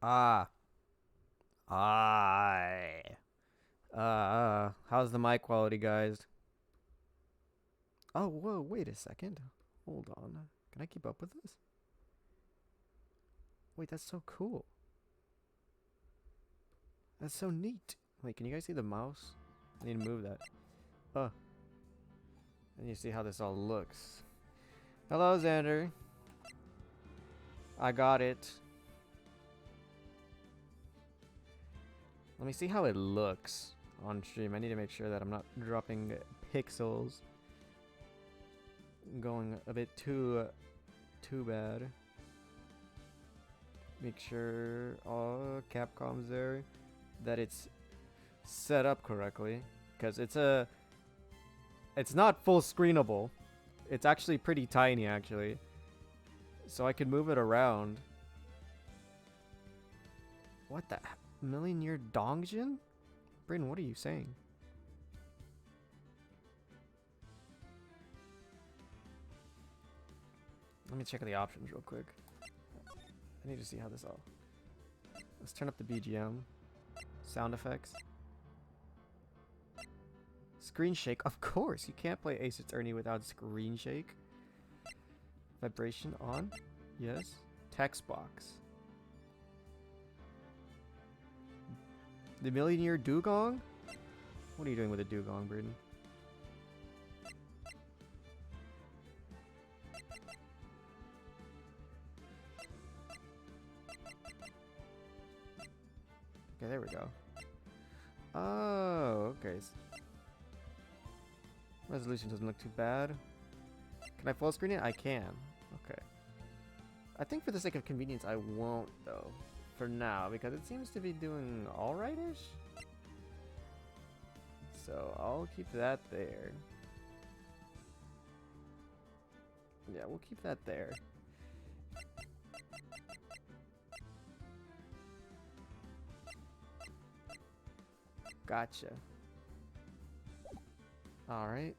Ah, I. How's the mic quality, guys? Oh, whoa, wait a second. Hold on. Can I keep up with this? Wait, that's so cool. That's so neat. Wait, can you guys see the mouse? I need to move that. Oh, and you see how this all looks. Hello, Xander. I got it. Let me see how it looks on stream. I need to make sure that I'm not dropping pixels. Going a bit too bad. Make sure Capcom's there, that it's set up correctly, because it's not full screenable. It's actually pretty tiny actually, so I can move it around. What the million year Dongjin? Bryn, what are you saying? Let me check the options real quick. I need to see how this all. Let's turn up the BGM. Sound effects. Screen shake. Of course, you can't play Ace Attorney without screen shake. Vibration on. Yes. Text box. The million year dugong? What are you doing with a dugong, Braden? Okay, there we go. Oh, okay. Resolution doesn't look too bad. Can I full screen it? I can. Okay. I think for the sake of convenience, I won't, though. For now, because it seems to be doing alright-ish. So I'll keep that there. Yeah, we'll keep that there. Gotcha. Alright.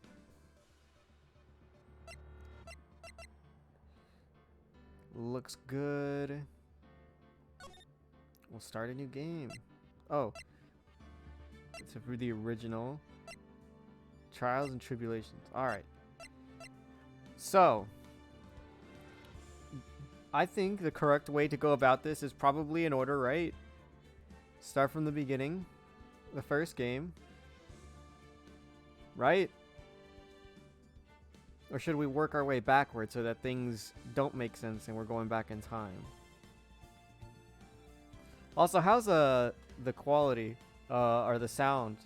Looks good. We'll start a new game. Oh. It's for the original. Trials and Tribulations. Alright. So. I think the correct way to go about this is probably in order, right? Start from the beginning. The first game. Right? Or should we work our way backwards so that things don't make sense and we're going back in time? Also, how's the quality or the sound?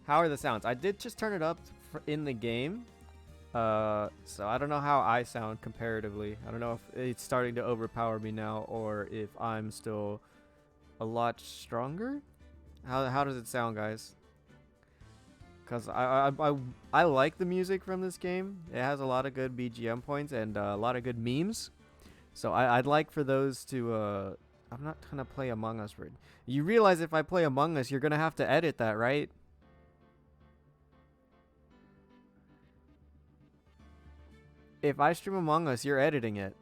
How are the sounds? I did just turn it up in the game. So I don't know how I sound comparatively. I don't know if it's starting to overpower me now or if I'm still a lot stronger. How does it sound, guys? Because I like the music from this game. It has a lot of good BGM points and a lot of good memes. So I'd like for those to. I'm not gonna play Among Us. You realize if I play Among Us, you're gonna have to edit that, right? If I stream Among Us, you're editing it.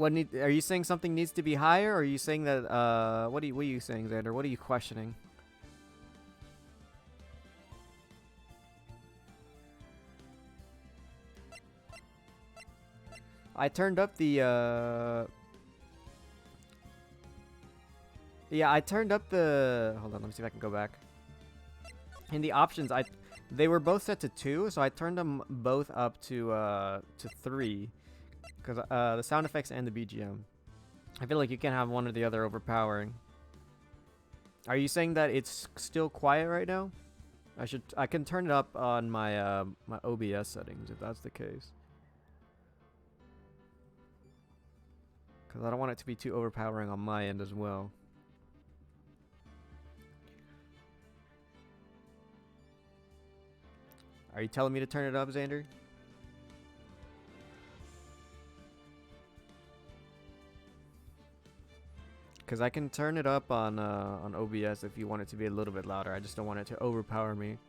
Are you saying something needs to be higher, or are you saying that what are you saying, Xander? What are you questioning? I turned up the yeah, I turned up the hold on, let me see if I can go back. In the options, they were both set to 2, so I turned them both up to 3 because the sound effects and the BGM. I feel like you can't have one or the other overpowering. Are you saying that it's still quiet right now? I can turn it up on my my OBS settings if that's the case. Cuz I don't want it to be too overpowering on my end as well. Are you telling me to turn it up, Xander? Cause I can turn it up on OBS if you want it to be a little bit louder. I just don't want it to overpower me.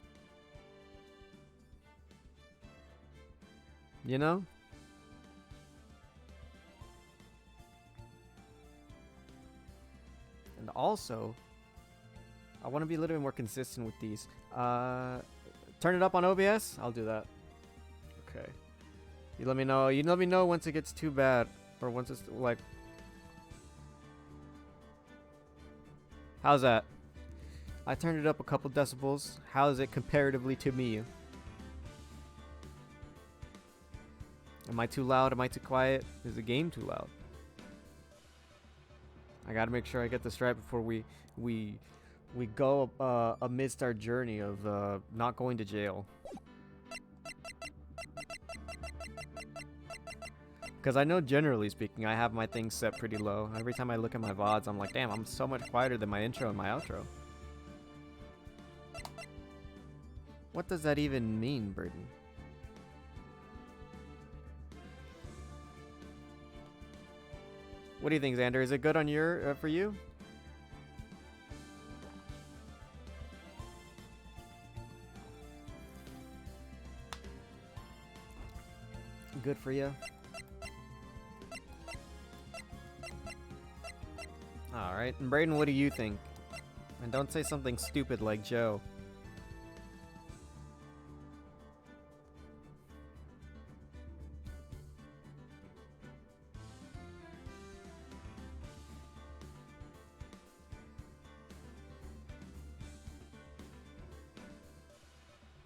You know? And also, I want to be a little bit more consistent with these. Turn it up on OBS? I'll do that. Okay. You let me know. You let me know once it gets too bad. Or once it's like... How's that? I turned it up a couple decibels. How is it comparatively to me? Am I too loud? Am I too quiet? Is the game too loud? I gotta make sure I get this right before we go amidst our journey of not going to jail. Because I know, generally speaking, I have my things set pretty low. Every time I look at my VODs, I'm like, damn, I'm so much quieter than my intro and my outro. What does that even mean, Burden? What do you think, Xander? Is it good on your for you? Good for you. All right, and Brayden, what do you think? And don't say something stupid like Joe.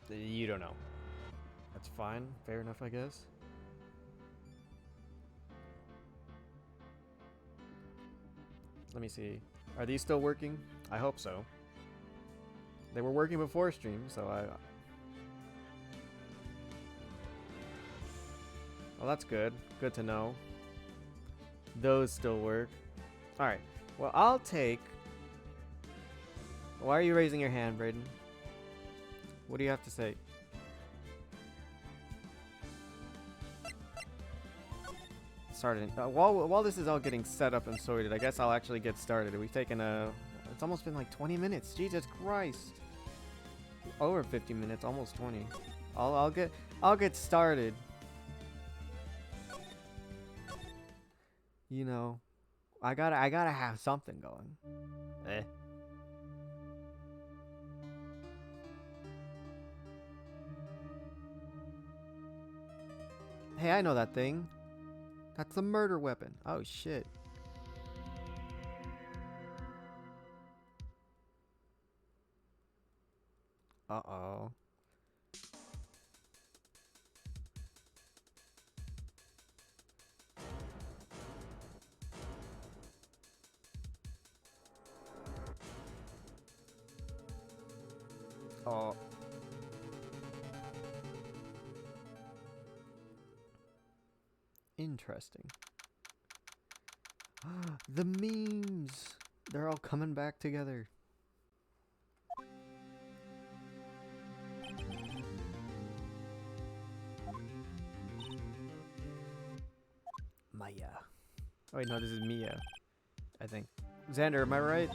You don't know. That's fine. Fair enough, I guess. Let me see. Are these still working? I hope so. They were working before stream, so well, that's good. Good to know. Those still work. Alright. Well, I'll take... Why are you raising your hand, Brayden? What do you have to say? Started. While this is all getting set up and sorted, I guess I'll actually get started. We've taken it's almost been like 20 minutes. Jesus Christ. Over 50 minutes, almost 20. I'll get started. You know, I gotta have something going. Eh. Hey, I know that thing. That's the murder weapon. Oh, shit. Uh-oh. Oh. Interesting. The memes! They're all coming back together. Maya. Oh wait, no, this is Mia, I think. Xander, am I right?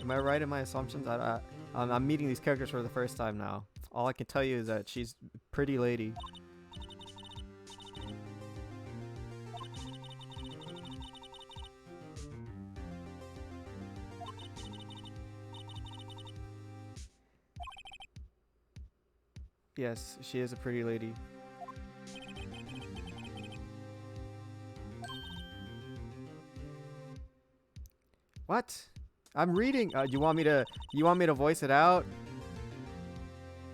Am I right in my assumptions? I'm meeting these characters for the first time now. All I can tell you is that she's a pretty lady. Yes, she is a pretty lady. What? I'm reading. You want me to voice it out?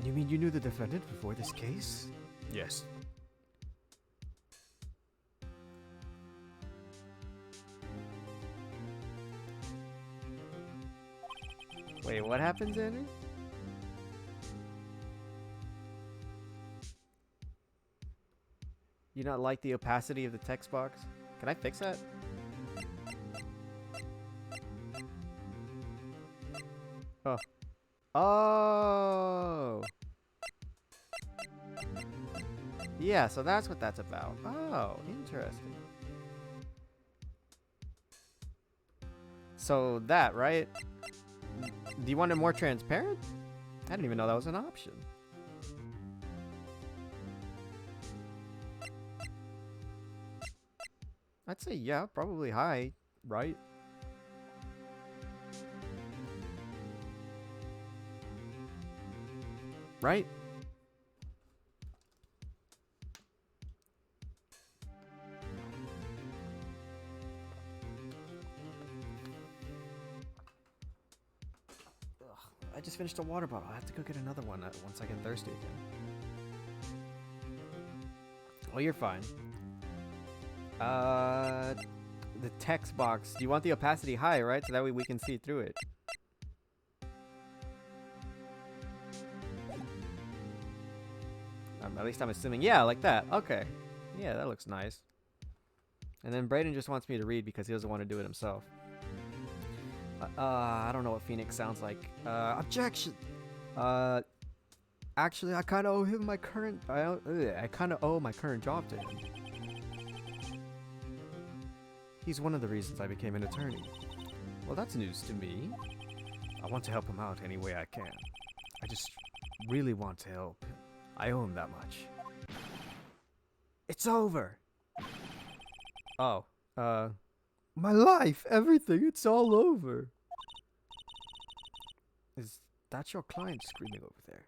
You mean you knew the defendant before this case? Yes. Wait, what happens, Andy? You not like the opacity of the text box? Can I fix that? Oh. Oh! Yeah, so that's what that's about. Oh, interesting. So that, right? Do you want it more transparent? I didn't even know that was an option. I'd say yeah, probably high, right? Right? Ugh, I just finished a water bottle. I have to go get another one once I get thirsty again. Well, you're fine. The text box. Do you want the opacity high, right? So that way we can see through it. At least I'm assuming. Yeah, like that. Okay. Yeah, that looks nice. And then Brayden just wants me to read because he doesn't want to do it himself. I don't know what Phoenix sounds like. Objection! Actually, I kind of owe him my current... I kind of owe my current job to him. He's one of the reasons I became an attorney. Well, that's news to me. I want to help him out any way I can. I just really want to help him. I owe him that much. It's over! Oh, my life, everything, it's all over. Is that your client screaming over there?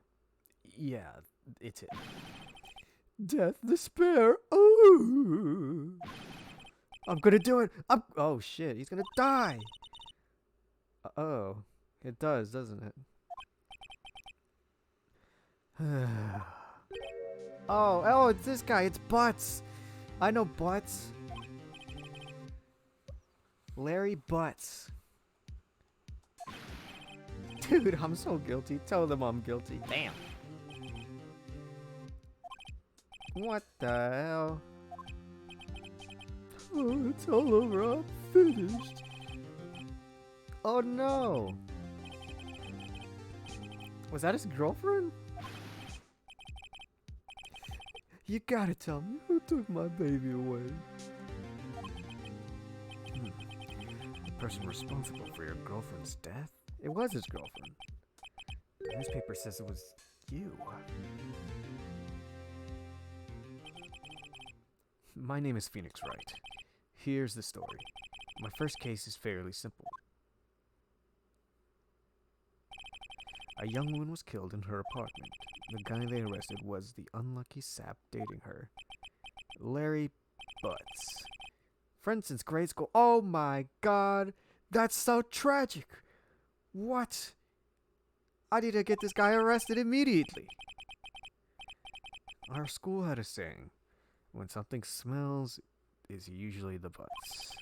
Yeah, it's it. Death, despair, oh! I'm gonna do it! Oh shit, he's gonna die! Oh, it does, doesn't it? Oh, it's this guy, it's Butts! I know Butts. Larry Butts. Dude, I'm so guilty. Tell them I'm guilty. Damn. What the hell? Oh, it's all over. I'm finished. Oh no. Was that his girlfriend? You gotta tell me who took my baby away. The person responsible for your girlfriend's death? It was his girlfriend. The newspaper says it was you. My name is Phoenix Wright. Here's the story. My first case is fairly simple. A young woman was killed in her apartment. The guy they arrested was the unlucky sap dating her. Larry Butts. Friends since grade school. Oh my god! That's so tragic! What? I need to get this guy arrested immediately! Our school had a saying. When something smells, it's usually the Butts.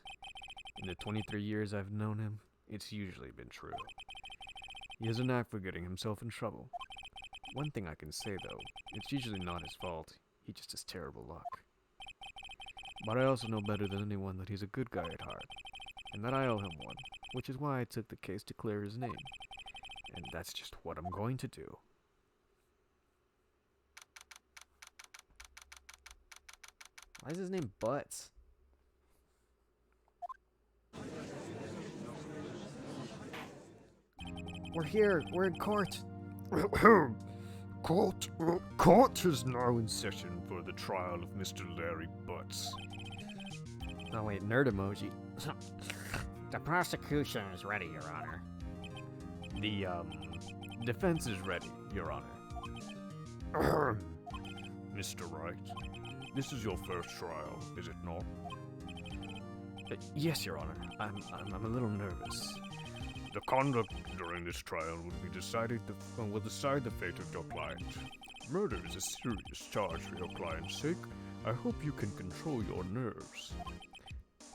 In the 23 years I've known him, it's usually been true. He has a knack for getting himself in trouble. One thing I can say, though, it's usually not his fault. He just has terrible luck. But I also know better than anyone that he's a good guy at heart, and that I owe him one, which is why I took the case to clear his name. And that's just what I'm going to do. Why is his name Butts? We're here. We're in court. Court is now in session for the trial of Mr. Larry Butts. Oh wait, nerd emoji. The prosecution is ready, Your Honor. The, defense is ready, Your Honor. Mr. Wright, this is your first trial, is it not? Yes, Your Honor. I'm a little nervous. The conduct during this trial will decide the fate of your client. Murder is a serious charge for your client's sake. I hope you can control your nerves.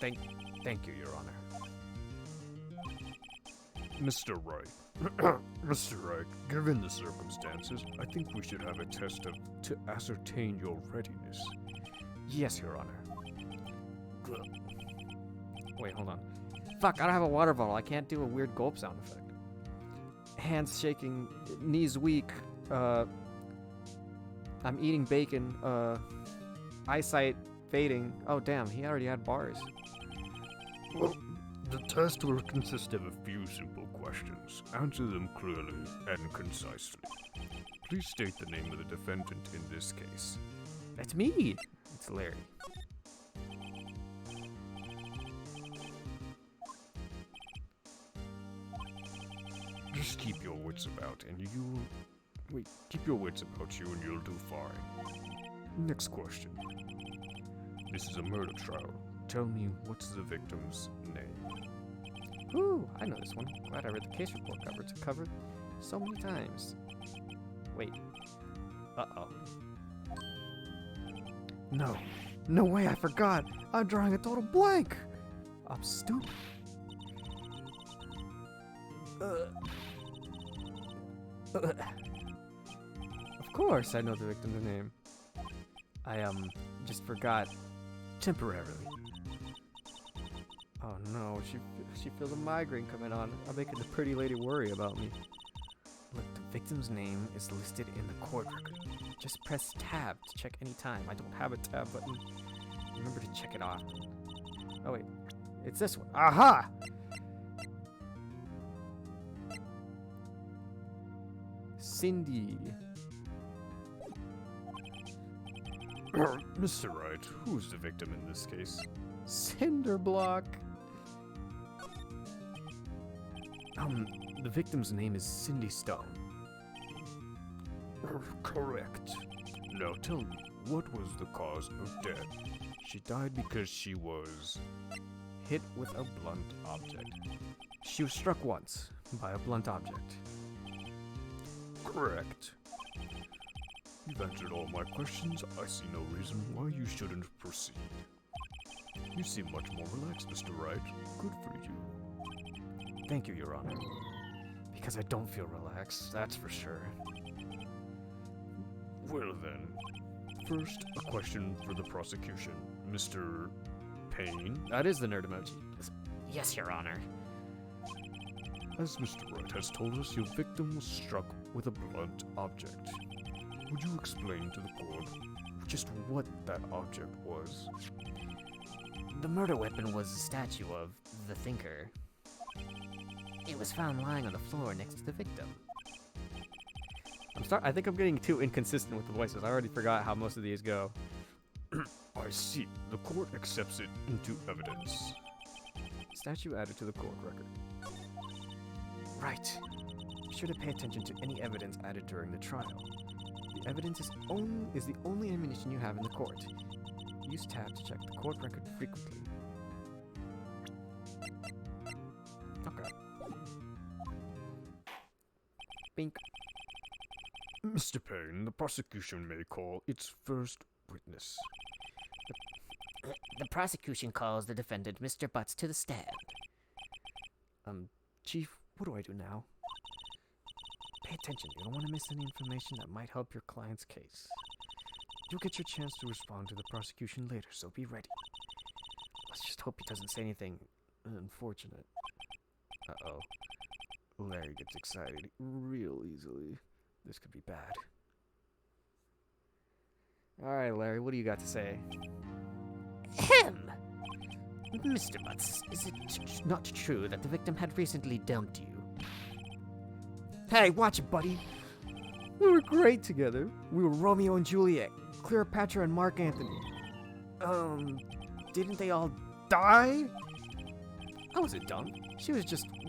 Thank you, Your Honor. Mr. Wright. Mr. Wright, given the circumstances, I think we should have a test to ascertain your readiness. Yes, Your Honor. Wait, hold on. Fuck, I don't have a water bottle. I can't do a weird gulp sound effect. Hands shaking, knees weak, I'm eating bacon, eyesight fading. Oh damn, he already had bars. The test will consist of a few simple questions. Answer them clearly and concisely. Please state the name of the defendant in this case. That's me. It's Larry. Just keep your wits about and you'll... Wait, keep your wits about you and you'll do fine. Next question. This is a murder trial. Tell me, what's the victim's name? Ooh, I know this one. Glad I read the case report covered so many times. Wait. Uh-oh. No. No way, I forgot. I'm drawing a total blank. I'm stupid. Of course I know the victim's name. I, just forgot temporarily. Oh no, she feels a migraine coming on. I'm making the pretty lady worry about me. Look, the victim's name is listed in the court record. Just press tab to check any time. I don't have a tab button. Remember to check it off. Oh wait, it's this one. Aha! Cindy. Mr. Wright, who's the victim in this case? Cinderblock. The victim's name is Cindy Stone. Correct. Now tell me, what was the cause of death? She died because she was... Hit with a blunt object. She was struck once by a blunt object. Correct. You've answered all my questions. I see no reason why you shouldn't proceed. You seem much more relaxed, Mr. Wright. Good for you. Thank you, Your Honor. Because I don't feel relaxed, that's for sure. Well then, first, a question for the prosecution. Mr. Payne? That is the nerd emoji. Yes, Your Honor. As Mr. Wright has told us, your victim was struck with a blunt object. Would you explain to the court just what that object was? The murder weapon was a statue of the Thinker. It was found lying on the floor next to the victim. I think I'm getting too inconsistent with the voices. I already forgot how most of these go. I see. The court accepts it into evidence. Statue added to the court record. Right. Be sure to pay attention to any evidence added during the trial. The evidence is the only ammunition you have in the court. Use tab to check the court record frequently. Okay. Bink. Mr. Payne, the prosecution may call its first witness. The prosecution calls the defendant, Mr. Butts, to the stand. Chief, what do I do now? Pay attention. You don't want to miss any information that might help your client's case. You'll get your chance to respond to the prosecution later, so be ready. Let's just hope he doesn't say anything unfortunate. Uh-oh. Larry gets excited real easily. This could be bad. Alright, Larry, what do you got to say? Ahem! Mr. Butts, is it not true that the victim had recently dumped you? Hey, watch it, buddy! We were great together. We were Romeo and Juliet, Cleopatra and Mark Antony. Didn't they all die? I wasn't dumb. She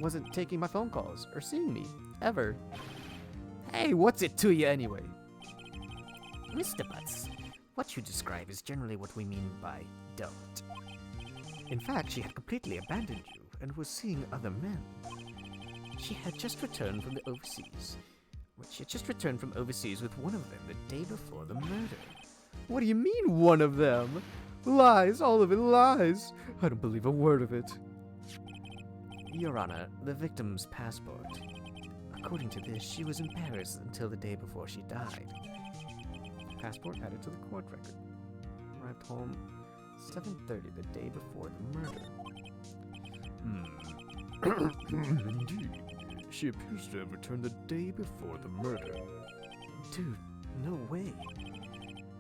wasn't taking my phone calls or seeing me, ever. Hey, what's it to you anyway? Mr. Butts, what you describe is generally what we mean by dumped. In fact, she had completely abandoned you and was seeing other men. She had just returned from overseas with one of them the day before the murder. What do you mean, one of them? Lies, all of it lies. I don't believe a word of it. Your Honor, the victim's passport. According to this, she was in Paris until the day before she died. Passport added to the court record. Arrived home 7:30 the day before the murder. Indeed. She appears to have returned the day before the murder. Dude, no way.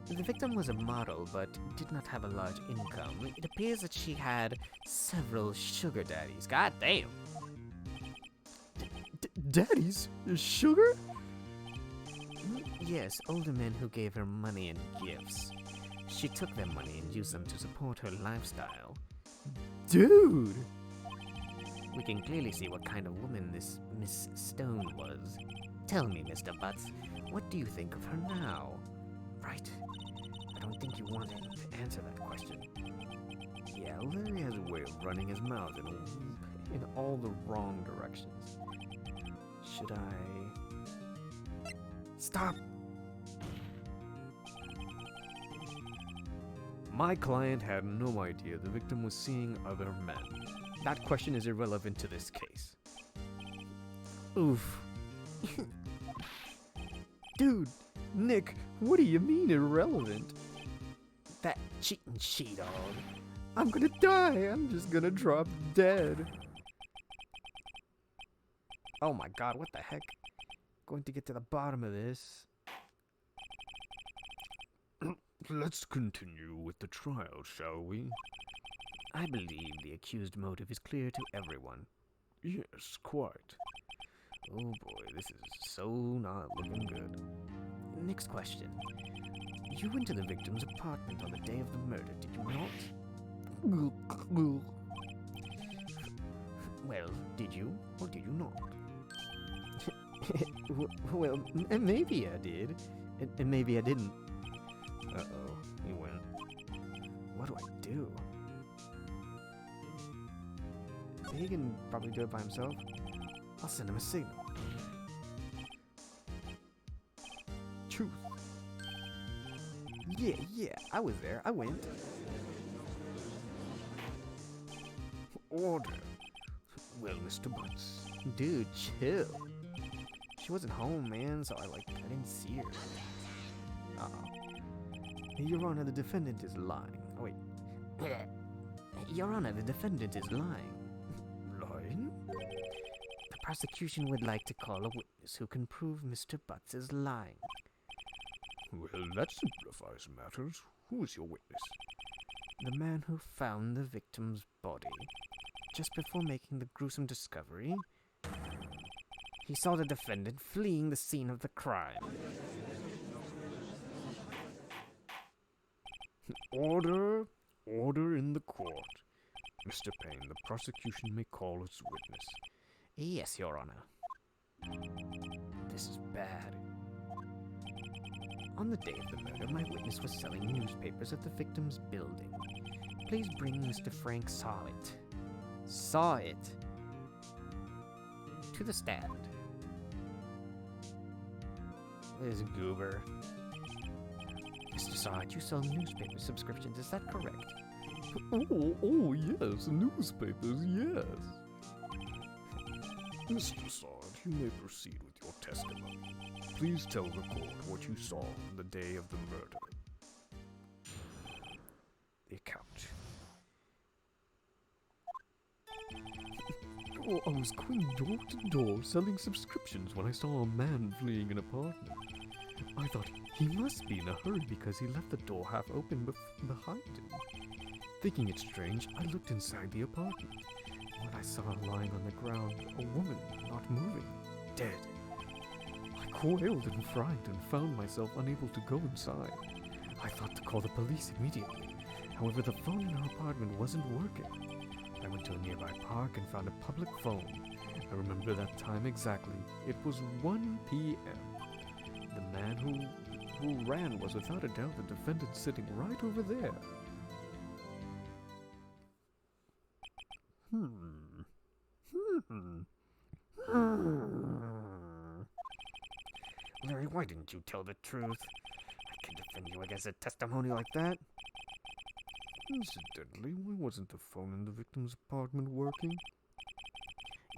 The victim was a model, but did not have a large income. It appears that she had several sugar daddies. God damn. Daddies? Sugar? Yes, older men who gave her money and gifts. She took their money and used them to support her lifestyle. Dude! We can clearly see what kind of woman this Miss Stone was. Tell me, Mr. Butts, what do you think of her now? Right. I don't think you wanted to answer that question. Yeah, Larry has a way of running his mouth in all the wrong directions. Should I... Stop! My client had no idea the victim was seeing other men. That question is irrelevant to this case. Oof. Dude, Nick, what do you mean irrelevant? That cheating she-dog. I'm gonna die. I'm just gonna drop dead. Oh my god, what the heck? Going to get to the bottom of this. Let's continue with the trial, shall we? I believe the accused motive is clear to everyone. Yes, quite. Oh boy, this is so not looking good. Next question. You went to the victim's apartment on the day of the murder, did you not? Well, did you or did you not? Well, maybe I did. And maybe I didn't. Uh-oh, he went. What do I do? He can probably do it by himself. I'll send him a signal. Truth. Yeah, I was there. I went. Order. Well, Mr. Butts. Dude, chill. She wasn't home, man, so I didn't see her. Uh-oh. Your Honor, the defendant is lying. Oh, wait. Your Honor, the defendant is lying. Lying? The prosecution would like to call a witness who can prove Mr. Butts is lying. Well, that simplifies matters. Who is your witness? The man who found the victim's body. Just before making the gruesome discovery, he saw the defendant fleeing the scene of the crime. Order! Order in the court. Mr. Payne, the prosecution may call its witness. Yes, Your Honor. This is bad. On the day of the murder, my witness was selling newspapers at the victim's building. Please bring Mr. Frank Saw It. Saw it. To the stand. This goober. Mr. Saw It, you sell newspaper subscriptions, is that correct? Oh, yes, newspapers, yes. Mr. Sard, you may proceed with your testimony. Please tell the court what you saw on the day of the murder. The account. Oh, I was going door to door selling subscriptions when I saw a man fleeing an apartment. I thought he must be in a hurry because he left the door half open behind him. Thinking it strange, I looked inside the apartment. When I saw lying on the ground, a woman not moving, dead. I quailed and frightened and found myself unable to go inside. I thought to call the police immediately. However, the phone in our apartment wasn't working. I went to a nearby park and found a public phone. I remember that time exactly. It was 1 p.m. The man who ran was without a doubt the defendant sitting right over there. Larry, why didn't you tell the truth? I can defend you against a testimony like that. Incidentally, why wasn't the phone in the victim's apartment working?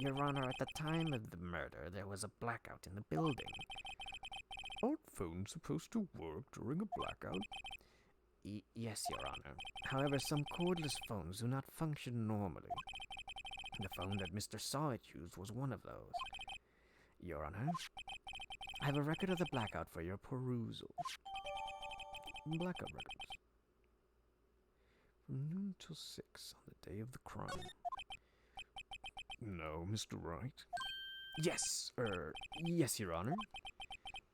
Your Honor, at the time of the murder, there was a blackout in the building. Aren't phones supposed to work during a blackout? Yes, Your Honor. However, some cordless phones do not function normally. The phone that Mr. Sawit used was one of those. Your Honor, I have a record of the blackout for your perusal. Blackout records. From noon till 6 on the day of the crime. No, Mr. Wright. Yes, yes, Your Honor.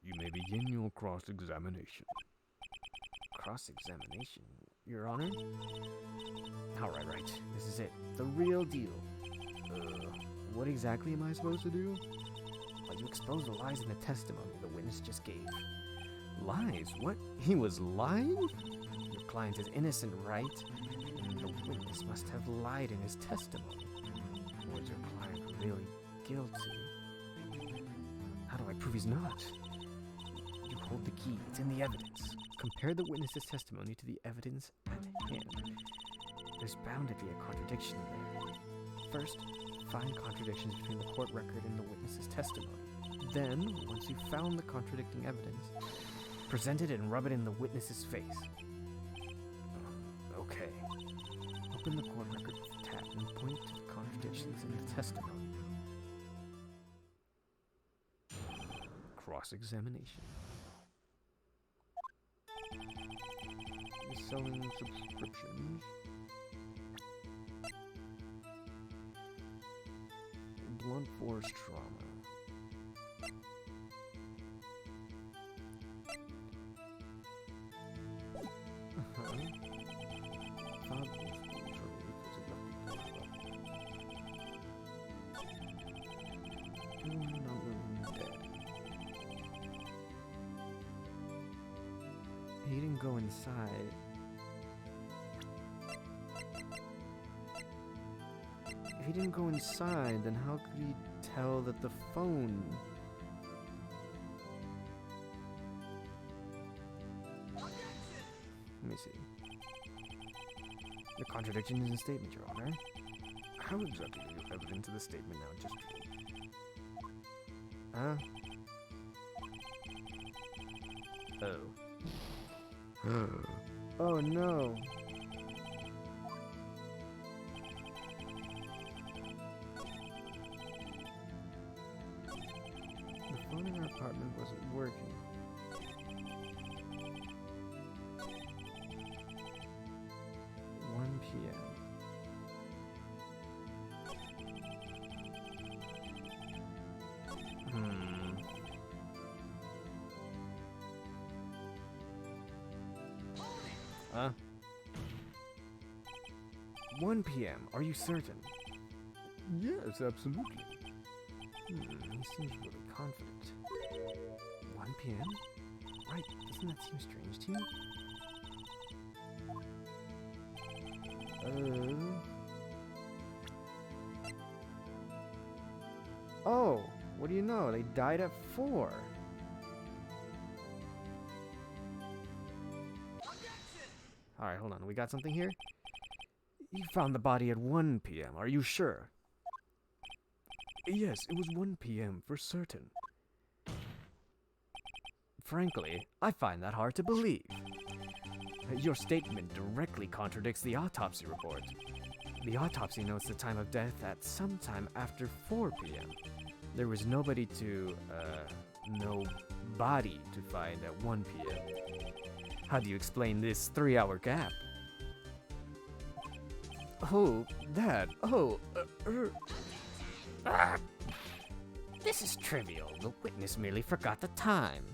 You may begin your cross-examination. Cross-examination, Your Honor? Right. This is it. The real deal. What exactly am I supposed to do? Well, you expose the lies in the testimony the witness just gave. Lies? What? He was lying? Your client is innocent, right? And the witness must have lied in his testimony. Was your client really guilty? How do I prove he's not? You hold the key. It's in the evidence. Compare the witness's testimony to the evidence at hand. There's bound to be a contradiction there. First, find contradictions between the court record and the witness's testimony. Then, once you've found the contradicting evidence, present it and rub it in the witness's face. Okay. Open the court record with the tab and point to the contradictions in the testimony. Cross-examination. Selling subscriptions. Blunt force trauma. He didn't go inside. If he didn't go inside, then how could he tell that the phone... Let me see. The contradiction is in the statement, Your Honor. How exactly are you evident to the statement now just Huh? Oh. Oh no. The phone in our apartment wasn't working. PM. Huh? 1 p.m. Are you certain? Yes, absolutely. He seems really confident. 1 p.m.? Right, doesn't that seem strange to you? Oh, what do you know? They died at 4. Alright, hold on. We got something here? You found the body at 1 p.m. Are you sure? Yes, it was 1 p.m. for certain. Frankly, I find that hard to believe. Your statement directly contradicts the autopsy report. The autopsy notes the time of death at sometime after 4 p.m. There was no body to find at 1 p.m. How do you explain this 3-hour gap? Oh, Dad. This is trivial. The witness merely forgot the time.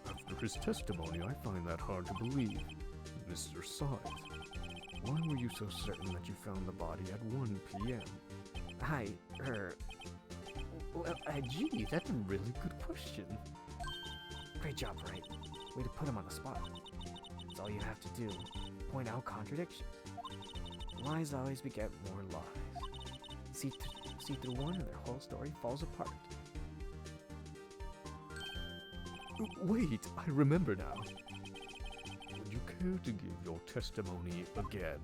After his testimony, I find that hard to believe. Mr. Sides, why were you so certain that you found the body at 1 p.m.? Gee, that's a really good question. Great job, Wright. Way to put him on the spot. That's all you have to do. Point out contradictions. Lies always beget more lies. See through one and their whole story falls apart. Wait, I remember now. Would you care to give your testimony again?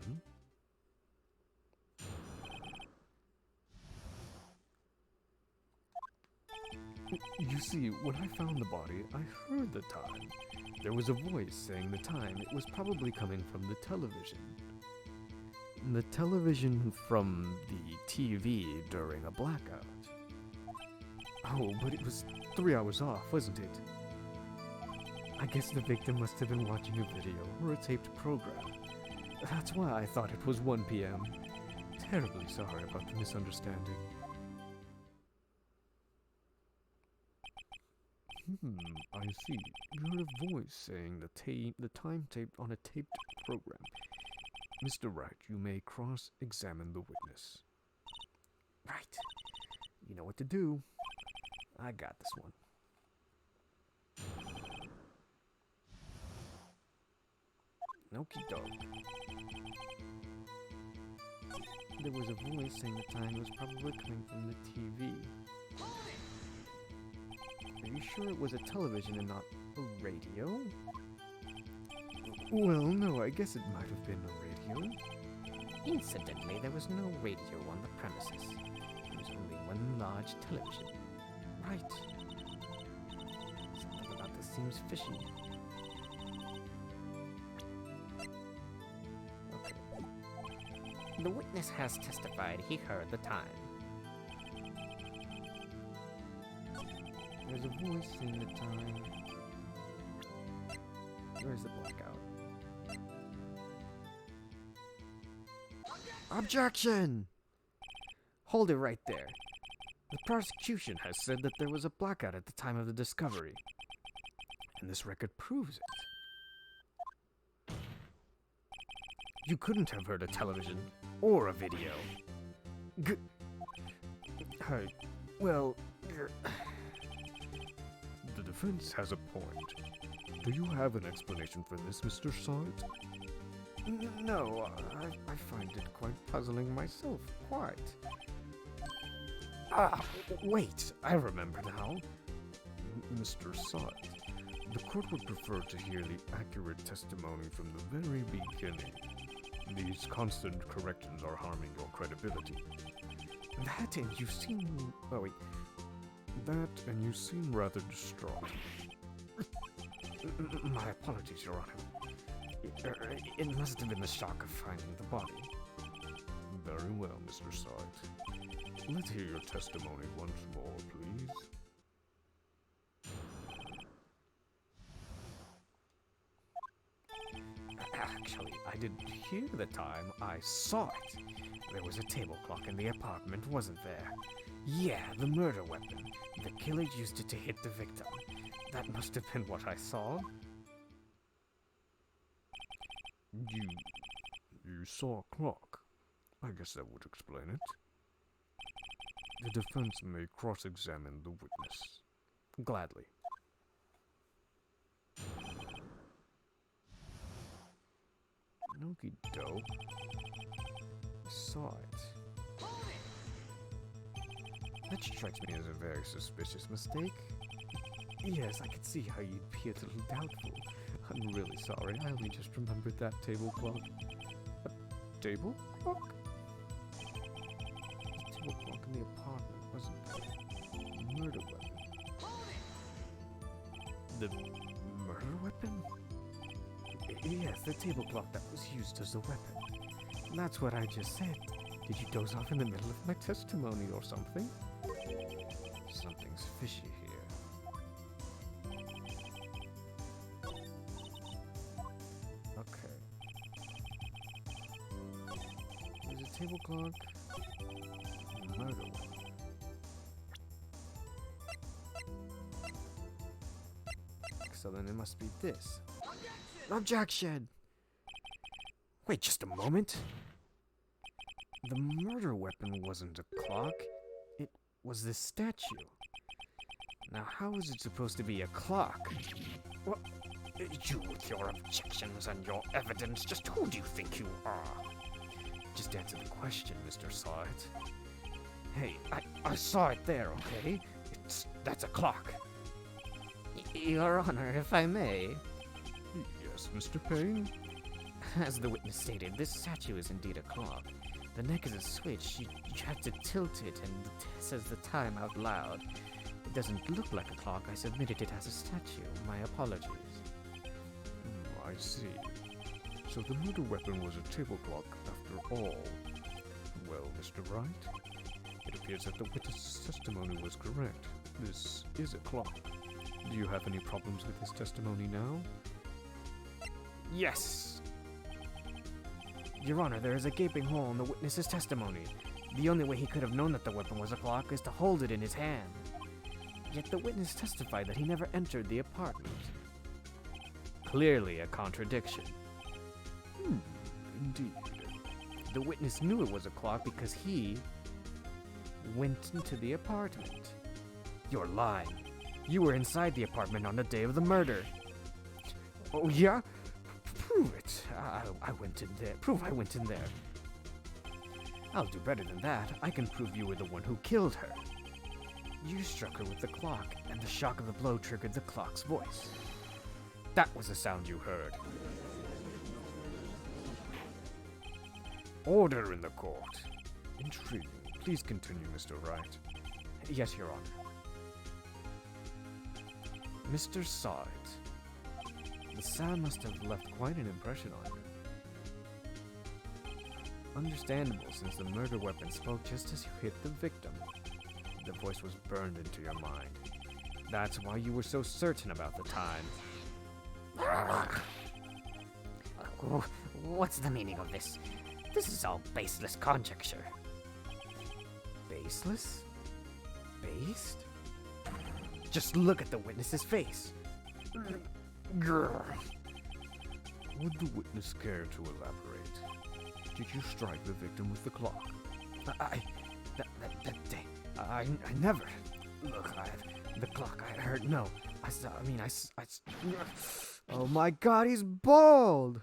You see, when I found the body, I heard the time. There was a voice saying the time. It was probably coming from the television. The television from the TV during a blackout. Oh, but it was 3 hours off, wasn't it? I guess the victim must have been watching a video or a taped program. That's why I thought it was 1 p.m. Terribly sorry about the misunderstanding. I see. You heard a voice saying the time taped on a taped program. Mr. Wright, you may cross-examine the witness. Right. You know what to do. I got this one. Okie doke. There was a voice saying the time was probably coming from the TV. Are you sure it was a television and not a radio? Well, no, I guess it might have been a radio. Incidentally, there was no radio on the premises. There was only one large television. Right. Something about this seems fishy. Okay. The witness has testified he heard the time. There's a voice saying the time. Where's the blackout? Objection! Hold it right there. The prosecution has said that there was a blackout at the time of the discovery. And this record proves it. You couldn't have heard a television or a video. Hey, well, The defense has a point. Do you have an explanation for this, Mr. Side? no, I find it quite puzzling myself, quite. Ah, wait, I remember now. Mr. Side, the court would prefer to hear the accurate testimony from the very beginning. These constant corrections are harming your credibility. That and you seem... Oh, wait. That and you seem rather distraught. My apologies, Your Honor. It must have been the shock of finding the body. Very well, Mr. Side. Let's hear your testimony once more, please. Actually, I didn't hear the time. I saw it. There was a table clock in the apartment, wasn't there? Yeah, the murder weapon. The killer used it to hit the victim. That must have been what I saw. You saw a clock. I guess that would explain it. The defense may cross-examine the witness. Gladly. Okie doke. I saw it. That strikes me as a very suspicious mistake. Yes, I could see how you'd be a little doubtful. I'm really sorry, I only just remembered that table clock. A table clock? A table clock in the apartment, wasn't there? Murder weapon. The murder weapon? Yes, the table clock that was used as a weapon. That's what I just said. Did you doze off in the middle of my testimony or something? Something's fishy here. Okay. There's a table clock. Murder weapon. So then it must be this. Objection! Wait just a moment. The murder weapon wasn't a clock. It was this statue. Now how is it supposed to be a clock? What? You with your objections and your evidence, just who do you think you are? Just answer the question, Mr. Saw It. Hey, I saw it there, okay? That's a clock. Your Honor, if I may. Yes, Mr. Payne? As the witness stated, this statue is indeed a clock. The neck is a switch. You have to tilt it and it says the time out loud. It doesn't look like a clock. I submitted it as a statue. My apologies. I see. So the murder weapon was a table clock after all. Well, Mr. Wright, it appears that the witness's testimony was correct. This is a clock. Do you have any problems with his testimony now? Yes! Your Honor, there is a gaping hole in the witness's testimony. The only way he could have known that the weapon was a clock is to hold it in his hand. Yet the witness testified that he never entered the apartment. Clearly a contradiction. Indeed. The witness knew it was a clock because he went into the apartment. You're lying. You were inside the apartment on the day of the murder. Oh, yeah? Prove it. I went in there. Prove I went in there. I'll do better than that. I can prove you were the one who killed her. You struck her with the clock, and the shock of the blow triggered the clock's voice. That was the sound you heard. Order in the court. Intriguing. Please continue, Mr. Wright. Yes, Your Honor. Mr. Saw It. The sound must have left quite an impression on you. Understandable, since the murder weapon spoke just as you hit the victim. The voice was burned into your mind. That's why you were so certain about the time. What's the meaning of this? This is all baseless conjecture. Baseless? Based? Just look at the witness's face. Would the witness care to elaborate? Did you strike the victim with the clock? That day, I never. Look, the clock I heard, no. Oh my God, he's bald!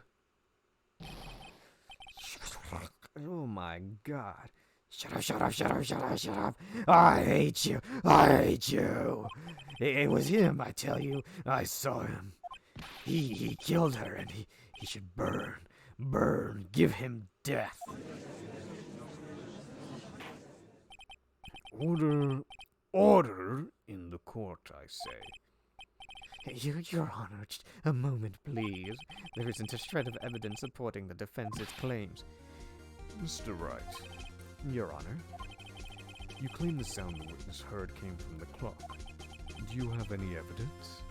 Oh my God. Shut up. I hate you. It was him, I tell you. I saw him. He killed her, and he should burn, give him death. Order in the court, I say. Your Honor, just a moment, please. There isn't a shred of evidence supporting the defense's claims. Mr. Wright, Your Honor. you claim the sound the witness heard came from the clock. Do you have any evidence?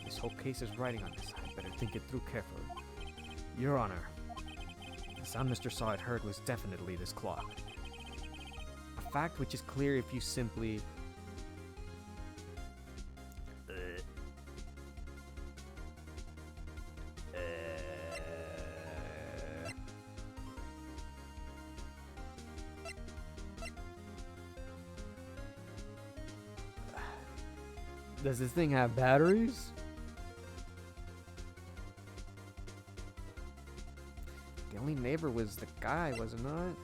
This whole case is riding on this. I better think it through carefully. Your Honor, the sound Mr. Saw It heard was definitely this clock. A fact which is clear if you simply... Does this thing have batteries? The only neighbor was the guy, was it not?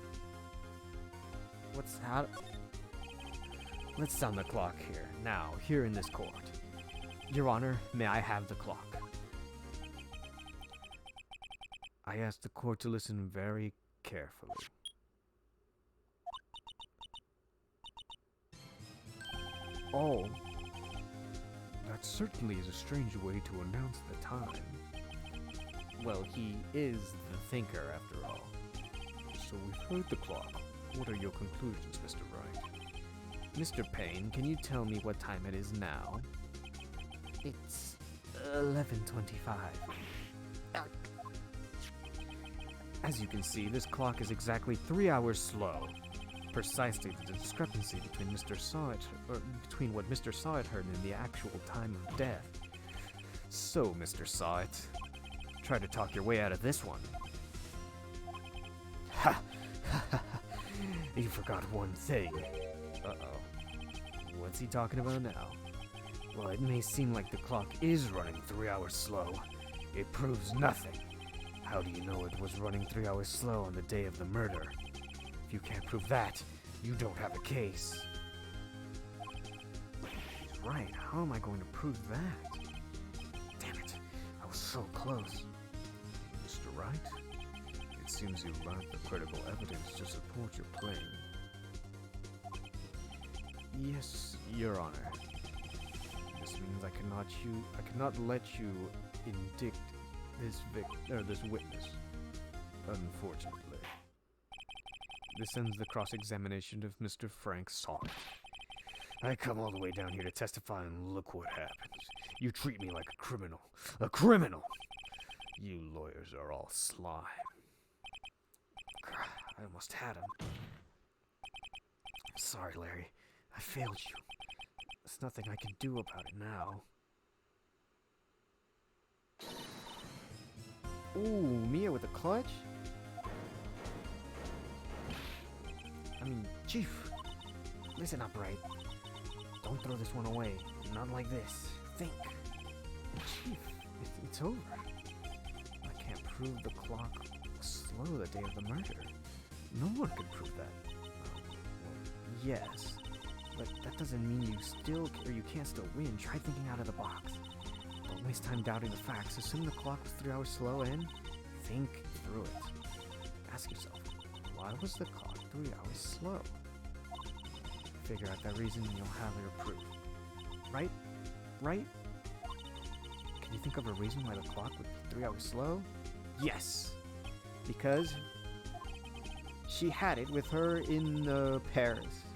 Let's sound the clock here, now, here in this court. Your Honor, may I have the clock? I ask the court to listen very carefully. Oh. That certainly is a strange way to announce the time. Well, he is the thinker, after all. So we've heard the clock. What are your conclusions, Mr. Wright? Mr. Payne, can you tell me what time it is now? It's 11:25. As you can see, this clock is exactly 3 hours slow. Precisely the discrepancy between between what Mr. Saw It heard and the actual time of death. So, Mr. Saw It, try to talk your way out of this one. Ha! You forgot one thing. Uh-oh. What's he talking about now? Well, it may seem like the clock is running 3 hours slow. It proves nothing. How do you know it was running 3 hours slow on the day of the murder? If you can't prove that, you don't have a case. He's right. How am I going to prove that? Damn it. I was so close. Mr. Wright, it seems you lack the credible evidence to support your claim. Yes, Your Honor. This means I cannot let you indict this witness. Unfortunately. This ends the cross-examination of Mr. Frank Saw It. I come all the way down here to testify, and look what happens. You treat me like a criminal. A criminal! You lawyers are all slime. I almost had him. Sorry, Larry. I failed you. There's nothing I can do about it now. Ooh, Mia with a clutch? I mean, Chief, listen up, right? Don't throw this one away. Not like this. Think. Chief, it's over. I can't prove the clock was slow the day of the murder. No one can prove that. Yes, but that doesn't mean you can't still win. Try thinking out of the box. Don't waste time doubting the facts. Assume the clock was 3 hours slow and think through it. Ask yourself, why was the clock 3 hours slow? Figure out that reason and you'll have your proof. Right? Right? Can you think of a reason why the clock would be 3 hours slow? Yes. Because she had it with her in Paris.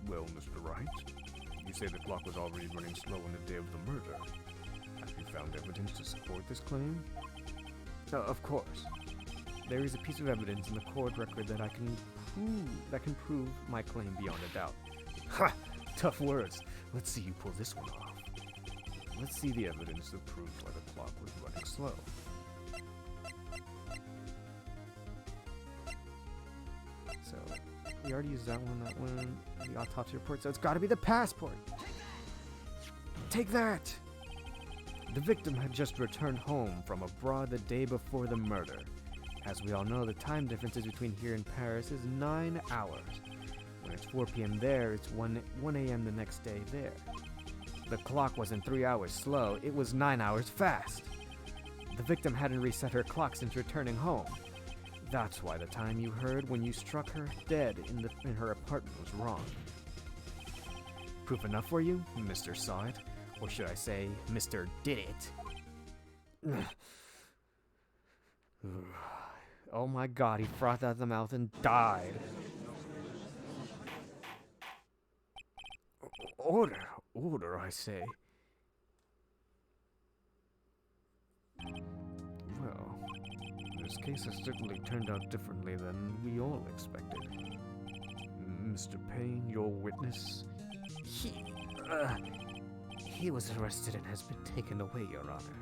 Well, Mr. Wright, you say the clock was already running slow on the day of the murder. Have you found evidence to support this claim? Of course. There is a piece of evidence in the court record that can prove my claim beyond a doubt. Ha! Tough words. Let's see you pull this one off. Let's see the evidence that proves why the clock was running slow. So, we already used that one, the autopsy report, so it's gotta be the passport! Take that! The victim had just returned home from abroad the day before the murder. As we all know, the time differences between here and Paris is 9 hours. When it's 4 p.m. there, it's 1 a.m. the next day there. The clock wasn't 3 hours slow, it was 9 hours fast. The victim hadn't reset her clock since returning home. That's why the time you heard when you struck her dead in her apartment was wrong. Proof enough for you, Mr. Saw It? Or should I say, Mr. Did It? Oh my god, he frothed out the mouth and died. Order, I say. Well, this case has certainly turned out differently than we all expected. Mr. Payne, your witness? He was arrested and has been taken away, Your Honor.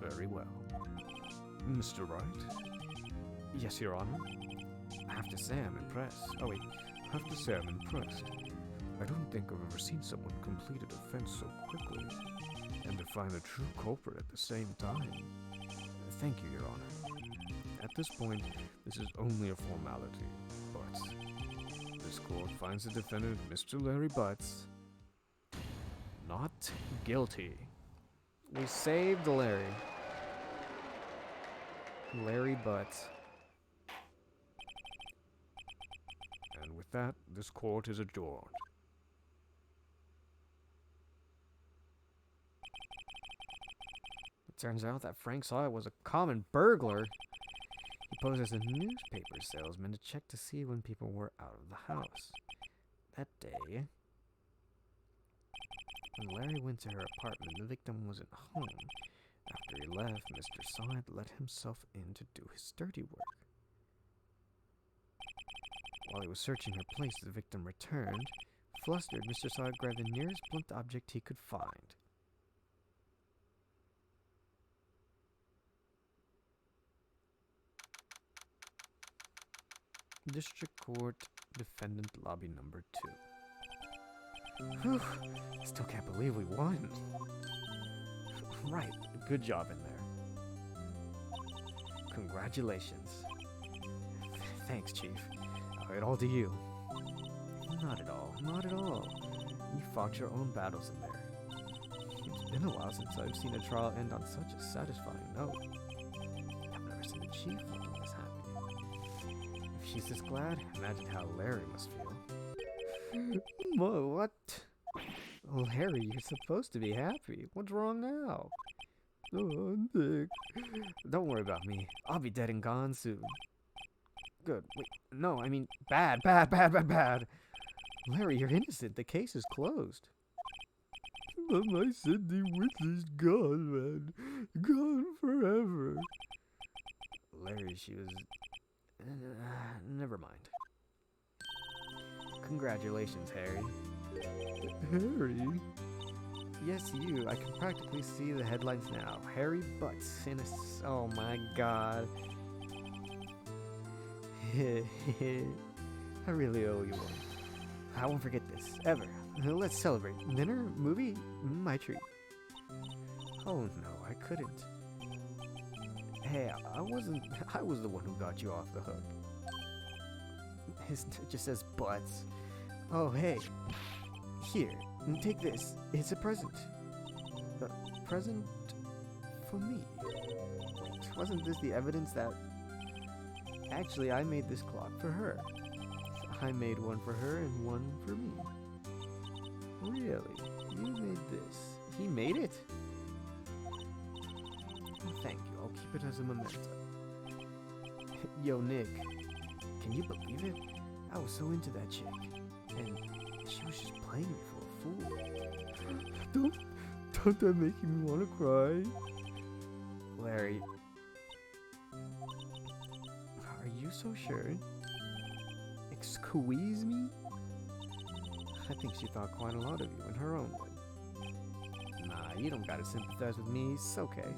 Very well. Mr. Wright? Yes, Your Honor. I have to say I'm impressed. Oh wait, I have to say I'm impressed. I don't think I've ever seen someone complete a defense so quickly, and to find the true culprit at the same time. Thank you, Your Honor. At this point, this is only a formality, but this court finds the defendant, Mr. Larry Butts, not guilty. We saved Larry. Larry Butts. And with that, this court is adjourned. It turns out that Frank Saw It was a common burglar. He posed as a newspaper salesman to check to see when people were out of the house. That day, when Larry went to her apartment, the victim wasn't home. After he left, Mr. Saw It let himself in to do his dirty work. While he was searching her place, the victim returned. Flustered, Mr. Saw It grabbed the nearest blunt object he could find. District Court, Defendant Lobby Number 2. Whew, still can't believe we won. Right, good job in there. Congratulations. Thanks, Chief. I owe it all to you. Not at all, not at all. You fought your own battles in there. It's been a while since I've seen a trial end on such a satisfying note. I've never seen the Chief looking this happy. If she's this glad, imagine how Larry must feel. What? Larry, you're supposed to be happy. What's wrong now? Oh, Nick. Don't worry about me. I'll be dead and gone soon. Good. Wait, no, I mean bad, bad, bad, bad, bad. Larry, you're innocent. The case is closed. But my Cindy Witch is gone, man. Gone forever. Larry, she was... never mind. Congratulations, Harry. Harry? Yes, you. I can practically see the headlines now. Harry Butts in a... Oh my god. I really owe you one. I won't forget this, ever. Let's celebrate. Dinner? Movie? My treat. Oh no, I couldn't. Hey, I was the one who got you off the hook. It just says butts. Oh, hey. Here, take this. It's a present. A present for me. Wait, wasn't this the evidence that... Actually, I made this clock for her. I made one for her and one for me. Really? You made this? He made it? Oh, thank you. I'll keep it as a memento. Yo, Nick. Can you believe it? I was so into that chick. And she was just playing me for a fool. Don't that make me want to cry? Larry. Are you so sure? Squeeze me? I think she thought quite a lot of you in her own way. Nah, you don't gotta sympathize with me. It's okay.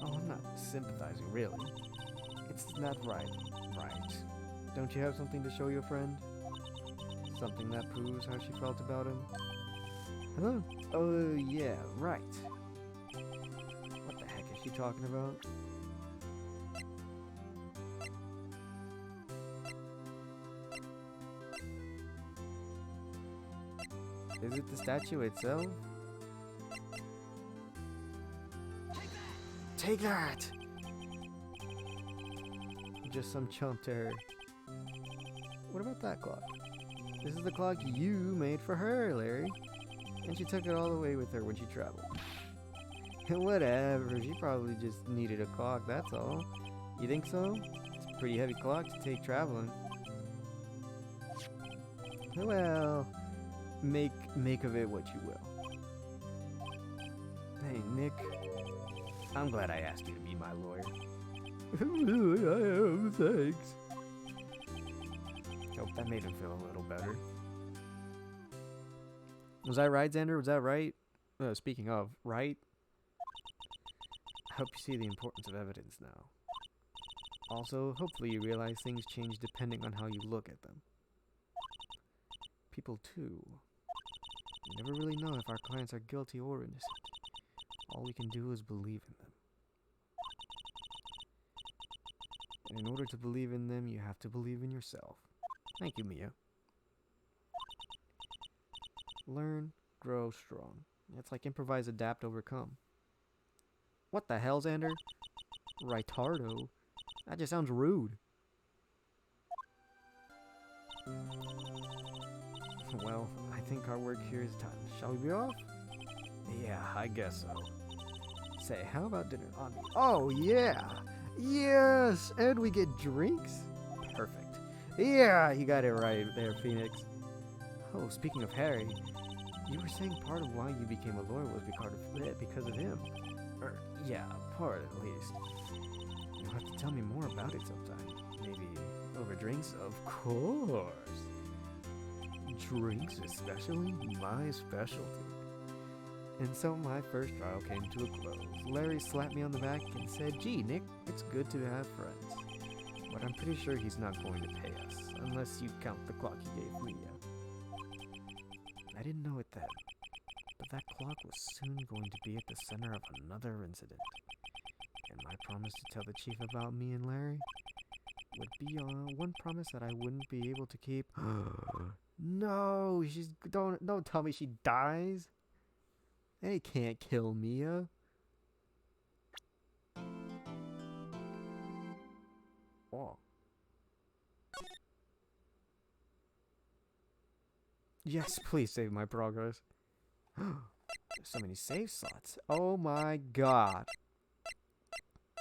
Oh, I'm not sympathizing, really. It's not right. Right. Don't you have something to show your friend? Something that proves how she felt about him? Huh? Oh, yeah, right. What the heck is she talking about? Is it the statue itself? Take that! Just some chump to her. What about that clock? This is the clock you made for her, Larry. And she took it all the way with her when she traveled. Whatever, she probably just needed a clock, that's all. You think so? It's a pretty heavy clock to take traveling. Well... Make of it what you will. Hey, Nick. I'm glad I asked you to be my lawyer. Really, I am. Thanks. Hope that made him feel a little better. Was I right, Xander? Was that right? Speaking of, right? I hope you see the importance of evidence now. Also, hopefully you realize things change depending on how you look at them. People, too. We never really know if our clients are guilty or innocent. All we can do is believe in them. And in order to believe in them, you have to believe in yourself. Thank you, Mia. Learn, grow strong. It's like improvise, adapt, overcome. What the hell, Xander? Rightardo? That just sounds rude. Well, I think our work here is done. Shall we be off? Yeah, I guess so. Say, how about dinner on me? Oh, yeah! Yes! And we get drinks? Perfect. Yeah, you got it right there, Phoenix. Oh, speaking of Harry, you were saying part of why you became a lawyer was because of him. Yeah, part at least. You'll have to tell me more about it sometime. Maybe over drinks? Of course. Drinks especially my specialty. And so my first trial came to a close. Larry slapped me on the back and said, "Gee, Nick, it's good to have friends. But I'm pretty sure he's not going to pay us, unless you count the clock he gave me." I didn't know it then, but that clock was soon going to be at the center of another incident. And my promise to tell the chief about me and Larry would be one promise that I wouldn't be able to keep. No, don't tell me she dies. They can't kill Mia. Oh. Yes, please save my progress. There's so many save slots. Oh my god.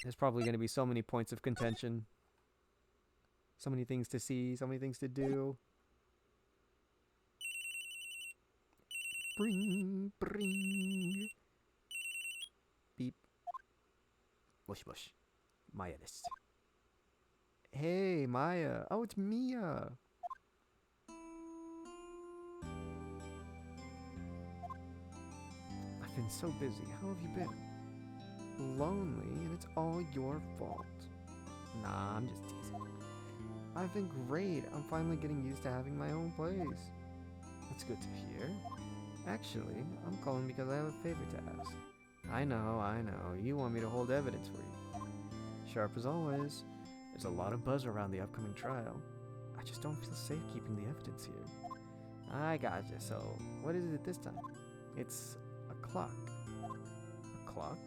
There's probably going to be so many points of contention. So many things to see, so many things to do. Bring, bring. Beep. Bush, bush. Maya this. Hey, Maya. Oh, it's Mia. I've been so busy. How have you been? Lonely, and it's all your fault. Nah, I'm just teasing. I've been great. I'm finally getting used to having my own place. That's good to hear. Actually, I'm calling because I have a favor to ask. I know. You want me to hold evidence for you. Sharp as always. There's a lot of buzz around the upcoming trial. I just don't feel safe keeping the evidence here. I gotcha. So, what is it this time? It's a clock. A clock?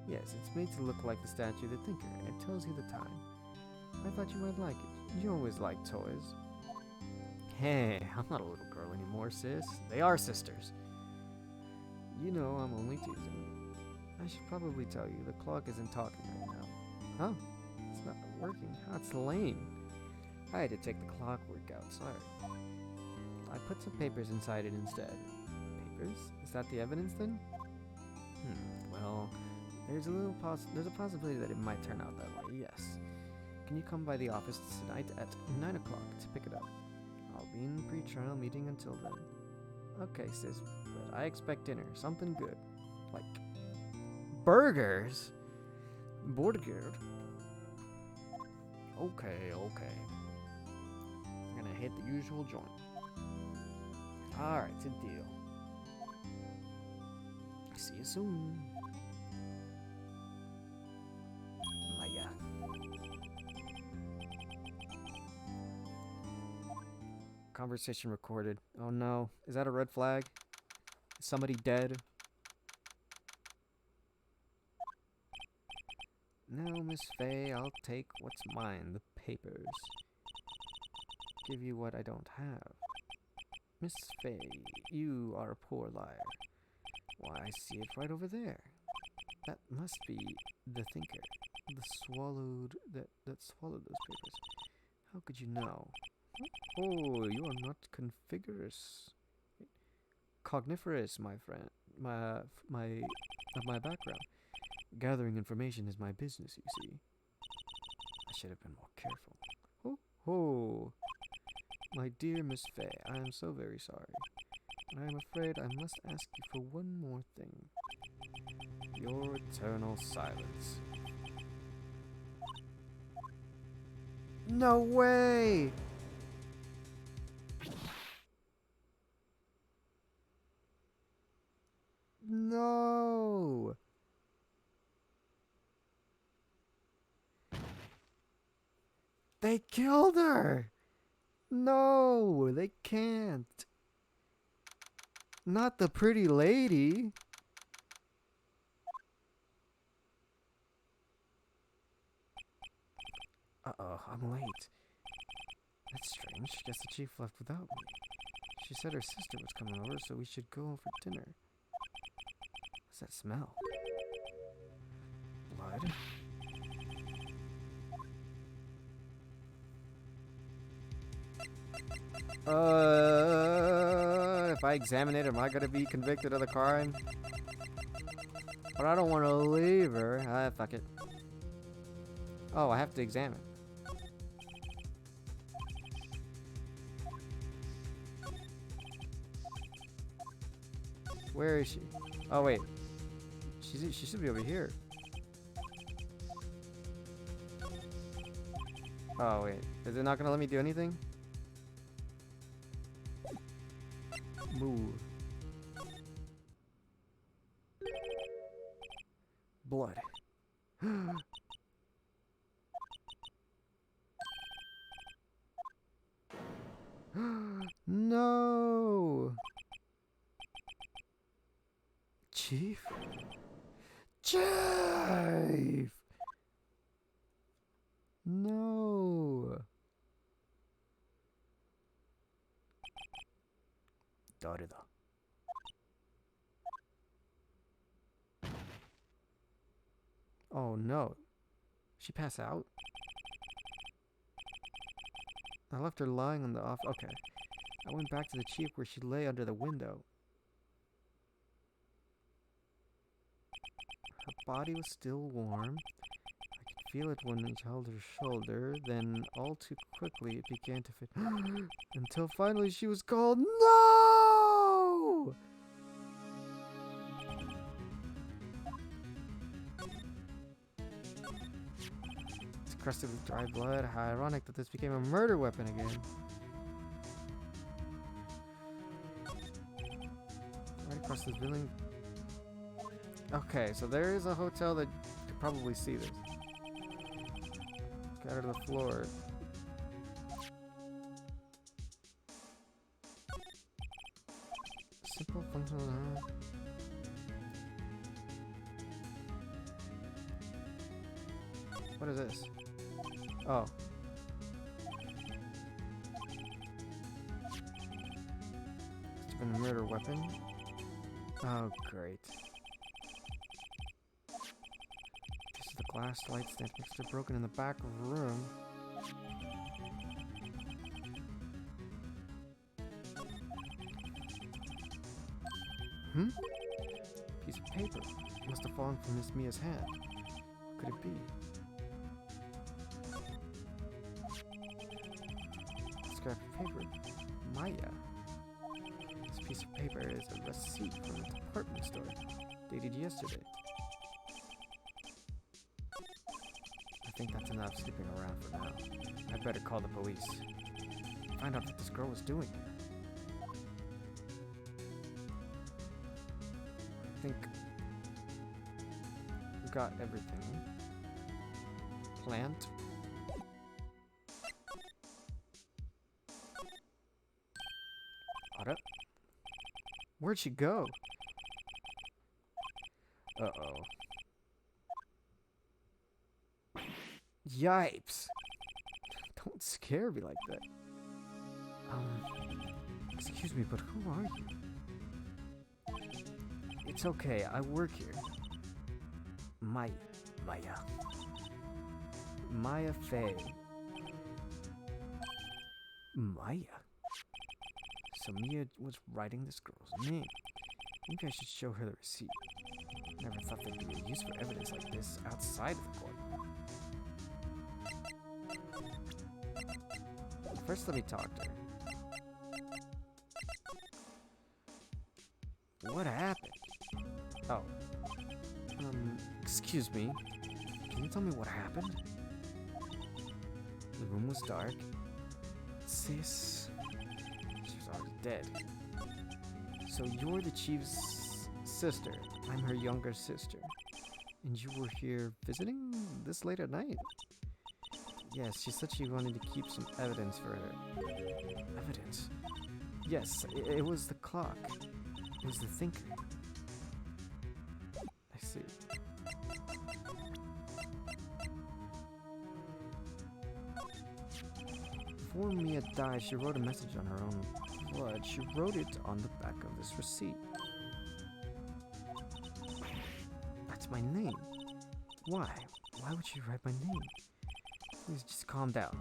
Yes, it's made to look like the statue of the thinker. It tells you the time. I thought you might like it. You always like toys. Hey, I'm not a little girl anymore, sis. They are sisters. You know I'm only teasing. I should probably tell you, the clock isn't talking right now. Huh? It's not working. That's lame. I had to take the clockwork out, sorry. I put some papers inside it instead. Papers? Is that the evidence then? Well, there's a possibility that it might turn out that way, yes. Can you come by the office tonight at 9 o'clock to pick it up? I'll be in pre-trial meeting until then. Okay, sis, but I expect dinner. Something good. Like burgers? Burger? Okay. I'm gonna hit the usual joint. Alright, it's a deal. See you soon. Maya. Conversation recorded. Oh no. Is that a red flag? Is somebody dead? No, Miss Faye, I'll take what's mine, the papers. Give you what I don't have. Miss Faye, you are a poor liar. Why, I see it right over there. That must be the thinker. The swallowed that swallowed those papers. How could you know? Oh, you are not cogniferous, my friend. My background. Gathering information is my business, you see. I should have been more careful. Oh, my dear Miss Faye, I am so very sorry. But I am afraid I must ask you for one more thing. Your eternal silence. No way! No! They killed her! No, they can't. Not the pretty lady. Uh-oh, I'm late. That's strange. Guess the chief left without me. She said her sister was coming over, so we should go for dinner. What's that smell? Blood? If I examine it, am I gonna be convicted of the crime? But I don't want to leave her. Ah, fuck it. Oh, I have to examine. Where is she? Oh wait, she should be over here. Oh wait, is it not gonna let me do anything? Move. Blood. No. Chief? Chief! No. Darida. Oh no. She passed out? I left her lying on the off. Okay. I went back to the Jeep where she lay under the window. Her body was still warm. I could feel it when it held her shoulder. Then, all too quickly, it began to fit. Until finally she was called. No! It's crusted with dry blood. How ironic that this became a murder weapon again. Right across this building. Okay, so there is a hotel that could probably see this. Got her to the floor. Simple functional. What is this? Oh. It's been a murder weapon. Oh, great. This is the glass light stand mixture broken in the back room. Piece of paper. Must have fallen from Miss Mia's hand. What could it be? Scrap of paper. Maya. This piece of paper is a receipt from the department store, dated yesterday. I think that's enough sleeping around for now. I'd better call the police. Find out what this girl was doing here. I think we got everything. Plant. Auto. Where'd she go? Uh-oh. Yipes! Don't scare me like that. Excuse me, but who are you? It's okay, I work here. Maya. Maya Faye. Maya? So Mia was writing this girl's name. Maybe I should show her the receipt. Never thought there'd be a use for evidence like this outside of the court. First, let me talk to her. What happened? Oh. Excuse me. Can you tell me what happened? The room was dark. Sis. She was already dead. So you're the chief's sister. I'm her younger sister. And you were here visiting this late at night? Yes, she said she wanted to keep some evidence for her. Evidence? Yes, it was the clock. It was the thinker. I see. Before Mia died, she wrote a message on her own blood. She wrote it on the back of this receipt. That's my name. Why? Why would she write my name? Please just calm down.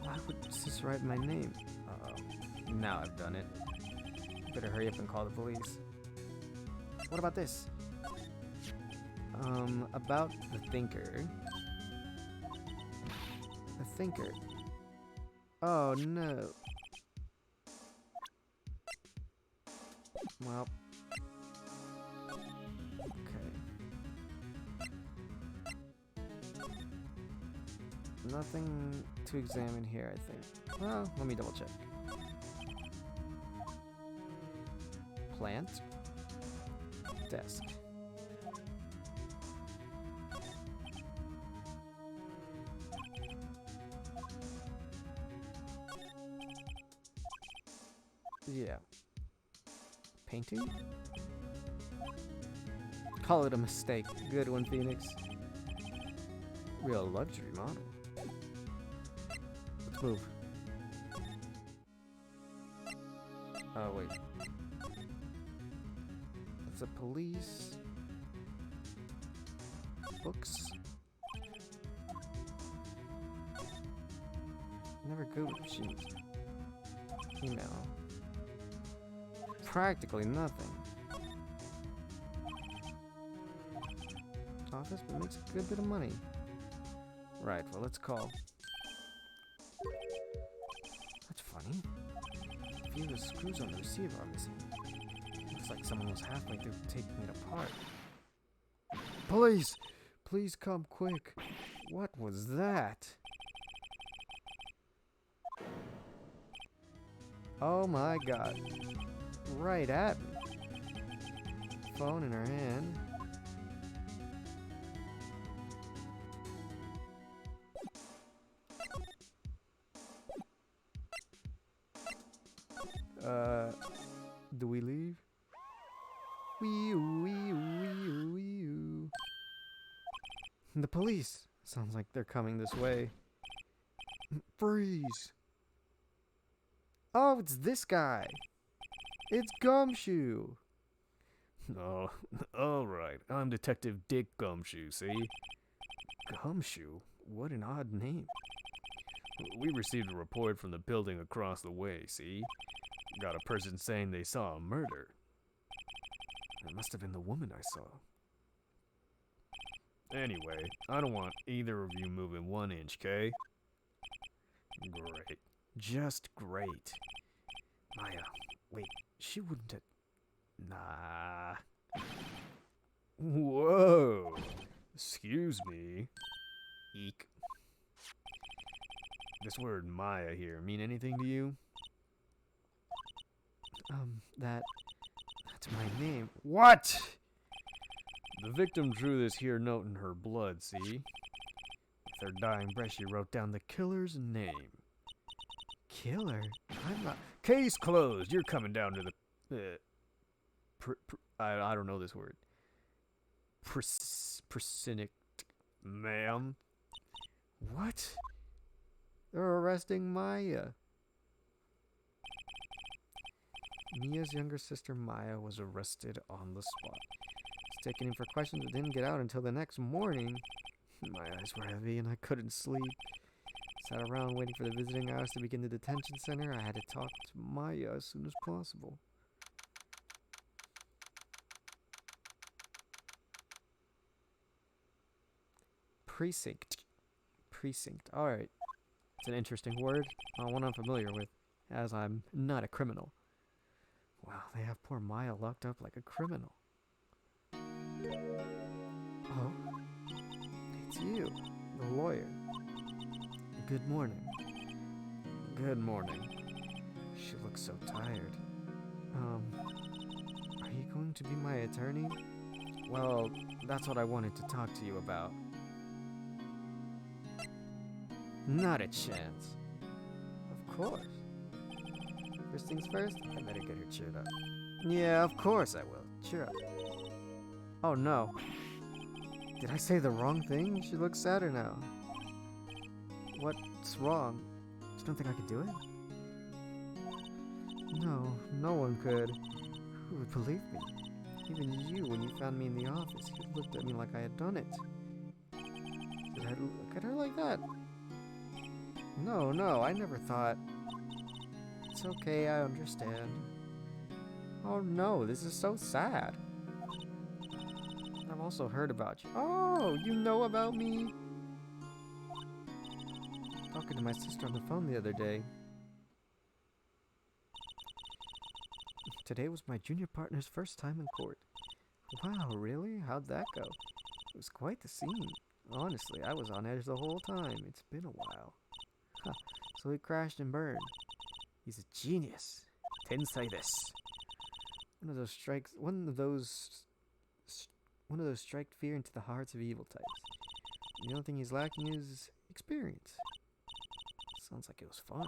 Why would sis write my name? Uh-oh. Now I've done it. Better hurry up and call the police. What about this? About the thinker. The thinker. Oh no. Well. Okay. Nothing to examine here, I think. Well, let me double check. Plant. Desk. Yeah. Painting? Call it a mistake. Good one, Phoenix. Real luxury model. Let's move. Oh, wait. It's a police. Books. Never good with machines. Email. Practically nothing. Office, but makes a good bit of money. Right, well, let's call. That's funny. A few of the screws on the receiver are missing. Looks like someone was halfway through taking it apart. Police! Please come quick. What was that? Oh my god. Right at me. Phone in her hand. Do we leave? Wee-oo. The police! Sounds like they're coming this way. Freeze! Oh, it's this guy! It's Gumshoe! Oh, alright. I'm Detective Dick Gumshoe, see? Gumshoe? What an odd name. We received a report from the building across the way, see? Got a person saying they saw a murder. It must have been the woman I saw. Anyway, I don't want either of you moving 1 inch, okay? Great. Just great. Maya, wait, she wouldn't have... Nah. Whoa! Excuse me. Eek. This word Maya here mean anything to you? That's my name. What? The victim drew this here note in her blood, see? With her dying breath, she wrote down the killer's name. Killer? I'm not... Case closed. You're coming down to the... I don't know this word. Persinic... Ma'am? What? They're arresting Maya. Mia's younger sister Maya was arrested on the spot. Was taken in for questions but didn't get out until the next morning. My eyes were heavy and I couldn't sleep. Sat around waiting for the visiting hours to begin the detention center. I had to talk to Maya as soon as possible. Precinct. Precinct. Alright. It's an interesting word. One I'm familiar with, as I'm not a criminal. Wow, they have poor Maya locked up like a criminal. Oh, it's you, the lawyer. Good morning. Good morning. She looks so tired. Are you going to be my attorney? Well, that's what I wanted to talk to you about. Not a chance. Of course. First things first, I better get her cheered up. Yeah, of course I will. Cheer up. Oh no. Did I say the wrong thing? She looks sadder now. What's wrong? You don't think I could do it? No, no one could. Who would believe me? Even you, when you found me in the office, you looked at me like I had done it. Did I look at her like that? No, I never thought. It's okay, I understand. Oh no, this is so sad. I've also heard about you. Oh, you know about me? Talking to my sister on the phone the other day. Today was my junior partner's first time in court. Wow, really? How'd that go? It was quite the scene. Honestly, I was on edge the whole time. It's been a while. Huh. So he crashed and burned. He's a genius. Tensei this. One of those strike fear into the hearts of evil types. The only thing he's lacking is experience. Sounds like it was fun.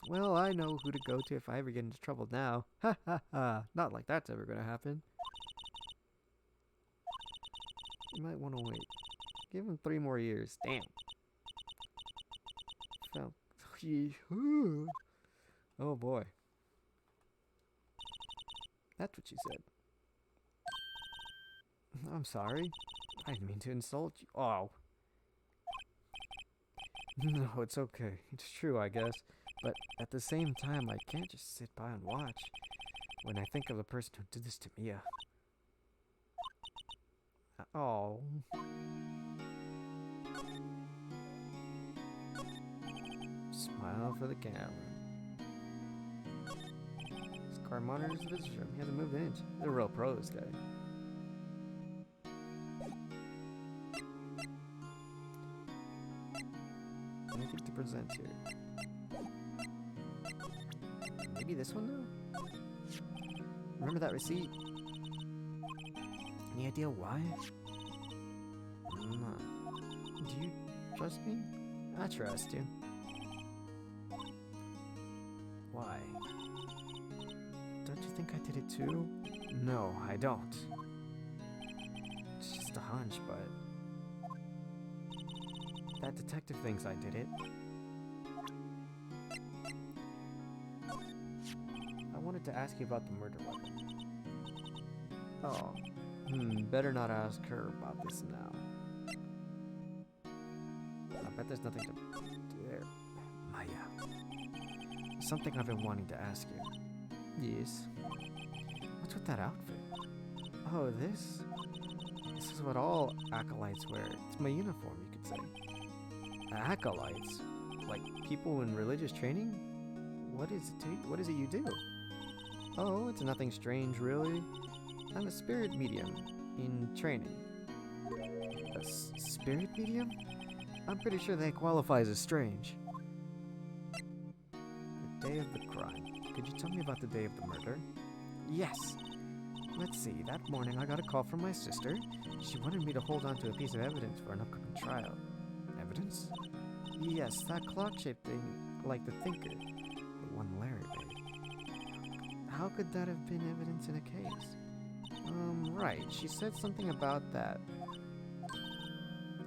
Well, I know who to go to if I ever get into trouble now. Ha ha ha. Not like that's ever gonna happen. You might want to wait. Give him 3 more years. Damn. Felt. Oh boy. That's what she said. I'm sorry. I didn't mean to insult you. Oh. No, it's okay. It's true, I guess. But at the same time, I can't just sit by and watch when I think of the person who did this to Mia. Oh. Smile for the camera. This car monitors the visitor room. He hasn't moved an inch. He's a real pro, this guy. Anything to present here? Maybe this one, though? Remember that receipt? Any idea why? No. Do you trust me? I trust you. Why? Don't you think I did it too? No, I don't. It's just a hunch, but... that detective thinks I did it. I wanted to ask you about the murder weapon. Oh. Better not ask her about this now. I bet there's nothing to do there. Maya. Something I've been wanting to ask you. Yes. What's with that outfit? Oh, this? This is what all acolytes wear. It's my uniform, you could say. Acolytes? Like people in religious training? What is it you do? Oh, it's nothing strange, really. I'm a spirit medium in training. A spirit medium? I'm pretty sure that qualifies as strange. The day of the crime. Could you tell me about the day of the murder? Yes. Let's see, that morning I got a call from my sister. She wanted me to hold on to a piece of evidence for an upcoming trial. Evidence? Yes, that clock-shaped thing, like the thinker. The one Larry made. How could that have been evidence in a case? Right. She said something about that.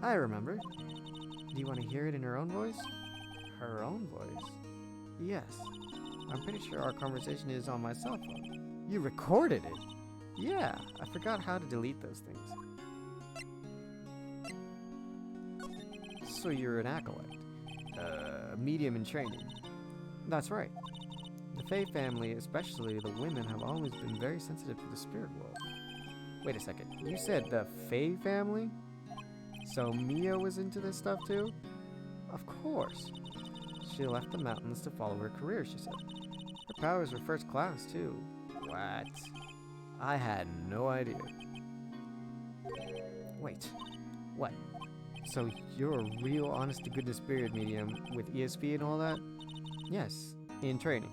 I remember. Do you want to hear it in her own voice? Her own voice? Yes. I'm pretty sure our conversation is on my cell phone. You recorded it? Yeah. I forgot how to delete those things. So you're an acolyte. A medium in training. That's right. The Fae family, especially the women, have always been very sensitive to the spirit world. Wait a second. You said the Fae family? So Mia was into this stuff too? Of course. She left the mountains to follow her career, she said. Her powers were first class too. What? I had no idea. Wait. What? So you're a real honest-to-goodness spirit medium with ESP and all that? Yes, in training.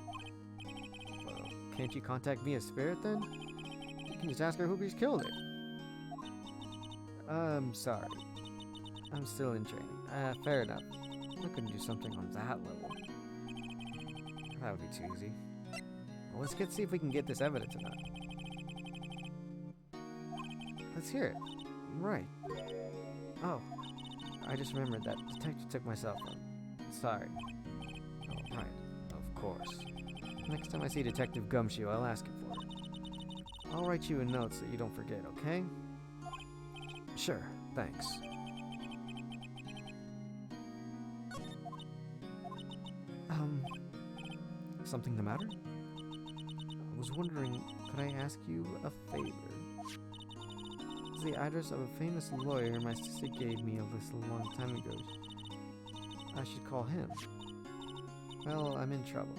Well, can't you contact Mia's spirit then? You can just ask her who killed her. I'm sorry. I'm still in training. Fair enough. I couldn't do something on that level. That would be too easy. Well, let's see if we can get this evidence or not. Let's hear it. Right. Oh, I just remembered that detective took my cell phone. Sorry. Oh, right. Of course. Next time I see Detective Gumshoe, I'll ask him for it. I'll write you a note so you don't forget, okay? Sure. Thanks. Something the matter? I was wondering, could I ask you a favor? It's the address of a famous lawyer my sister gave me a list a long time ago. I should call him. Well, I'm in trouble.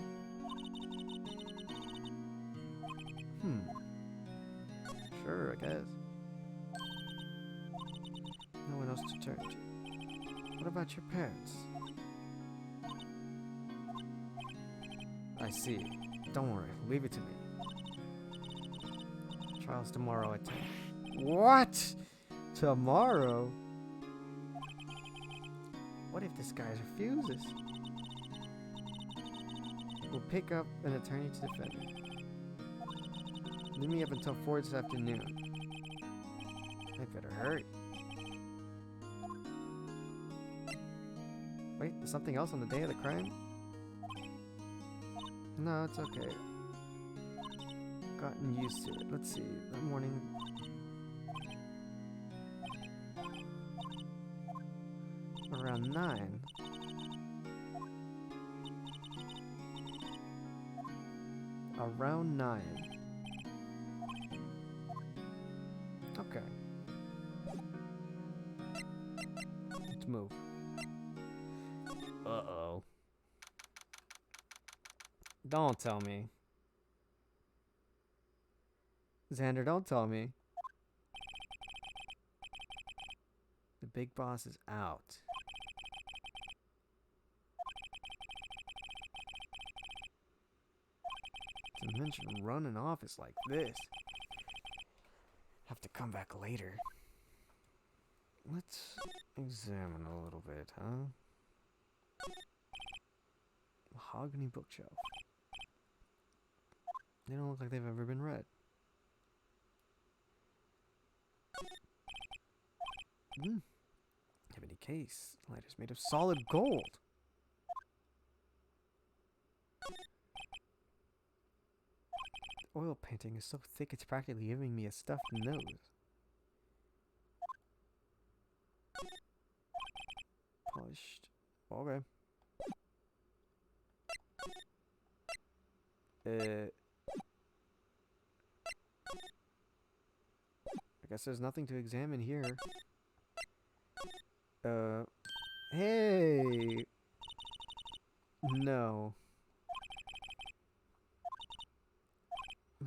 Sure, I guess. No one else to turn to. What about your parents? I see. Don't worry. Leave it to me. Trial's tomorrow at 10. What? Tomorrow? What if this guy refuses? We'll pick up an attorney to defend me. Leave me up until 4 this afternoon. I better hurry. Wait, there's something else on the day of the crime? No, it's okay. Gotten used to it. Let's see. That morning. Around 9. Around 9. Okay. Let's move. Uh-oh. Don't tell me. Xander, don't tell me. The big boss is out. To mention running off is like this. Have to come back later. Let's examine a little bit, huh? Mahogany bookshelf. They don't look like they've ever been read. Ebony case. Lighter's made of solid gold. The oil painting is so thick it's practically giving me a stuffed nose. Polished. Okay. I guess there's nothing to examine here. Hey! No. I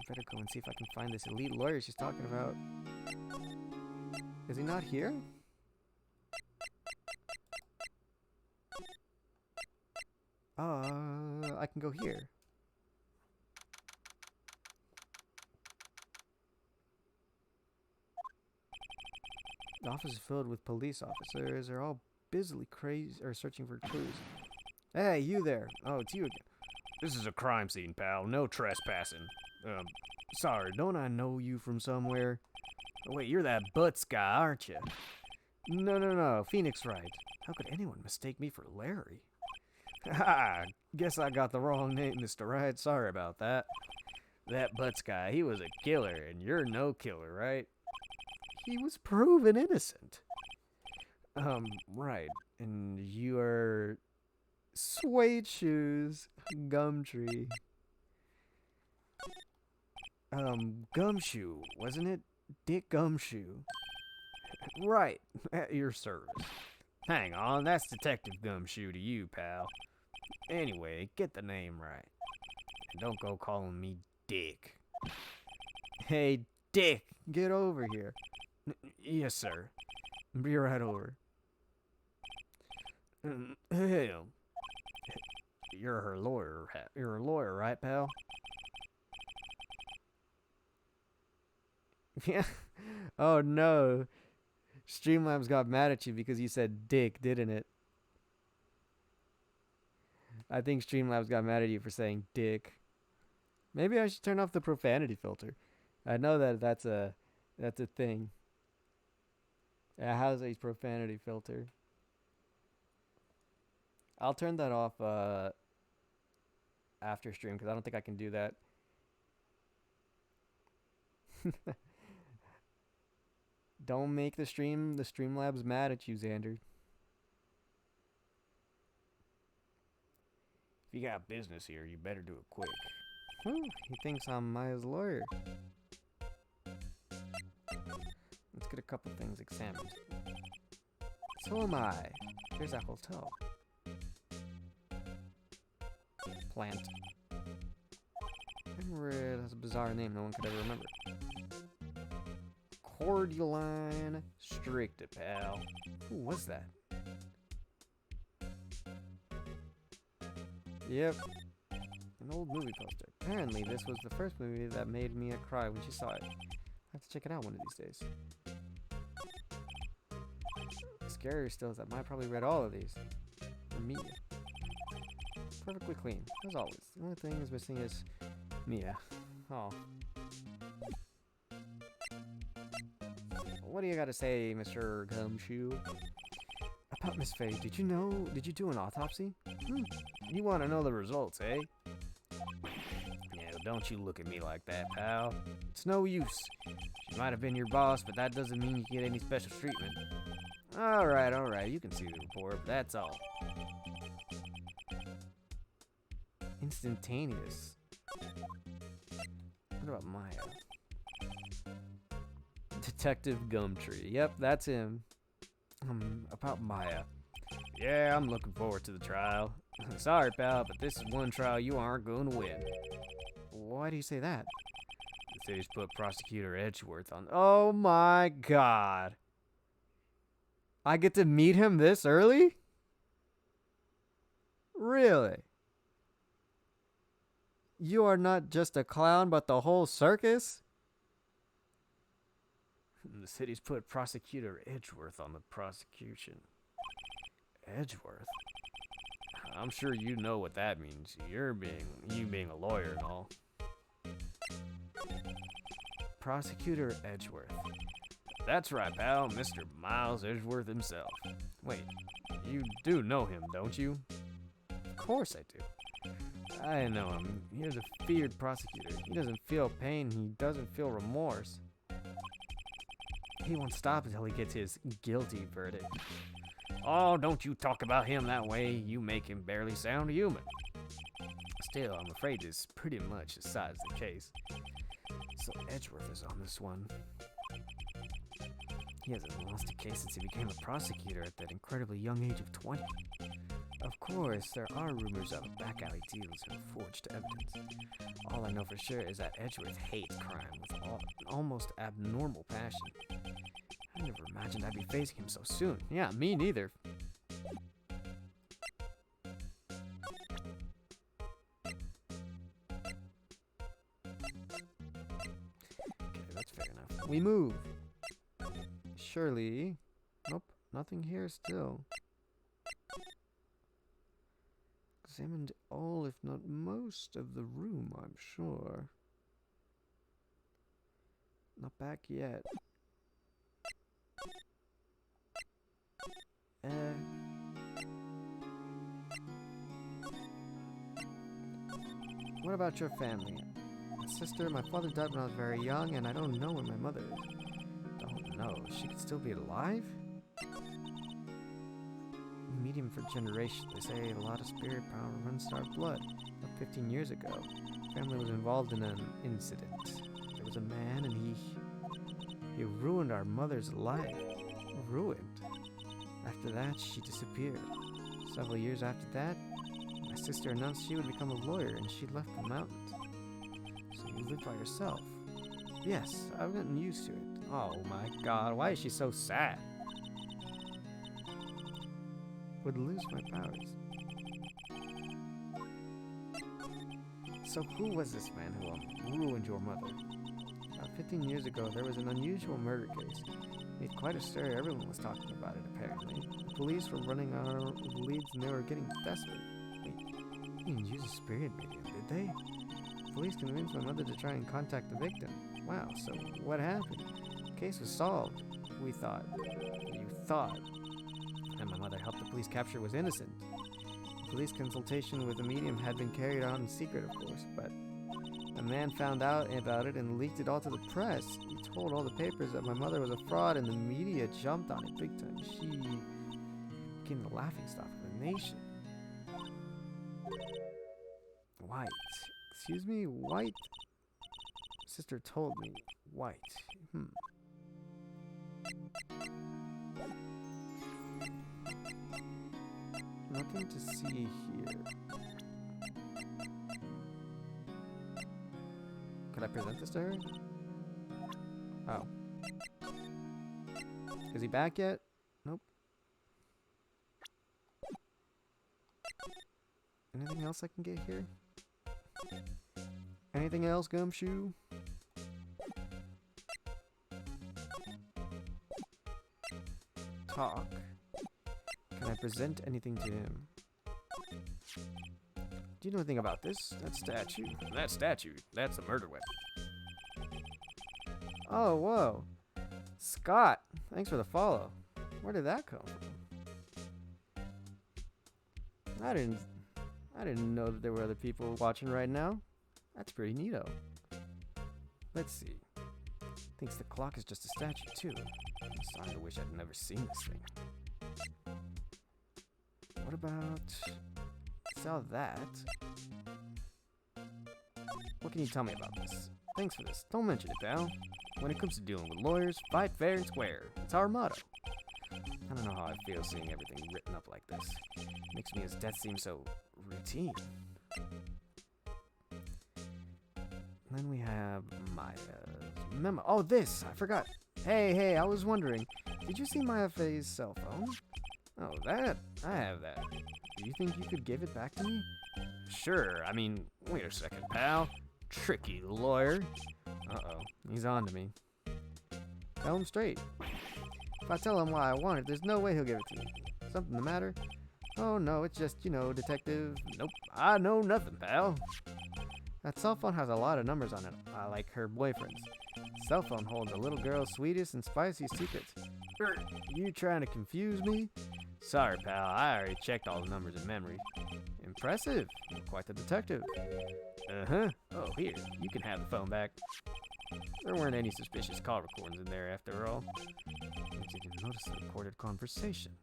better go and see if I can find this elite lawyer she's talking about. Is he not here? I can go here. The office is filled with police officers. They're all busily searching for clues. Hey, you there. Oh, it's you again. This is a crime scene, pal. No trespassing. Sorry, don't I know you from somewhere? Oh, wait, you're that Butts guy, aren't you? No. Phoenix Wright. How could anyone mistake me for Larry? Ha! Guess I got the wrong name, Mr. Wright. Sorry about that. That Butts guy, he was a killer, and you're no killer, right? He was proven innocent. Right. And you are Suede Shoes Gumtree. Gumshoe, wasn't it? Dick Gumshoe. Right. At your service. Hang on, that's Detective Gumshoe to you, pal. Anyway, get the name right. And don't go calling me Dick. Hey, Dick, get over here. Yes, sir. Be right over. Hey, you're her lawyer. You're a lawyer, right, pal? Yeah. Oh no. Streamlabs got mad at you because you said dick, didn't it? I think Streamlabs got mad at you for saying dick. Maybe I should turn off the profanity filter. I know that's a thing. It has a profanity filter. I'll turn that off after stream because I don't think I can do that. Don't make the Streamlabs mad at you, Xander. If you got business here, you better do it quick. He thinks I'm Maya's lawyer. Let's get a couple things examined. So am I. Here's that hotel. Plant. It has a bizarre name no one could ever remember. Cordyline Stricta, pal. Who was that? Yep. An old movie poster. Apparently, this was the first movie that made Mia cry when she saw it. I have to check it out one of these days. Scarier still is that Maya probably read all of these. For Mia. Perfectly clean, as always. The only thing is missing is Mia. Oh. What do you got to say, Mr. Gumshoe? About Miss Faye, did you do an autopsy? You want to know the results, eh? Yeah, don't you look at me like that, pal. It's no use. She might have been your boss, but that doesn't mean you get any special treatment. Alright, you can see the report, but that's all. Instantaneous. about Maya? Detective Gumtree. Yep, that's him. About Maya. Yeah, I'm looking forward to the trial. Sorry, pal, but this is one trial you aren't going to win. Why do you say that? The city's put Prosecutor Edgeworth on. Oh my god. I get to meet him this early? Really? You are not just a clown, but the whole circus? The city's put Prosecutor Edgeworth on the prosecution. Edgeworth? I'm sure you know what that means. You being a lawyer and all. Prosecutor Edgeworth. That's right, pal. Mr. Miles Edgeworth himself. Wait, you do know him, don't you? Of course I do. I know him. He's a feared prosecutor. He doesn't feel pain. He doesn't feel remorse. He won't stop until he gets his guilty verdict. Oh, don't you talk about him that way. You make him barely sound human. Still, I'm afraid this pretty much decides the case. So Edgeworth is on this one. He hasn't lost a case since he became a prosecutor at that incredibly young age of 20. Of course, there are rumors of back alley deals and forged evidence. All I know for sure is that Edgeworth hates crime with an almost abnormal passion. I never imagined I'd be facing him so soon. Yeah, me neither. Okay, that's fair enough. We move. Surely. Nope, nothing here still. Examined all, if not most, of the room, I'm sure. Not back yet. What about your family? My sister, my father died when I was very young, and I don't know where my mother is. Don't know. She could still be alive? Medium for generations. They say a lot of spirit power runs through our blood. About 15 years ago, family was involved in an incident. There was a man, and he ruined our mother's life. Ruined. After that, she disappeared. Several years after that, my sister announced she would become a lawyer, and she left the mountains. So you live by yourself? Yes, I've gotten used to it. Oh my god, why is she so sad? Would lose my powers. So who was this man who ruined your mother? 15 years ago, there was an unusual murder case. It made quite a stir. Everyone was talking about it, apparently. The police were running our leads and they were getting desperate. Wait, they didn't use a spirit medium, did they? The police convinced my mother to try and contact the victim. Wow, so what happened? The case was solved. We thought. You thought. And my mother helped the police capture was innocent. The police consultation with the medium had been carried on in secret, of course, but a man found out about it and leaked it all to the press. He told all the papers that my mother was a fraud, and the media jumped on it big time. She became the laughingstock of the nation. White. Excuse me? White? Sister told me. White. Nothing to see here. Could I present this to her? Oh. Is he back yet? Nope. Anything else I can get here? Anything else, Gumshoe? Talk. Can I present anything to him? Do you know anything about this? That statue. That's a murder weapon. Oh, whoa. Scott, thanks for the follow. Where did that come from? I didn't know that there were other people watching right now. That's pretty neato. Let's see. Thinks the clock is just a statue too. I'm starting to wish I'd never seen this thing. What about... sell that? What can you tell me about this? Thanks for this. Don't mention it, pal. When it comes to dealing with lawyers, fight fair and square. It's our motto. I don't know how I feel seeing everything written up like this. Makes me as death seem so routine. Then we have Maya's memo. Oh, this! I forgot. Hey, I was wondering. Did you see Maya Faye's cell phone? Oh, that? I have that. Do you think you could give it back to me? Sure. I mean, wait a second, pal. Tricky lawyer. Uh-oh. He's on to me. Tell him straight. If I tell him why I want it, there's no way he'll give it to me. Something the matter? Oh, no, it's just, detective. Nope. I know nothing, pal. That cell phone has a lot of numbers on it, like her boyfriend's. Cell phone holds a little girl's sweetest and spiciest secrets. You trying to confuse me? Sorry, pal. I already checked all the numbers in memory. Impressive. You're quite the detective. Uh-huh. Oh, here. You can have the phone back. There weren't any suspicious call recordings in there after all. I didn't notice the recorded conversation.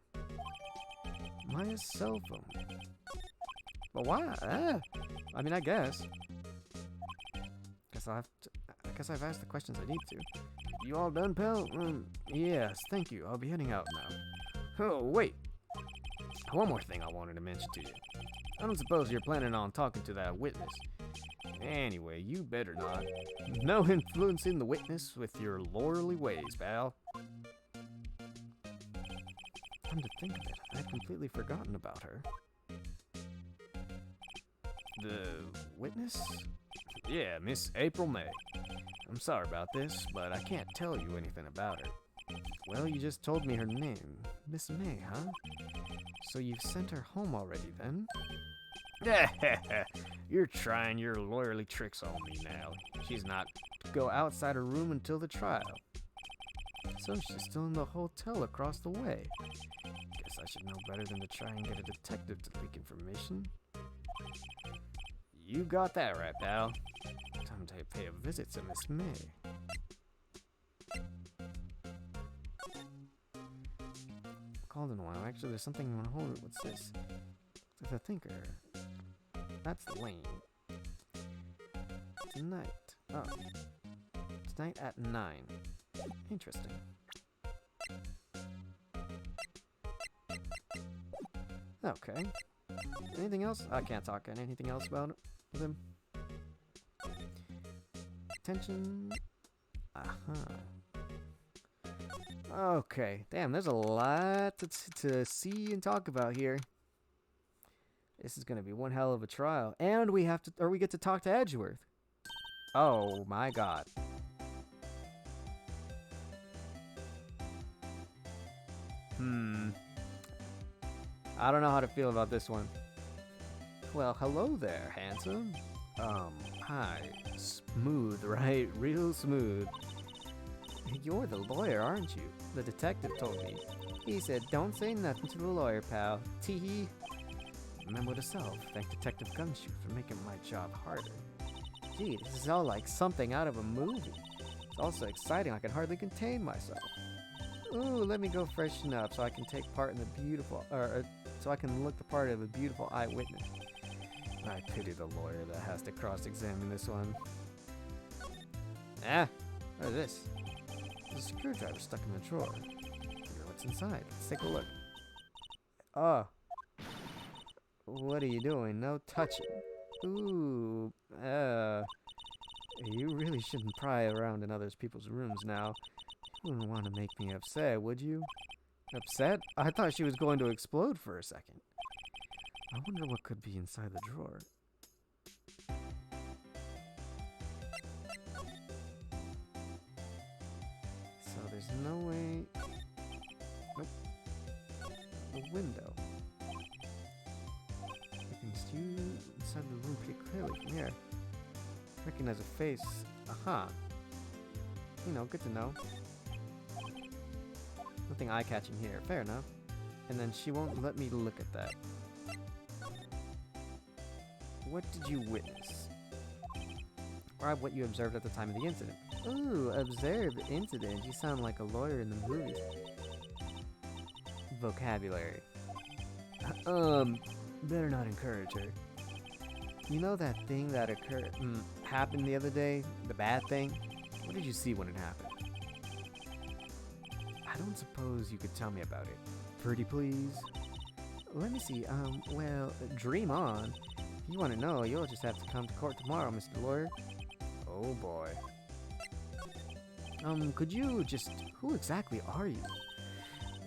Maya's cell phone. But why? I mean, I guess. I guess I've asked the questions I need to. You all done, pal? Yes, thank you. I'll be heading out now. Oh, wait. One more thing I wanted to mention to you. I don't suppose you're planning on talking to that witness. Anyway, you better not. No influencing the witness with your lawyerly ways, pal. Come to think of it, I'd completely forgotten about her. The witness? Yeah, Miss April May. I'm sorry about this, but I can't tell you anything about her. Well, you just told me her name. Miss May, huh? So you've sent her home already, then? You're trying your lawyerly tricks on me now. She's not to go outside her room until the trial. So she's still in the hotel across the way. Guess I should know better than to try and get a detective to leak information. You got that right, pal. Time to pay a visit to Miss May. Called in a while. Actually, there's something on hold. What's this? The thinker. That's Lane. Tonight. Oh. Tonight at 9. Interesting. Okay. Anything else? I can't talk. Anything else about him? Attention. Okay. Damn, there's a lot to see and talk about here. This is gonna be one hell of a trial. And we get to talk to Edgeworth. Oh my god. I don't know how to feel about this one. Well, hello there, handsome. Hi. Smooth, right? Real smooth. You're the lawyer, aren't you? The detective told me. He said, don't say nothing to the lawyer, pal. Tee-hee. Memo to self. Thank Detective Gumshoe for making my job harder. Gee, this is all like something out of a movie. It's all so exciting I can hardly contain myself. Ooh, let me go freshen up so I can take part in the beautiful, so I can look the part of a beautiful eyewitness. I pity the lawyer that has to cross-examine this one. What is this? There's a screwdriver stuck in the drawer. I wonder what's inside. Let's take a look. Oh. What are you doing? No touching. Ooh. You really shouldn't pry around in other people's rooms now. You wouldn't want to make me upset, would you? Upset? I thought she was going to explode for a second. I wonder what could be inside the drawer. So there's no way... Nope. The window. You can see inside the room pretty clearly from here. Recognize a face. Aha. You know, good to know. Nothing eye-catching here. Fair enough. And then she won't let me look at that. What did you witness? Or what you observed at the time of the incident. Ooh, observed incident. You sound like a lawyer in the movies. Vocabulary. Better not encourage her. You know that thing that happened the other day? The bad thing? What did you see when it happened? I don't suppose you could tell me about it. Pretty please? Let me see, well, dream on. If you want to know, you'll just have to come to court tomorrow, Mr. Lawyer. Oh boy. Could you just... Who exactly are you?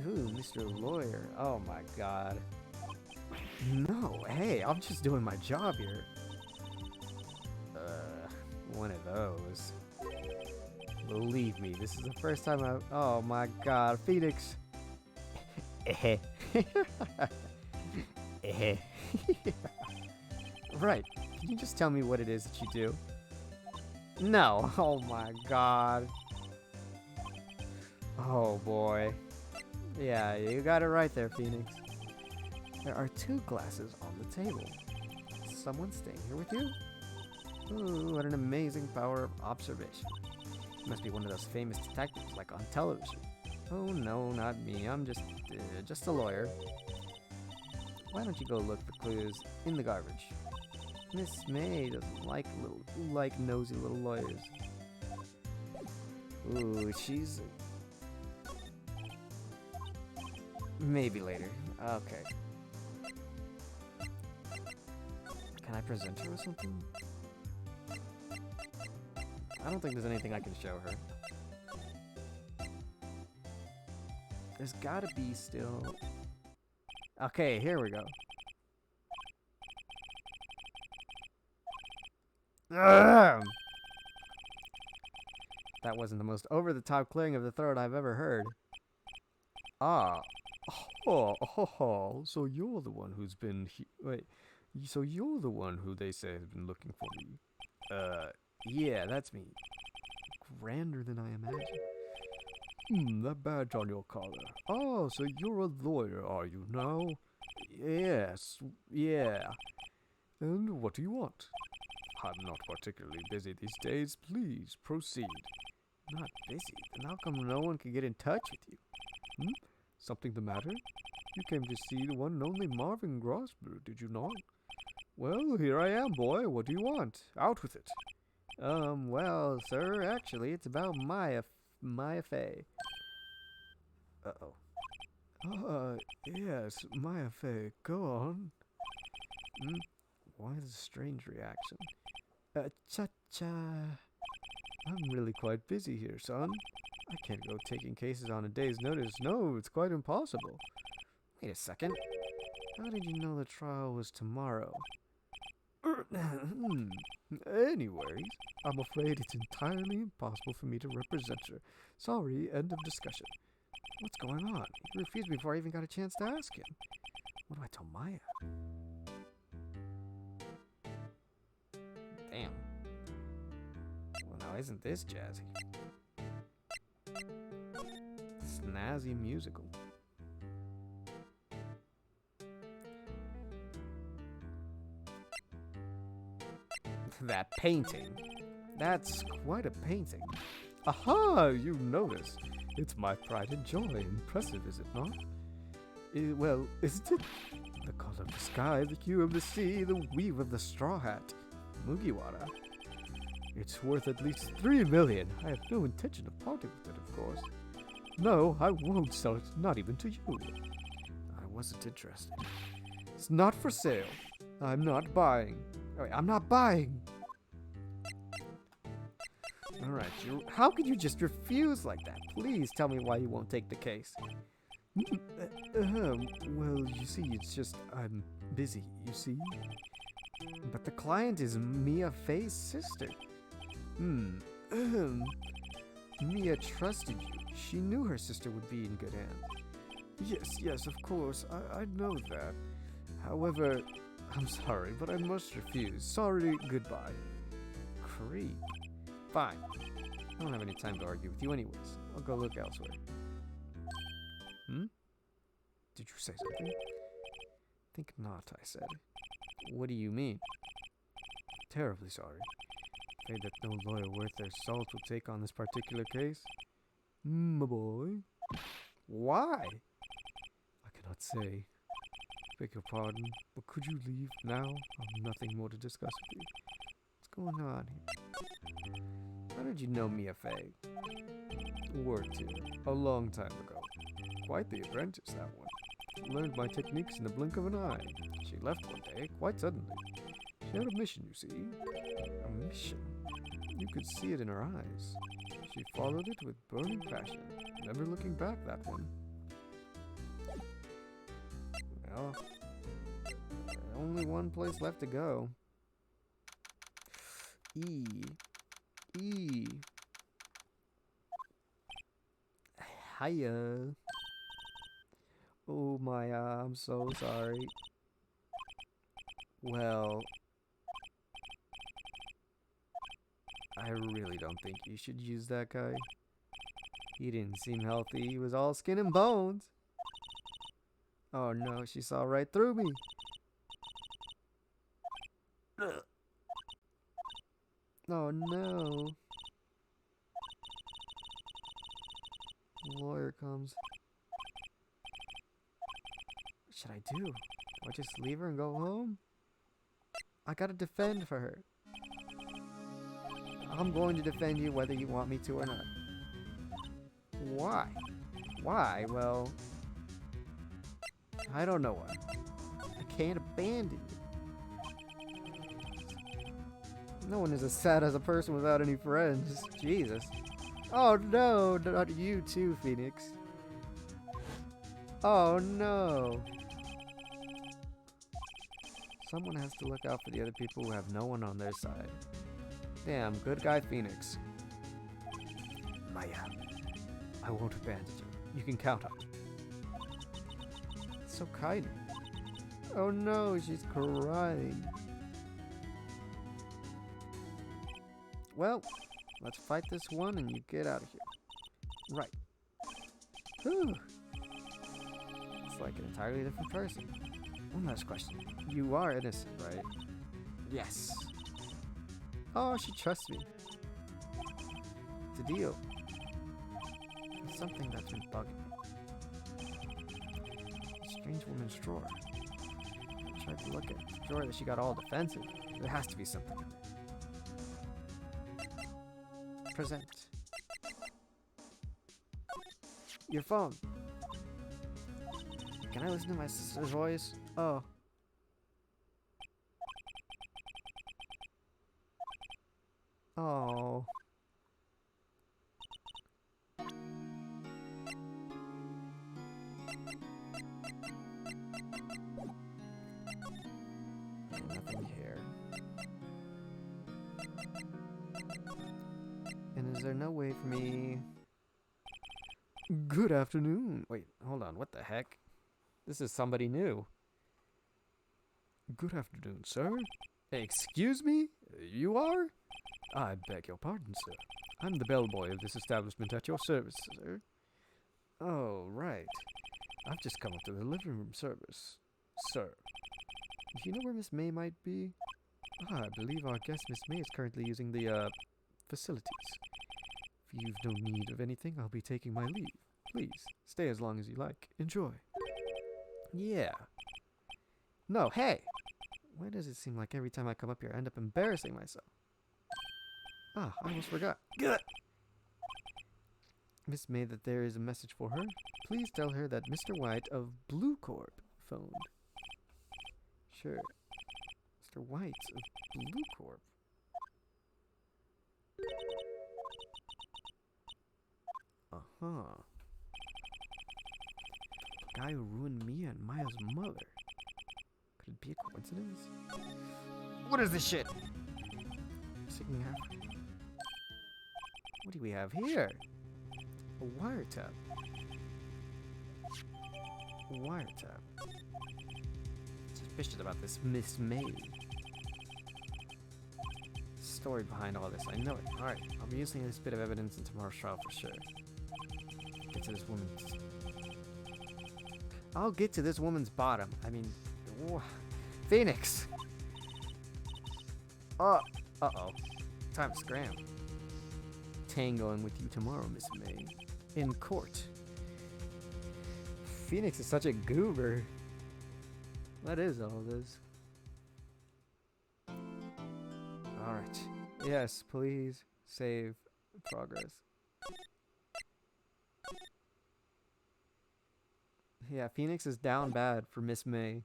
Ooh, Mr. Lawyer. Oh my god. No, hey, I'm just doing my job here. One of those. Believe me, this is the first time I've... Oh my god, Phoenix. Right, can you just tell me what it is that you do? No, oh my god. Oh boy. Yeah, you got it right there, Phoenix. There are 2 glasses on the table. Someone staying here with you? Ooh, what an amazing power of observation. You must be one of those famous detectives like on television. Oh no, not me. I'm just a lawyer. Why don't you go look for clues in the garbage? Miss May doesn't like nosy little lawyers. Ooh, she's... Maybe later. Okay. Can I present her with something? I don't think there's anything I can show her. There's gotta be still... Okay, here we go. That wasn't the most over-the-top clearing of the throat I've ever heard. Ah. Oh, so you're the one who's been wait, so you're the one who they say has been looking for me. Yeah, that's me. Grander than I imagined. That badge on your collar. Oh, so you're a lawyer, are you now? Yes, yeah. And what do you want? I'm not particularly busy these days. Please, proceed. Not busy? Then how come no one can get in touch with you? Something the matter? You came to see the one and only Marvin Grosberg, did you not? Well, here I am, boy. What do you want? Out with it. Well, sir, actually, it's about Maya Fey. Uh-oh. Yes, Maya Fey. Go on. Why this strange reaction? Cha-cha. I'm really quite busy here, son. I can't go taking cases on a day's notice. No, it's quite impossible. Wait a second. How did you know the trial was tomorrow? Anyways, I'm afraid it's entirely impossible for me to represent her. Sorry, end of discussion. What's going on? He refused me before I even got a chance to ask him. What do I tell Maya? Damn. Well, now isn't this jazzy? Snazzy musical. That painting. That's quite a painting. Aha! You notice. It's my pride and joy. Impressive, is it not? Well, isn't it? The color of the sky, the hue of the sea, the weave of the straw hat. Mugiwara. It's worth at least 3 million. I have no intention of parting with it, of course. No, I won't sell it, not even to you. I wasn't interested. It's not for sale. I'm not buying. Oh, wait, I'm not buying. Alright, how could you just refuse like that? Please tell me why you won't take the case. Well, you see, it's just, I'm busy, you see? But the client is Mia Fey's sister. Mia trusted you. She knew her sister would be in good hands. Yes, of course, I know that. However, I'm sorry, but I must refuse. Sorry, goodbye. Creep. Fine. I don't have any time to argue with you anyways. I'll go look elsewhere. Did you say something? Think not, I said. What do you mean? Terribly sorry. Afraid that no lawyer worth their salt will take on this particular case. My boy. Why? I cannot say. Beg your pardon, but could you leave now? I've nothing more to discuss with you. What's going on here? How did you know Mia Fey? Worked here a long time ago. Quite the apprentice, that one. Learned my techniques in the blink of an eye. She left one day, quite suddenly. She had a mission, you see. A mission? You could see it in her eyes. She followed it with burning passion, never looking back, that one. Well, only one place left to go. E. Hiya. Oh my, I'm so sorry. Well, I really don't think you should use that guy. He didn't seem healthy. He was all skin and bones. Oh no, she saw right through me. Oh no. Lawyer comes. What should I do? Do I just leave her and go home? I gotta defend for her. I'm going to defend you whether you want me to or not. Why? Why? Well, I don't know why. I can't abandon you. No one is as sad as a person without any friends. Jesus. Oh no, not you too, Phoenix. Oh no. Someone has to look out for the other people who have no one on their side. Damn, good guy Phoenix. Maya, I won't abandon you. You can count on me. So kind. Oh no, she's crying. Well, let's fight this one and you get out of here. Right. Whew. It's like an entirely different person. One last question. You are innocent, right? Yes. Oh, she trusts me. It's a deal. It's something that's been bugging me. A strange woman's drawer. I tried to look at the drawer that she got all defensive. There has to be something in there. Present. Your phone. Can I listen to my sister's voice? Oh. Oh. Nothing here. And is there no way for me... Good afternoon. Wait, hold on. What the heck? This is somebody new. Good afternoon, sir. Excuse me? You are? I beg your pardon, sir. I'm the bellboy of this establishment at your service, sir. Oh, right. I've just come up to the living room service, sir. Do you know where Miss May might be? I believe our guest, Miss May, is currently using the, facilities. If you've no need of anything, I'll be taking my leave. Please, stay as long as you like. Enjoy. Yeah. No, hey! Why does it seem like every time I come up here I end up embarrassing myself? Ah, I almost forgot. Good. Miss May, that there is a message for her. Please tell her that Mr. White of Blue Corp phoned. Sure. Mr. White of Blue Corp. Uh-huh. Guy who ruined Mia and Maya's mother. Could it be a coincidence? What is this shit? Sticking out. What do we have here? A wiretap. A wiretap. Suspicious about this Miss May. Story behind all this. I know it. Alright, I'll be using this bit of evidence in tomorrow's trial for sure. Get to this woman's... I'll get to this woman's bottom. I mean... Phoenix! Uh-oh. Time to scram. Tangoing with you tomorrow, Miss May. In court. Phoenix is such a goober. That is all it is. Alright. Yes, please save progress. Yeah, Phoenix is down bad for Miss May.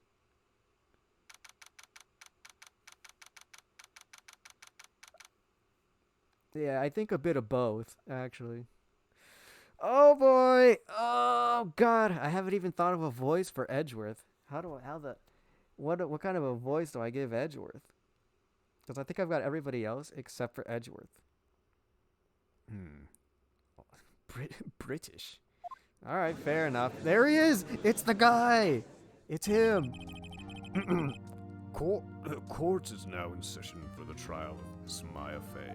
Yeah, I think a bit of both, actually. Oh boy! Oh god! I haven't even thought of a voice for Edgeworth. What kind of a voice do I give Edgeworth? Because I think I've got everybody else except for Edgeworth. British. Alright, fair enough. There he is! It's the guy! It's him! Court is now in session for the trial of Miss Maya Fey.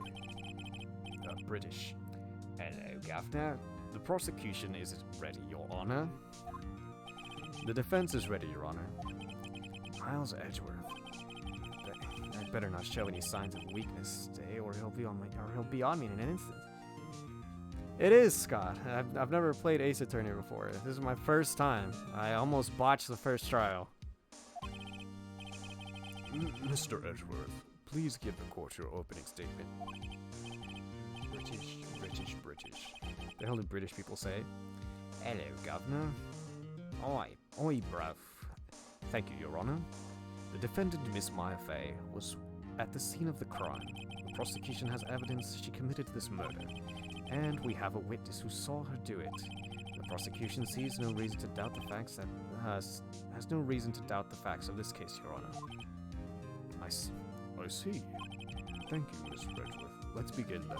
British. Hello, Governor. The prosecution is ready, Your Honor. The defense is ready, Your Honor. Miles Edgeworth. I better not show any signs of weakness today, or he'll be on me in an instant. It is Scott. I've never played Ace Attorney before. This is my first time. I almost botched the first trial. Mr. Edgeworth, please give the court your opening statement. British. The hell do British people say? Hello, Governor. Oi, bruv. Thank you, Your Honor. The defendant, Miss Maya Fey, was at the scene of the crime. The prosecution has evidence she committed this murder, and we have a witness who saw her do it. The prosecution sees no reason to doubt the facts that has no reason to doubt the facts of this case, Your Honor. I see. Thank you, Mr. Edgeworth. Let's begin then.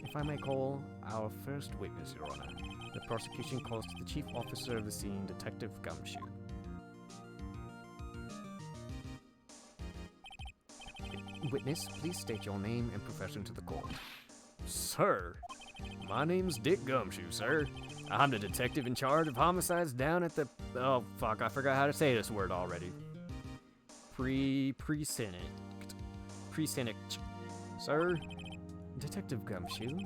If I may call our first witness, Your Honor. The prosecution calls to the chief officer of the scene, Detective Gumshoe. Witness, please state your name and profession to the court. Sir, my name's Dick Gumshoe, sir. I'm the detective in charge of homicides down at the... Oh, fuck, I forgot how to say this word already. Precinct. Sir? Detective Gumshoe,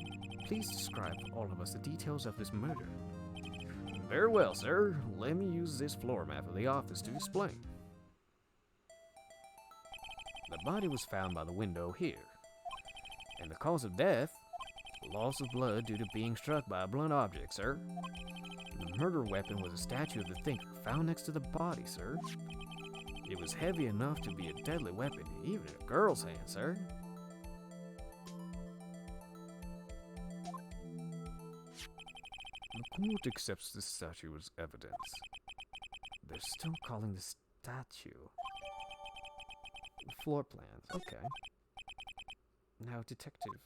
please describe for all of us the details of this murder. Very well, sir. Let me use this floor map of the office to explain. The body was found by the window here. And the cause of death? Loss of blood due to being struck by a blunt object, sir. The murder weapon was a statue of the thinker found next to the body, sir. It was heavy enough to be a deadly weapon, even in a girl's hand, sir. The court accepts this statue as evidence. They're still calling the statue. Floor plans, okay. Now, detective.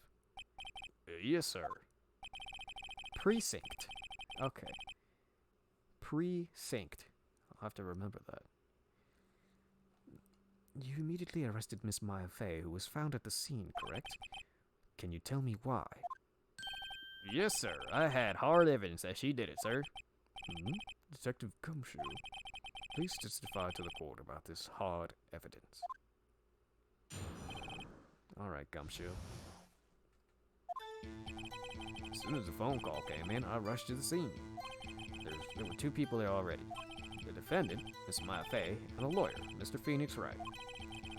Yes, sir. Precinct. Okay. Precinct. I'll have to remember that. You immediately arrested Miss Maya Fey, who was found at the scene, correct? Can you tell me why? Yes, sir. I had hard evidence that she did it, sir. Detective Gumshoe, please testify to the court about this hard evidence. Alright, Gumshoe. As soon as the phone call came in, I rushed to the scene. There were two people there already. The defendant, Miss Maya Fey, and a lawyer, Mr. Phoenix Wright.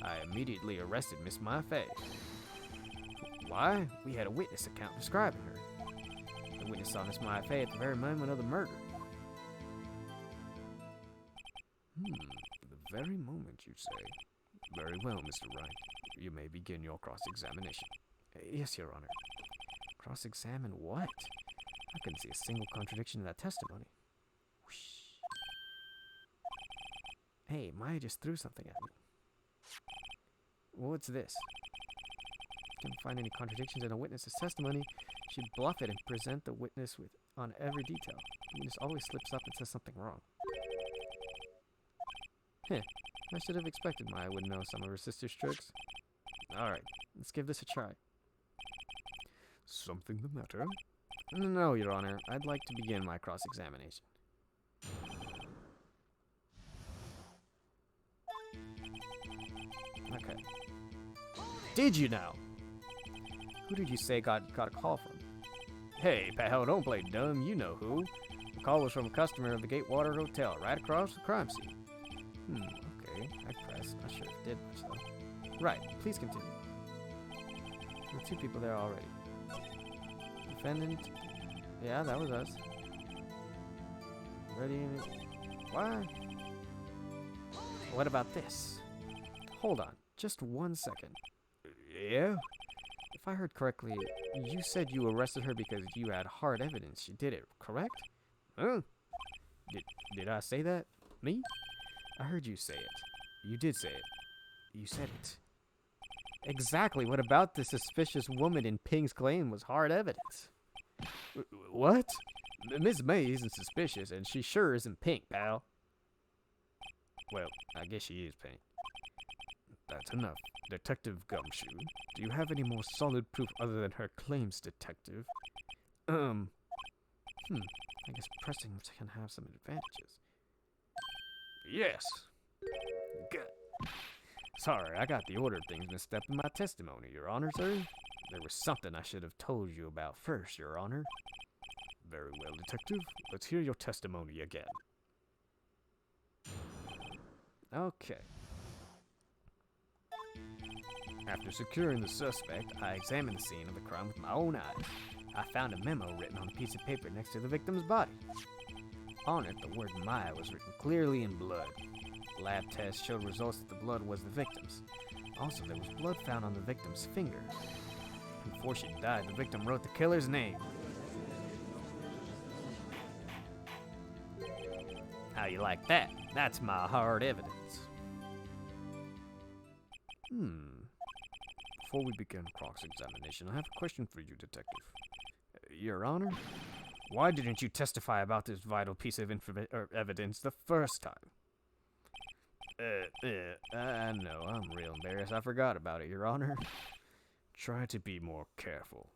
I immediately arrested Miss Maya Fey. Why? We had a witness account describing her. The witness saw Miss Maya Fey at the very moment of the murder. The very moment, you say. Very well, Mr. Wright. You may begin your cross-examination. Yes, Your Honor. Cross-examine what? I couldn't see a single contradiction in that testimony. Whoosh. Hey, Maya just threw something at me. What's this? Couldn't find any contradictions in a witness's testimony. She'd bluff it and present the witness on every detail. The witness always slips up and says something wrong. I should have expected Maya would know some of her sister's tricks. Alright, let's give this a try. Something the matter? No, Your Honor. I'd like to begin my cross-examination. Okay. Did you now? Who did you say got a call from? Hey, pal, don't play dumb. You know who. The call was from a customer of the Gatewater Hotel, right across the crime scene. Okay. sorry. I pressed. I should have did much though. Right. Please continue. There were 2 people there already. Defendant. Yeah, that was us. Ready? Why? What about this? Hold on. Just 1 second. Yeah? If I heard correctly, you said you arrested her because you had hard evidence she did it, correct? Huh? Did I say that? Me? I heard you say it. You did say it. You said it. Exactly. What about the suspicious woman in Pink's claim was hard evidence? What? Miss May isn't suspicious, and she sure isn't Pink, pal. Well, I guess she is Pink. That's enough. Detective Gumshoe, do you have any more solid proof other than her claims, Detective? I guess pressing can have some advantages. Yes. Good. Sorry, I got the order of things mixed up in my testimony, Your Honor, sir. There was something I should have told you about first, Your Honor. Very well, Detective. Let's hear your testimony again. Okay. After securing the suspect, I examined the scene of the crime with my own eyes. I found a memo written on a piece of paper next to the victim's body. On it, the word Maya was written clearly in blood. Lab tests showed results that the blood was the victim's. Also, there was blood found on the victim's finger. Before she died, the victim wrote the killer's name. How you like that? That's my hard evidence. Before we begin cross-examination, I have a question for you, Detective. Your Honor, why didn't you testify about this vital piece of evidence the first time? I know, I'm real embarrassed. I forgot about it, Your Honor. Try to be more careful.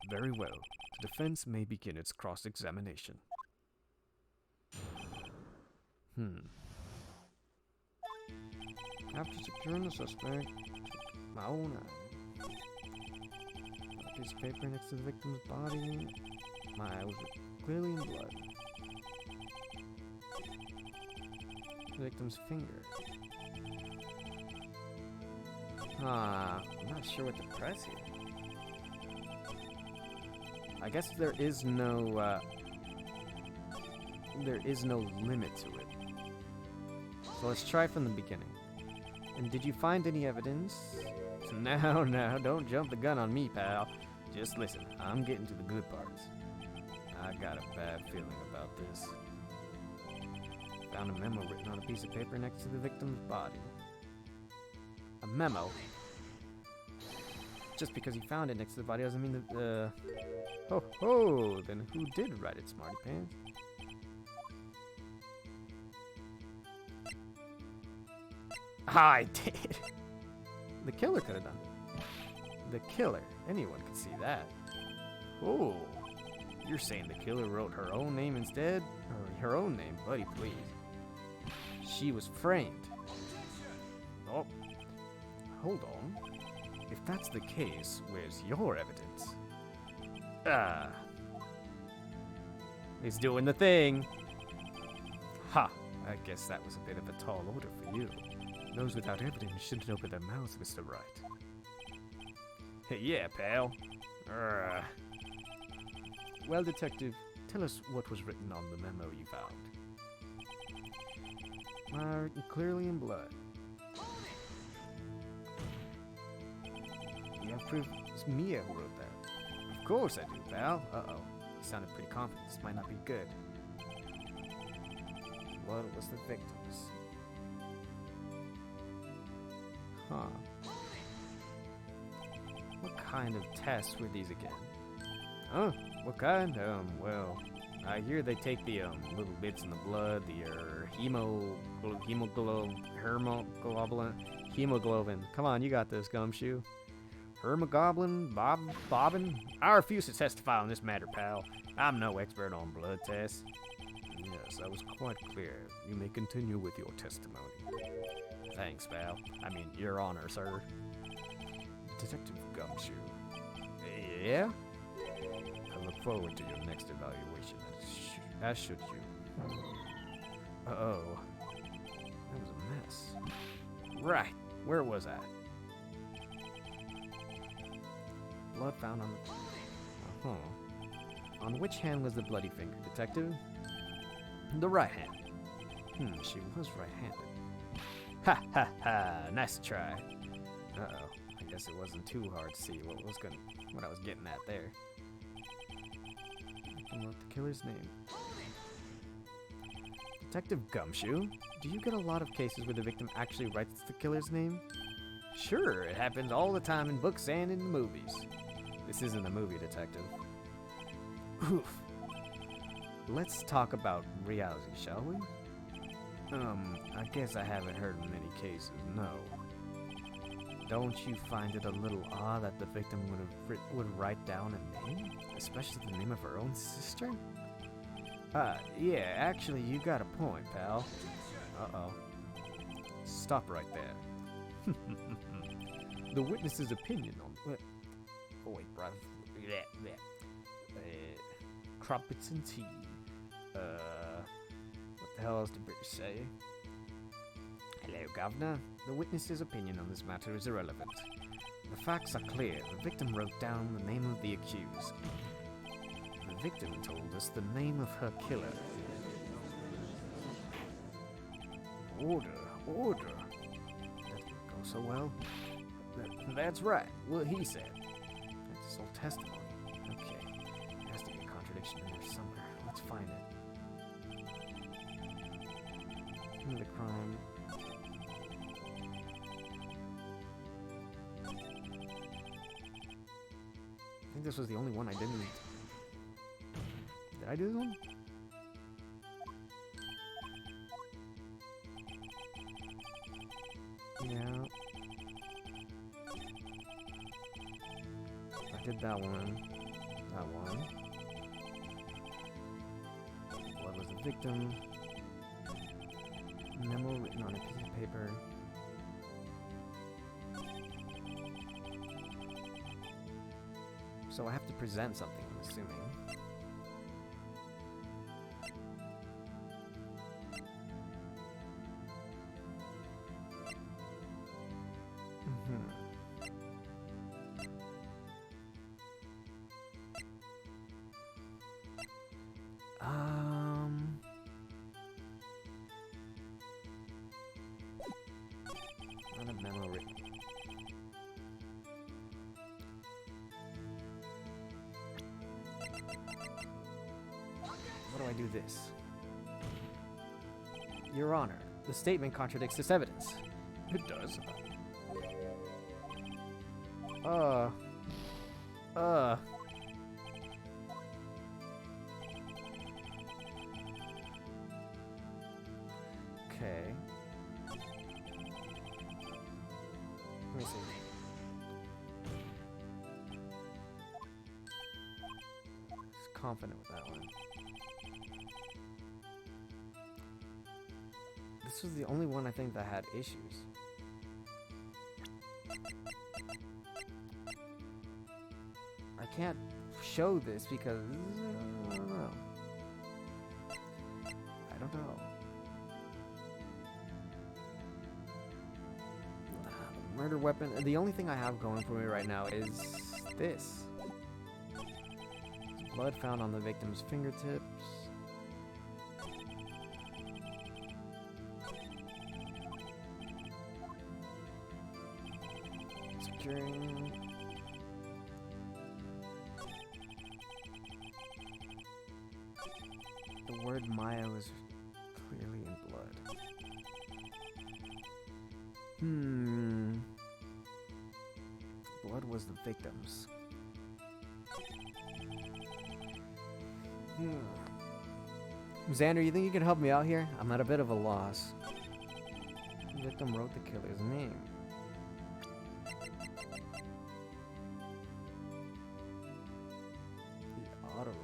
Very well. The defense may begin its cross-examination. After securing the suspect, my own eye. A piece of paper next to the victim's body. My eye was clearly in blood. The victim's finger. I'm not sure what to press here. I guess there is no limit to it. So let's try from the beginning. And did you find any evidence? No, don't jump the gun on me, pal. Just listen, I'm getting to the good parts. I got a bad feeling about this. Found a memo written on a piece of paper next to the victim's body. A memo? Just because you found it next to the body doesn't mean that, ho, then who did write it, smarty pants? I did. The killer could have done it. The killer. Anyone could see that. Oh, you're saying the killer wrote her own name instead? Or her own name, buddy, please. She was framed. Oh, hold on. If that's the case, where's your evidence? He's doing the thing. Ha, I guess that was a bit of a tall order for you. Those without evidence shouldn't open their mouths, Mr. Wright. Hey, yeah, pal. Well, Detective, tell us what was written on the memo you found. Written clearly in blood. You have proof it's Mia who wrote that. Of course I do, pal. Uh-oh. You sounded pretty confident. This might not be good. Blood was the victim's. Huh. What kind of tests were these again? Huh? What kind? Well, I hear they take the, little bits in the blood, the, hemoglobin. Come on, you got this, Gumshoe. Bobbin? I refuse to testify on this matter, pal. I'm no expert on blood tests. Yes, that was quite clear. You may continue with your testimony. Thanks, pal. I mean, Your Honor, sir. Detective Gumshoe. Yeah? I look forward to your next evaluation, as should you. Uh-oh. That was a Goodness. Right. Where was I? Blood found on the... Uh-huh. On which hand was the bloody finger, Detective? The right hand. She was right-handed. Ha ha ha! Nice try. Uh-oh. I guess it wasn't too hard to see what I was getting at there. I wrote the killer's name. Detective Gumshoe, do you get a lot of cases where the victim actually writes the killer's name? Sure, it happens all the time in books and in the movies. This isn't a movie, Detective. Oof. Let's talk about reality, shall we? I guess I haven't heard of many cases, no. Don't you find it a little odd that the victim would write down a name? Especially the name of her own sister? Yeah, actually, you got a point, pal. Uh-oh. Stop right there. The witness's opinion on... Oh, wait, bruv. Crumpets and tea. What the hell else did British say? Hello, Governor. The witness's opinion on this matter is irrelevant. The facts are clear. The victim wrote down the name of the accused. The victim told us the name of her killer. Order, order. That didn't go so well. That's right. What he said. That's his whole testimony. Okay. There has to be a contradiction in there somewhere. Let's find it. The crime. I think this was the only one I didn't. Did I do this one? Yeah. I did that one. That one. What was the victim? Memo written on a piece of paper. So I have to present something, I'm assuming. Not a memo written. How do I do this? Your Honor, the statement contradicts this evidence. It does. Okay. Let me see. Just confident with that one. This was the only one I think that had issues. I can't show this because I don't know. I don't know. Murder weapon. The only thing I have going for me right now is this. Blood found on the victim's fingertips. Securing. The word Maya was clearly in blood. Blood was the victim's. Xander, you think you can help me out here? I'm at a bit of a loss. The victim wrote the killer's name. The auto report.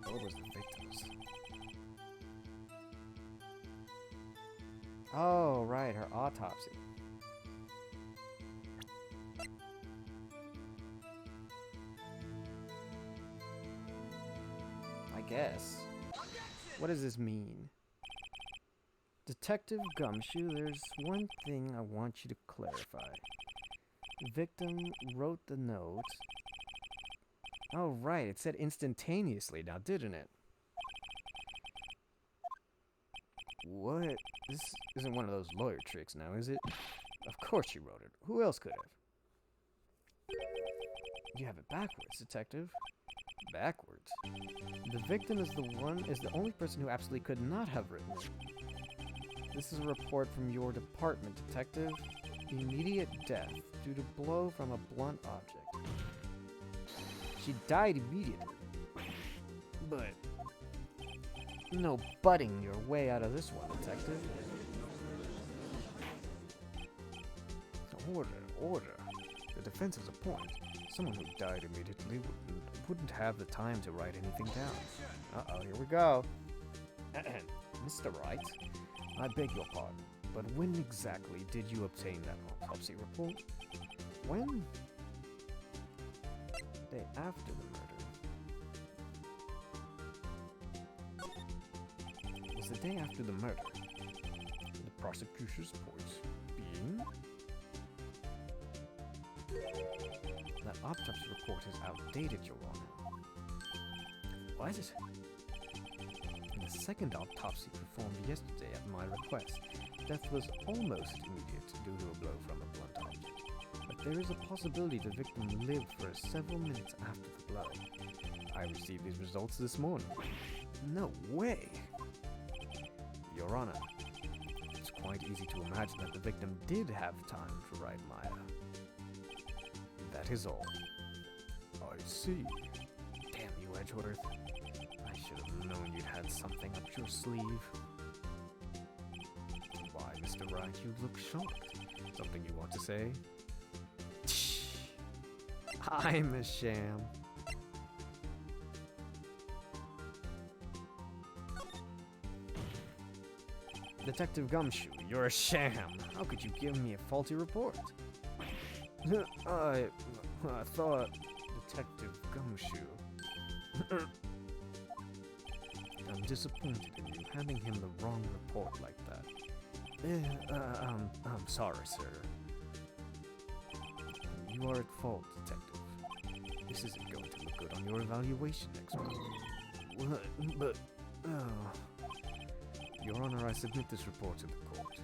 What was the victim's? Oh, right, her autopsy. I guess. What does this mean? Detective Gumshoe, there's one thing I want you to clarify. The victim wrote the note. Oh, right, it said instantaneously now, didn't it? What? This isn't one of those lawyer tricks now, is it? Of course she wrote it. Who else could have? You have it backwards, detective. Backwards? The victim is the only person who absolutely could not have written it. This is a report from your department, detective. Immediate death due to blow from a blunt object. She died immediately. But no butting your way out of this one, detective. Order. The defense has a point. Someone who died immediately wouldn't have the time to write anything down. Uh-oh, here we go. Mr. Wright, I beg your pardon, but when exactly did you obtain that autopsy report? When? The day after the murder. It was the day after the murder. The prosecution's point being that autopsy report is outdated, Your Honor. Why is it? In the second autopsy performed yesterday at my request, death was almost immediate due to a blow from a blunt object. But there is a possibility the victim lived for several minutes after the blow. I received these results this morning. No way! Your Honor, it's quite easy to imagine that the victim did have time to write Maya. That is all. I see. Damn you, Edgeworth. I should have known you'd had something up your sleeve. Why, Mr. Wright, you look shocked. Something you want to say? I'm a sham. Detective Gumshoe, you're a sham. How could you give me a faulty report? I thought... Detective Gumshoe. I'm disappointed in you handing him the wrong report like that. I'm sorry, sir. You are at fault, Detective. This isn't going to look good on your evaluation next week. What? But... Your Honor, I submit this report to the court.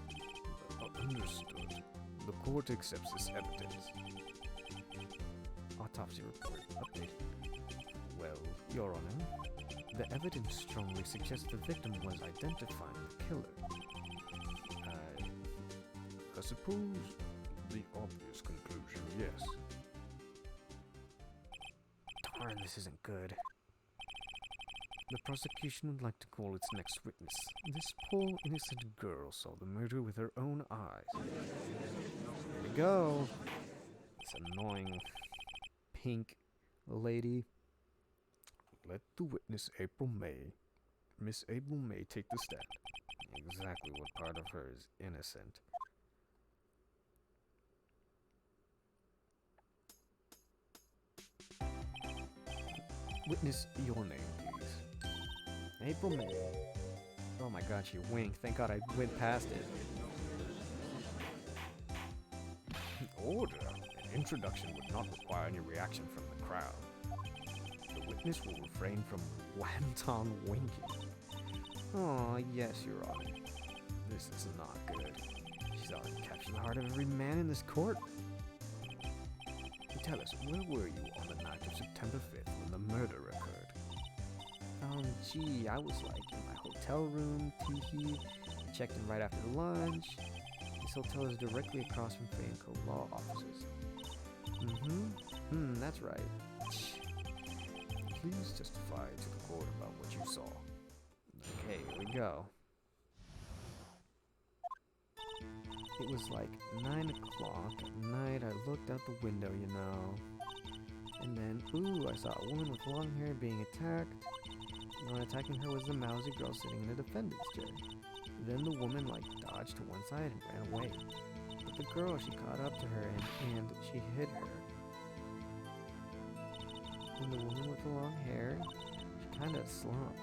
Understood. The court accepts this evidence. Autopsy report updated. Well, Your Honor, the evidence strongly suggests the victim was identifying the killer. I suppose the obvious conclusion, yes. Darn, this isn't good. The prosecution would like to call its next witness. This poor innocent girl saw the murder with her own eyes. Here we go. This annoying pink lady. Let the witness Miss April May, take the stand. Exactly what part of her is innocent. Witness your name, please. April May. Oh my god, she winked. Thank god I went past it. Order. An introduction would not require any reaction from the crowd. The witness will refrain from Wanton winking. Oh, yes, Your Honor. This is not good. She's already captured the heart of every man in this court. Tell us, where were you on the night of September 5th when the murder occurred? Gee, I was like in my hotel room, teehee. I checked in right after lunch. This hotel is directly across from Fanco Law offices. That's right. Please testify to the court about what you saw. Okay, here we go. It was like 9 o'clock at night. I looked out the window, you know. And then, ooh, I saw a woman with long hair being attacked. The one attacking her was the mousy girl sitting in a defendant's chair. Then the woman, like, dodged to one side and ran away. But the girl, she caught up to her and she hit her. And the woman with the long hair, she kind of slumped.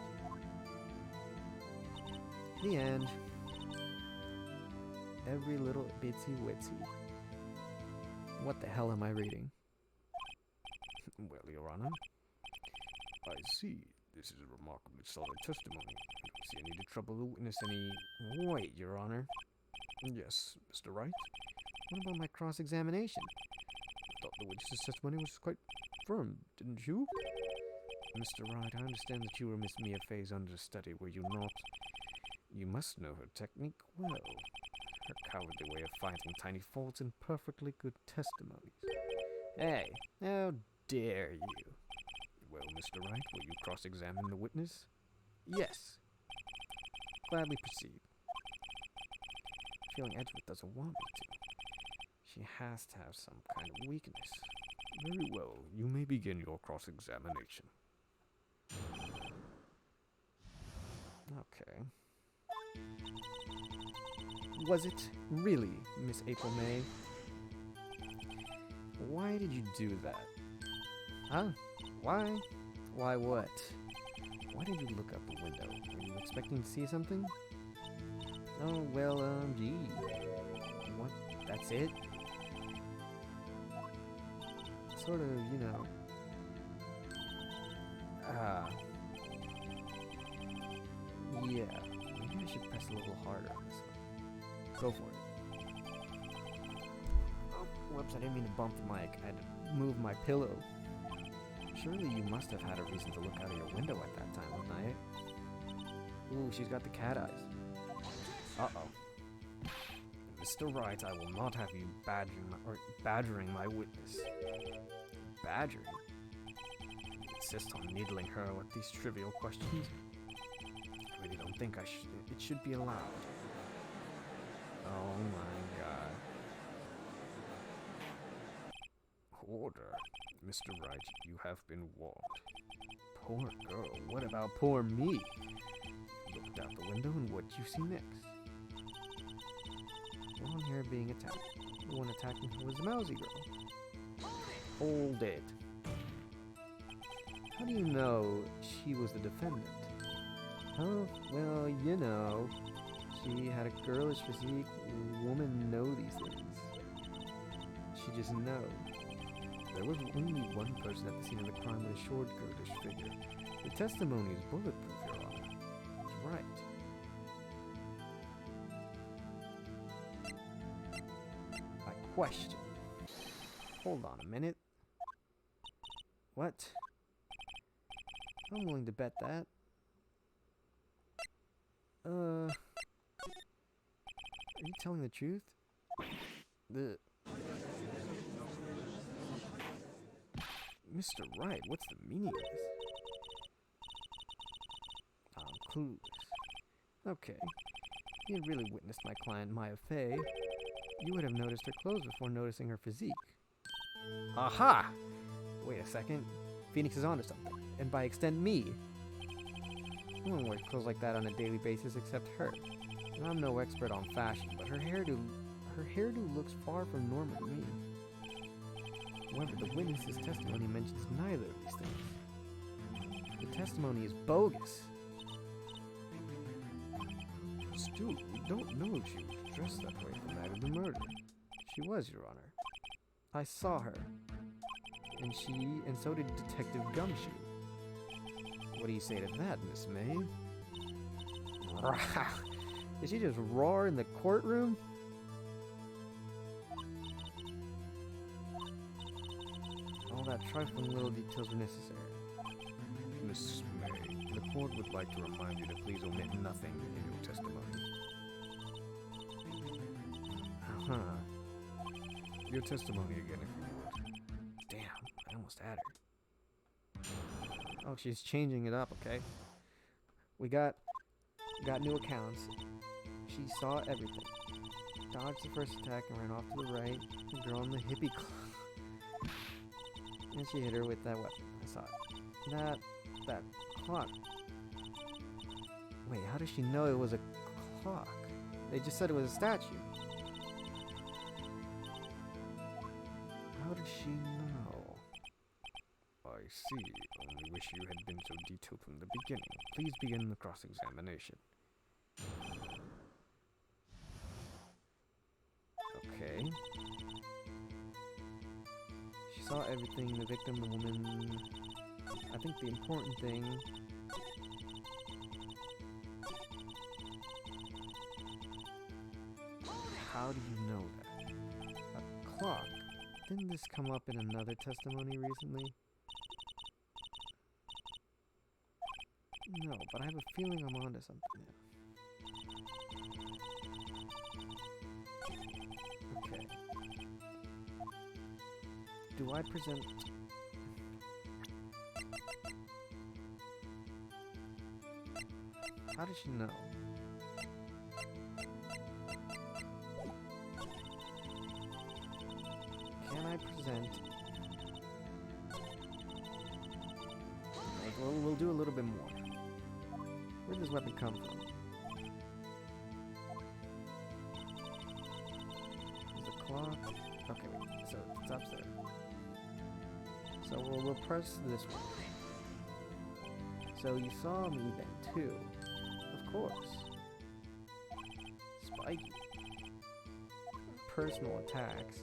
The end. Every little bitsy witsy. What the hell am I reading? Well, Your Honor, I see. This is a remarkably solid testimony. I don't see any trouble to witness any... Wait, Your Honor. Yes, Mr. Wright? What about my cross-examination? I thought the witness's testimony was quite firm, didn't you? Mr. Wright, I understand that you were Miss Mia Fey's understudy, were you not? You must know her technique well. Her cowardly way of fighting tiny faults in perfectly good testimonies. Hey, how dare you? Well, Mr. Wright, will you cross-examine the witness? Yes. Gladly proceed. Feeling Edgeworth doesn't want me to. She has to have some kind of weakness. Very well. You may begin your cross-examination. Okay. Was it really, Miss April May? Why did you do that? Huh? Why? Why what? Why did you look out the window? Were you expecting to see something? Oh, well, gee. What? That's it? Sort of, you know. Yeah. Maybe I should press a little harder on this one. Go for it. Oh, whoops, I didn't mean to bump the mic. I had to move my pillow. Surely you must have had a reason to look out of your window at that time of night. Ooh, she's got the cat eyes. Uh-oh. Mr. Wright, I will not have you badgering my witness. Badgering? You insist on needling her with these trivial questions? I really don't think it should be allowed. Oh my god. Order. Mr. Wright, you have been warned. Poor girl. What about poor me? You looked out the window and what you see next? Long hair being attacked. The one attacking her was the mousy girl. Hold it. How do you know she was the defendant? Oh, well, you know. She had a girlish physique. Women know these things. She just knows. There was only one person at the scene of the crime with a short, girlish figure. The testimony is bulletproof, Your Honor. He's right. I question. Hold on a minute. What? I'm willing to bet that. Are you telling the truth? Mr. Wright, what's the meaning of this? I'm clueless. Okay. If you had really witnessed my client Maya Fey, you would have noticed her clothes before noticing her physique. Aha! Wait a second. Phoenix is onto something. And by extent, me. No one wears clothes like that on a daily basis except her. And I'm no expert on fashion, but her hairdo looks far from normal to me. However, the witness's testimony mentions neither of these things. The testimony is bogus. Still, we don't know if she was dressed that way the night of the murder. She was, Your Honor. I saw her. And so did Detective Gumshoe. What do you say to that, Miss May? Did she just roar in the courtroom? All that trifling little details were necessary. Miss May, the court would like to remind you to please omit nothing in your testimony. Your testimony again, if you would. Damn, I almost had her. Oh, she's changing it up, okay? We got new accounts. She saw everything. Dodged the first attack and ran off to the right. The girl in the hippie club. And she hit her with that weapon. I saw it. That clock. Wait, how does she know it was a clock. They just said it was a statue. How did she know? I see. Only wish you had been so detailed from the beginning. Please begin the cross-examination. Okay. She saw everything, the victim, the woman. I think the important thing... How do you know that? A clock. Didn't this come up in another testimony recently? No, but I have a feeling I'm onto something now. Okay. Do I present... How does she know? Can I present... We'll do a little bit more. Where did this weapon come from? There's a clock. Okay, wait. So it's upstairs. So we'll press this one. So you saw me then too. Of course. Spiky. Personal attacks.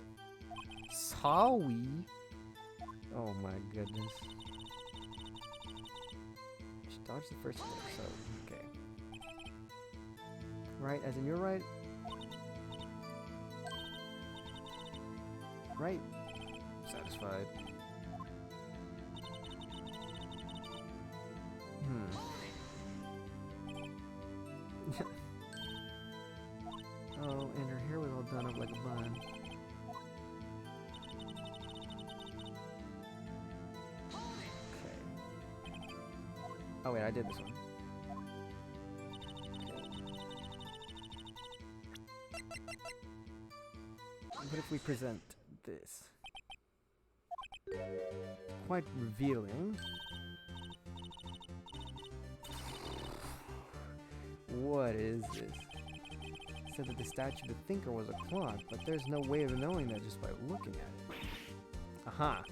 Saw we? Oh my goodness. She dodged the first one, so okay. Right, as in you're right. Right. Satisfied. Oh, and her hair was all done up like a bun. Okay. Oh wait, I did this one. Okay. What if we present this? Quite revealing. What is this? It said that the statue of the thinker was a clock, but there's no way of knowing that just by looking at it. Aha!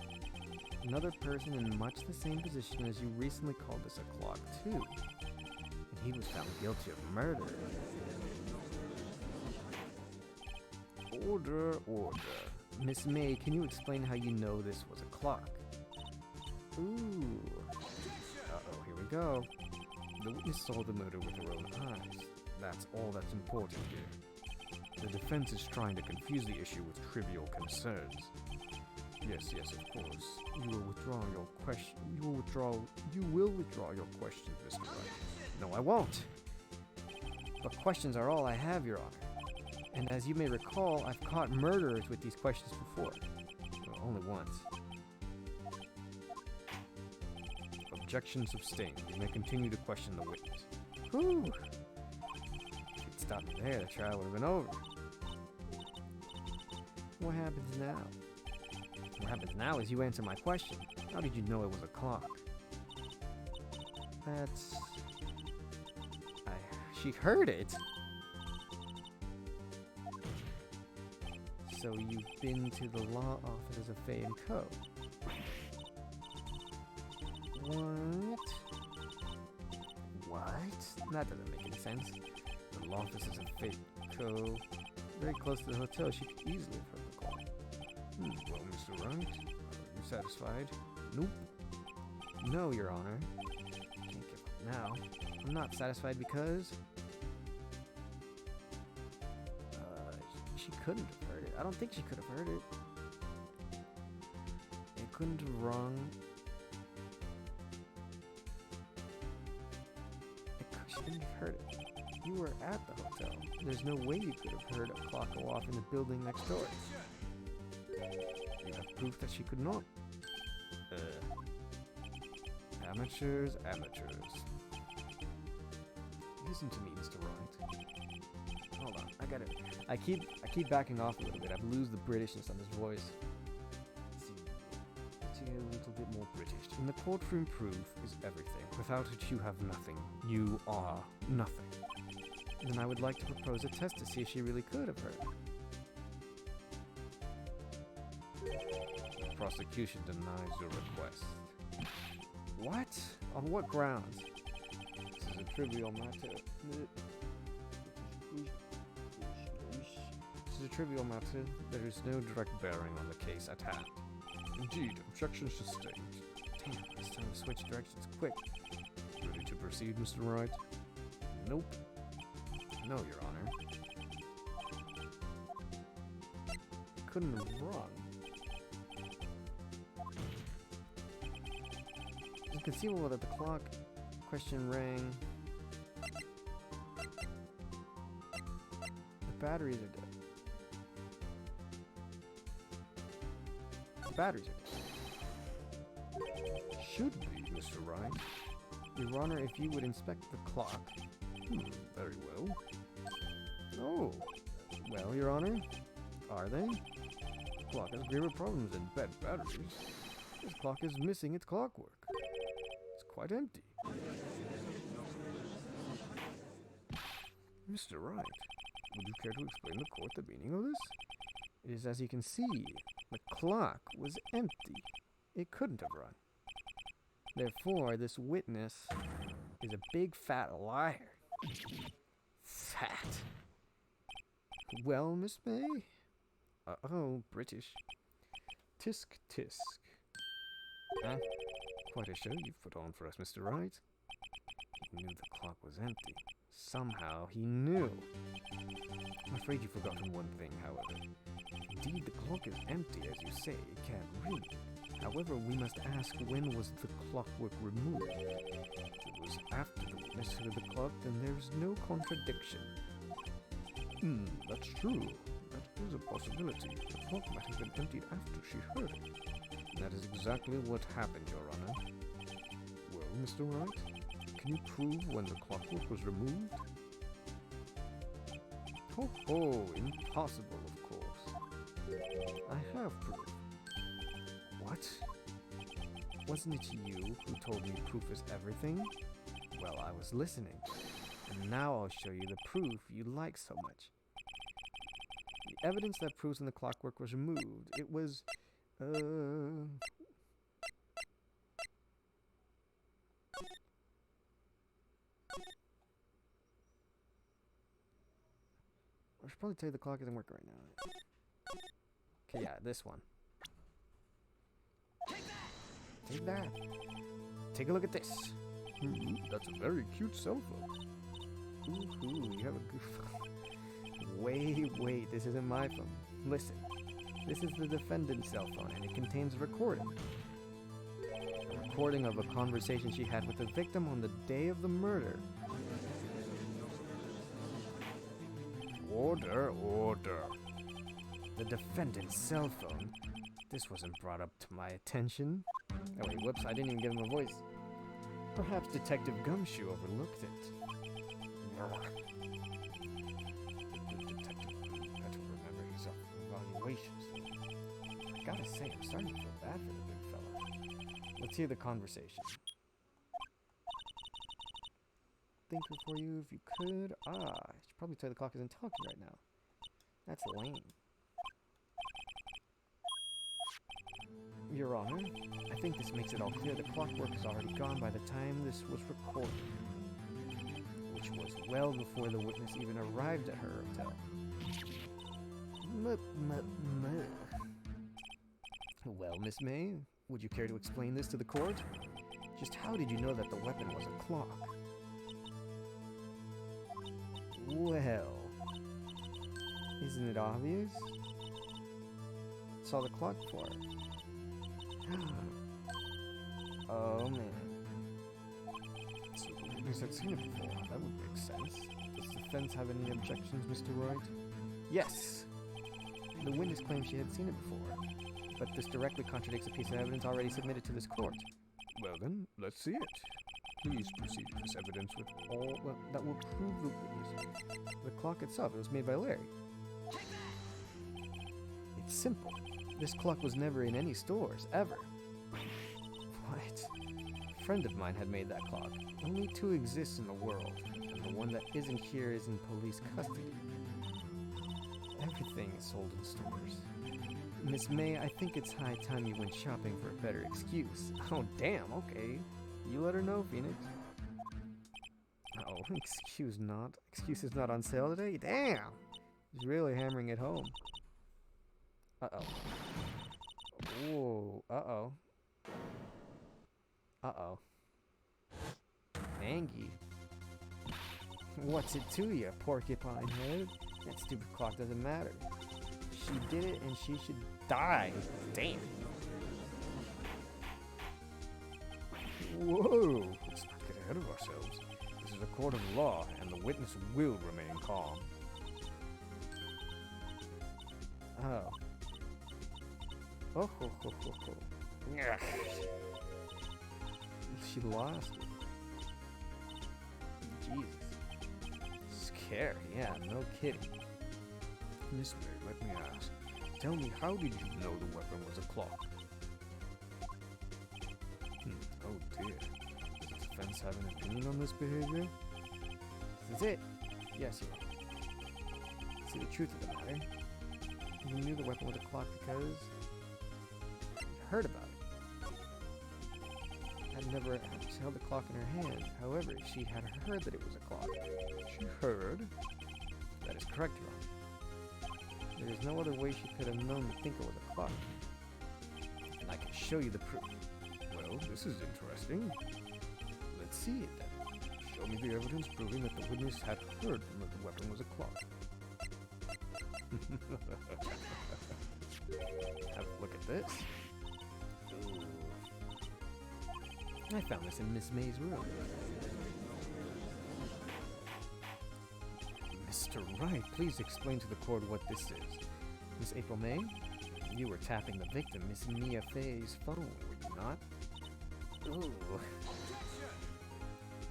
Another person in much the same position as you recently called this a clock too. And he was found guilty of murder. Order, order. Miss May, can you explain how you know this was a clock? Ooh. Uh-oh, here we go. The witness saw the murder with her own eyes. That's all that's important here. The defense is trying to confuse the issue with trivial concerns. Yes, of course. You will withdraw your question. You will withdraw your question, Mr. Wright. No, I won't. But questions are all I have, Your Honor. And as you may recall, I've caught murderers with these questions before. Well, only once. Objection sustained. You may continue to question the witness. Whew! If you'd stopped me there, the trial would have been over. What happens now? What happens now is you answer my question. How did you know it was a clock? That's... She heard it! So you've been to the law offices of Fay & Co. What? What? That doesn't make any sense. The law offices of Fay & Co. Very close to the hotel. She could easily have heard the call. Well, Mr. Wright, are you satisfied? Nope. No, Your Honor. Can't give up now. I'm not satisfied because... she couldn't have heard it. I don't think she could have heard it. It couldn't have rung. She couldn't have heard it. You were at the hotel. There's no way you could have heard a clock go off in the building next door. You have proof that she could not. Amateurs. Listen to me, Mr. Wright. Hold on, I gotta... I keep backing off a little bit. I lose the Britishness on his voice. Let's see a little bit more British. In the courtroom, proof is everything. Without it, you have nothing. You are nothing. Then I would like to propose a test to see if she really could have heard. The prosecution denies your request. What? On what grounds? This is a trivial matter. This is a trivial matter. There is no direct bearing on the case at hand. Indeed, objection sustained. Damn, it's time to switch directions quick. Ready to proceed, Mr. Wright? Nope. No, Your Honor. Couldn't have run. It's conceivable that the clock question rang. The batteries are dead. The batteries are dead. Should be, Mr. Wright. Your Honor, if you would inspect the clock. Very well. Oh. Well, Your Honor. Are they? The clock has graver problems than bad batteries. This clock is missing its clockwork. It's quite empty. Mr. Wright, would you care to explain the court the meaning of this? It is as you can see. The clock was empty. It couldn't have run. Therefore, this witness is a big fat liar. Fat. Well, Miss May? Uh-oh, British. Tisk tisk. Huh? Quite a show you've put on for us, Mr. Wright. He knew the clock was empty. Somehow he knew. I'm afraid you've forgotten one thing, however. Indeed, the clock is empty, as you say. It can't read. However, we must ask, when was the clockwork removed? If it was after the witness heard the clock, then there's no contradiction. That's true. That is a possibility. The clock might have been emptied after she heard it. And that is exactly what happened, Your Honor. Well, Mr. Wright, can you prove when the clockwork was removed? Oh, impossible, of course. I have proof. What? Wasn't it you who told me proof is everything? Well, I was listening. And now I'll show you the proof you like so much. The evidence that proves when the clockwork was removed. It was, I should probably tell you the clock isn't working right now. Okay, yeah, this one. Take that. Take a look at this. That's a very cute cell phone. Ooh, you have a good phone. Wait, this isn't my phone. Listen, this is the defendant's cell phone, and it contains a recording. A recording of a conversation she had with the victim on the day of the murder. Order, order. The defendant's cell phone. This wasn't brought up to my attention. Oh wait, whoops, I didn't even give him a voice. Perhaps Detective Gumshoe overlooked it. The detective had to remember his evaluations. I gotta say, I'm starting to feel bad for the big fella. Let's hear the conversation. Think for you if you could. I should probably tell you the clock isn't talking right now. That's lame. Your Honor, I think this makes it all clear the clockwork is already gone by the time this was recorded, which was well before the witness even arrived at her hotel. Well, Miss May, would you care to explain this to the court? Just how did you know that the weapon was a clock? Well, isn't it obvious? Saw the clock for it. Oh man. So the witness had seen it before. That would make sense. Does the defense have any objections, Mr. Wright? Yes. The witness claims she had seen it before, but this directly contradicts a piece of evidence already submitted to this court. Well then, let's see it. Please proceed with this evidence with All that will prove the witness. The clock itself, it was made by Larry. It's simple. This clock was never in any stores, ever. What? A friend of mine had made that clock. Only two exist in the world, and the one that isn't here is in police custody. Everything is sold in stores. Miss May, I think it's high time you went shopping for a better excuse. Oh, damn, okay. You let her know, Phoenix. Oh, excuse is not on sale today? Damn! He's really hammering it home. Uh-oh. Whoa, uh-oh. Uh-oh. Angie. What's it to you, porcupine head? That stupid clock doesn't matter. She did it and she should die. Damn. Whoa! Let's not get ahead of ourselves. This is a court of law, and the witness will remain calm. Oh. Oh, ho, ho, ho, ho. She lost it. Jesus. Scary, yeah, no kidding. Miss May, let me ask. Tell me, how did you know the weapon was a clock? Oh dear. Does the defense have an opinion on this behavior? This is it. Yes, you are. See, the truth of the matter, you knew the weapon was a clock because you heard about it. Had never held the clock in her hand. However, she had heard that it was a clock. She heard? That is correct, Your Honor. There is no other way she could have known to think it was a clock. And I can show you the proof. Well, this is interesting. Let's see it then. Show me the evidence proving that the witness had heard that the weapon was a clock. Have a look at this. Ooh. I found this in Miss May's room. Mr. Wright, please explain to the court what this is. Miss April May, you were tapping the victim, Miss Mia Fay's phone, were you not? Ooh.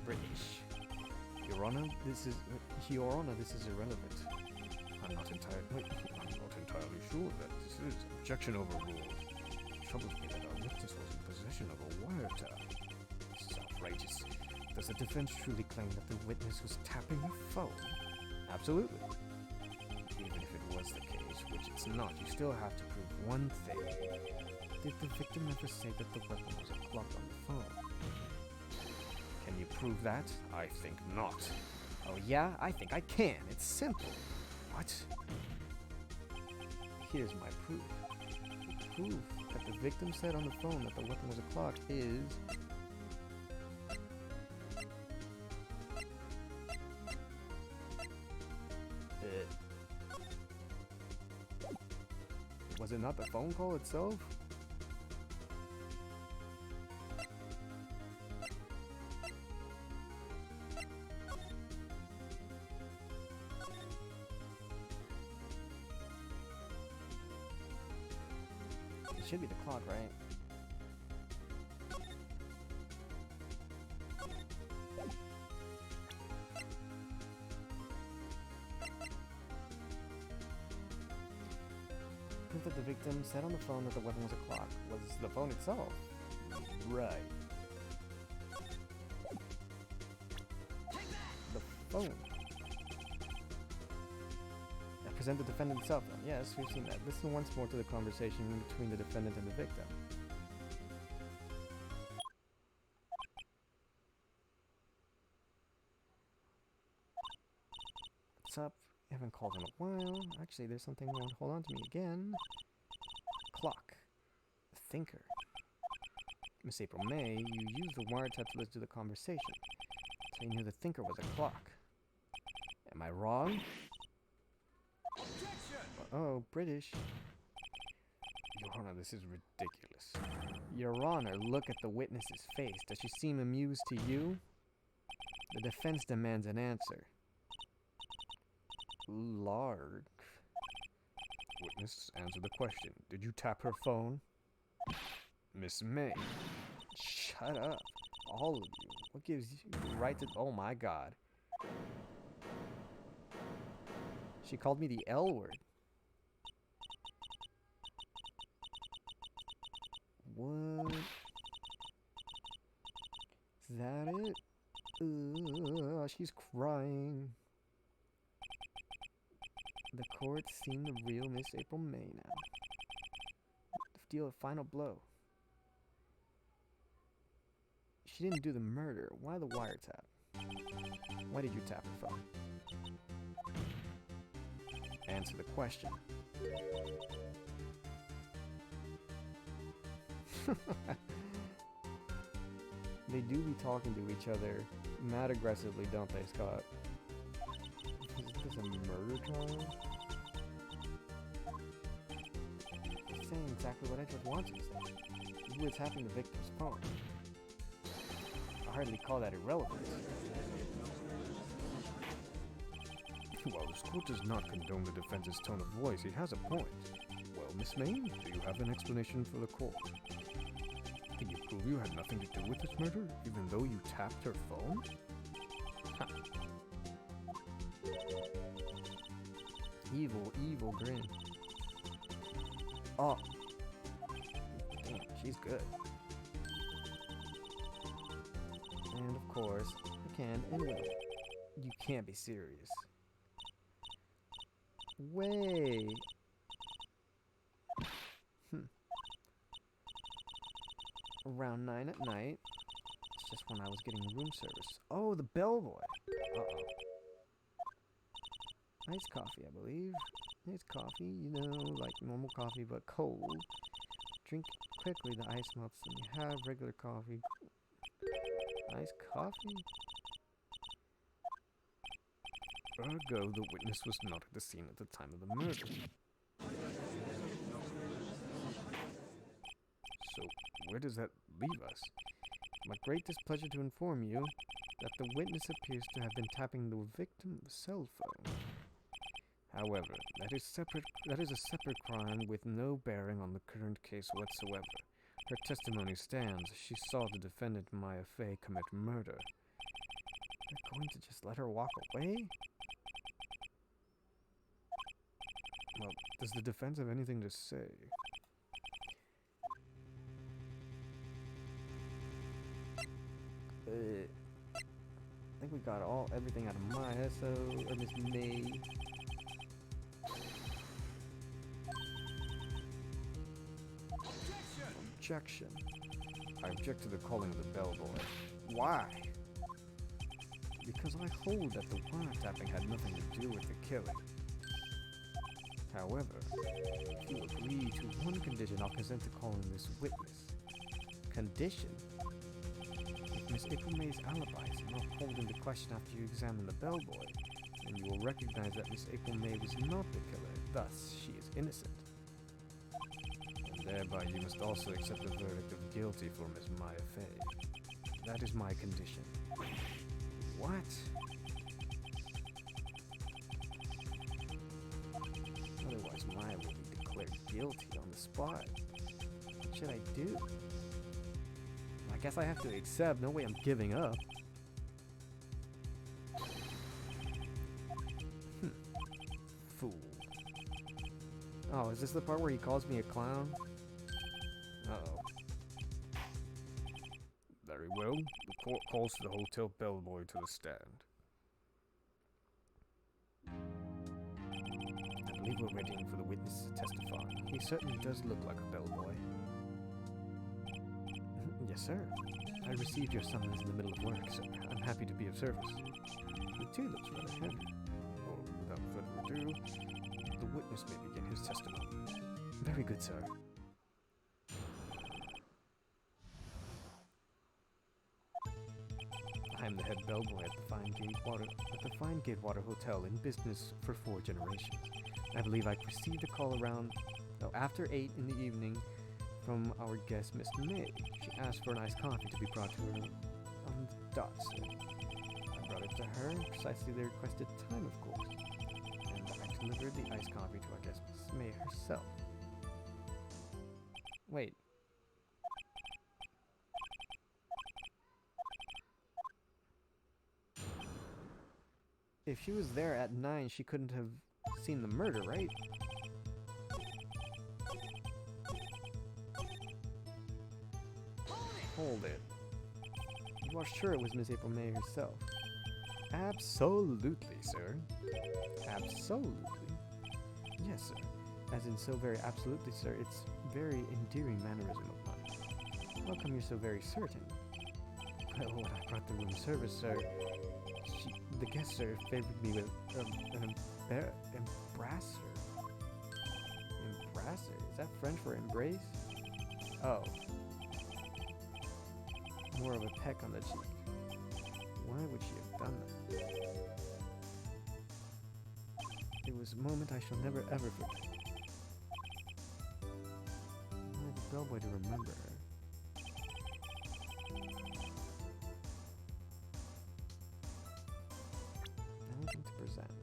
British. Your Honor, this is irrelevant. I'm not entirely sure that this is objection overruled. It troubles me that our witness was in possession of a wiretap. This is outrageous. Does the defense truly claim that the witness was tapping her phone? Absolutely. Even if it was the case, which it's not, you still have to prove one thing. Did the victim ever say that the weapon was a clock on the phone? Can you prove that? I think not. Oh yeah? I think I can. It's simple. What? Here's my proof. The proof that the victim said on the phone that the weapon was a clock is... Was it not the phone call itself? It should be the clock, right? Proof that the victim said on the phone that the weapon was a clock was the phone itself. Right. The phone. Present the defendant himself then. Yes, we've seen that. Listen once more to the conversation between the defendant and the victim. What's up? You haven't called in a while. Actually, there's something wrong. Hold on to me again. Clock. Thinker. Miss April May, you used the wiretap to listen to the conversation. So you knew the thinker was a clock. Am I wrong? Oh, British. Your Honor, this is ridiculous. Your Honor, look at the witness's face. Does she seem amused to you? The defense demands an answer. Lark. Witness, answer the question. Did you tap her phone? Miss May. Shut up. All of you. What gives you the right to... Oh my god. She called me the L word. What? Is that it? she's crying. The court's seen the real Miss April May now. Deal a final blow. She didn't do the murder. Why the wiretap? Why did you tap her phone? Answer the question. They do be talking to each other mad aggressively, don't they, Scott? Is this a murder trial? He's saying exactly what I just wanted to say. You were tapping the victim's phone. I hardly call that irrelevant. While this court does not condone the defense's tone of voice, he has a point. Well, Miss May, do you have an explanation for the court? Can you prove you had nothing to do with this murder, even though you tapped her phone? Ha. Evil, evil grin. Oh. Damn, she's good. And of course, you can and will. You can't be serious. Way. Around 9 at night. It's just when I was getting room service. Oh, the bellboy. Uh-oh. Iced coffee, I believe. Iced coffee, you know, like normal coffee, but cold. Drink quickly, the ice melts, and you have regular coffee. Iced coffee? Ergo, the witness was not at the scene at the time of the murder. So, where does that leave us? My great displeasure to inform you that the witness appears to have been tapping the victim's cell phone. However, that is a separate crime with no bearing on the current case whatsoever. Her testimony stands. She saw the defendant, Maya Fey, commit murder. They're going to just let her walk away? Well, does the defense have anything to say? I think we got everything out of Maya, or Miss May. Objection. I object to the calling of the bellboy. Why? Because I hold that the wiretapping had nothing to do with the killing. However, if you agree to one condition, I'll consent to calling this witness. Condition? If Miss April May's alibi is not called into question after you examine the bellboy, then you will recognize that Miss April May was not the killer, thus she is innocent. And thereby you must also accept the verdict of guilty for Miss Maya Fey. That is my condition. What? Otherwise, Maya will be declared guilty on the spot. What should I do? I guess I have to accept. No way I'm giving up. Fool. Oh, is this the part where he calls me a clown? Uh-oh. Very well. The court calls the hotel bellboy to the stand. I believe we're ready for the witness to testify. He certainly does look like a bellboy. Yes, sir. I received your summons in the middle of work, sir. I'm happy to be of service. The tea looks rather heavy. Oh, without further ado, the witness may begin his testimony. Very good, sir. I am the head bellboy at the Fine Gatewater Hotel in business for 4 generations. I believe I received a call after 8 in the evening from our guest, Miss May. She asked for an iced coffee to be brought to her on the dot, sir. I brought it to her, precisely the requested time, of course. And I delivered the iced coffee to our guest, Miss May herself. Wait. If she was there at 9, she couldn't have seen the murder, right? Hold it. You are sure it was Miss April May herself? Absolutely, sir. Absolutely. Yes, sir. As in so very absolutely, sir. It's very endearing mannerism of mine. How come you're so very certain? Well, when I brought the room service, sir, the guest, sir, favored me with an embrasser. Embrasser? Is that French for embrace? Oh. More of a peck on the cheek. Why would she have done that? It was a moment I shall never ever forget. I wanted the bellboy to remember her. Anything to present.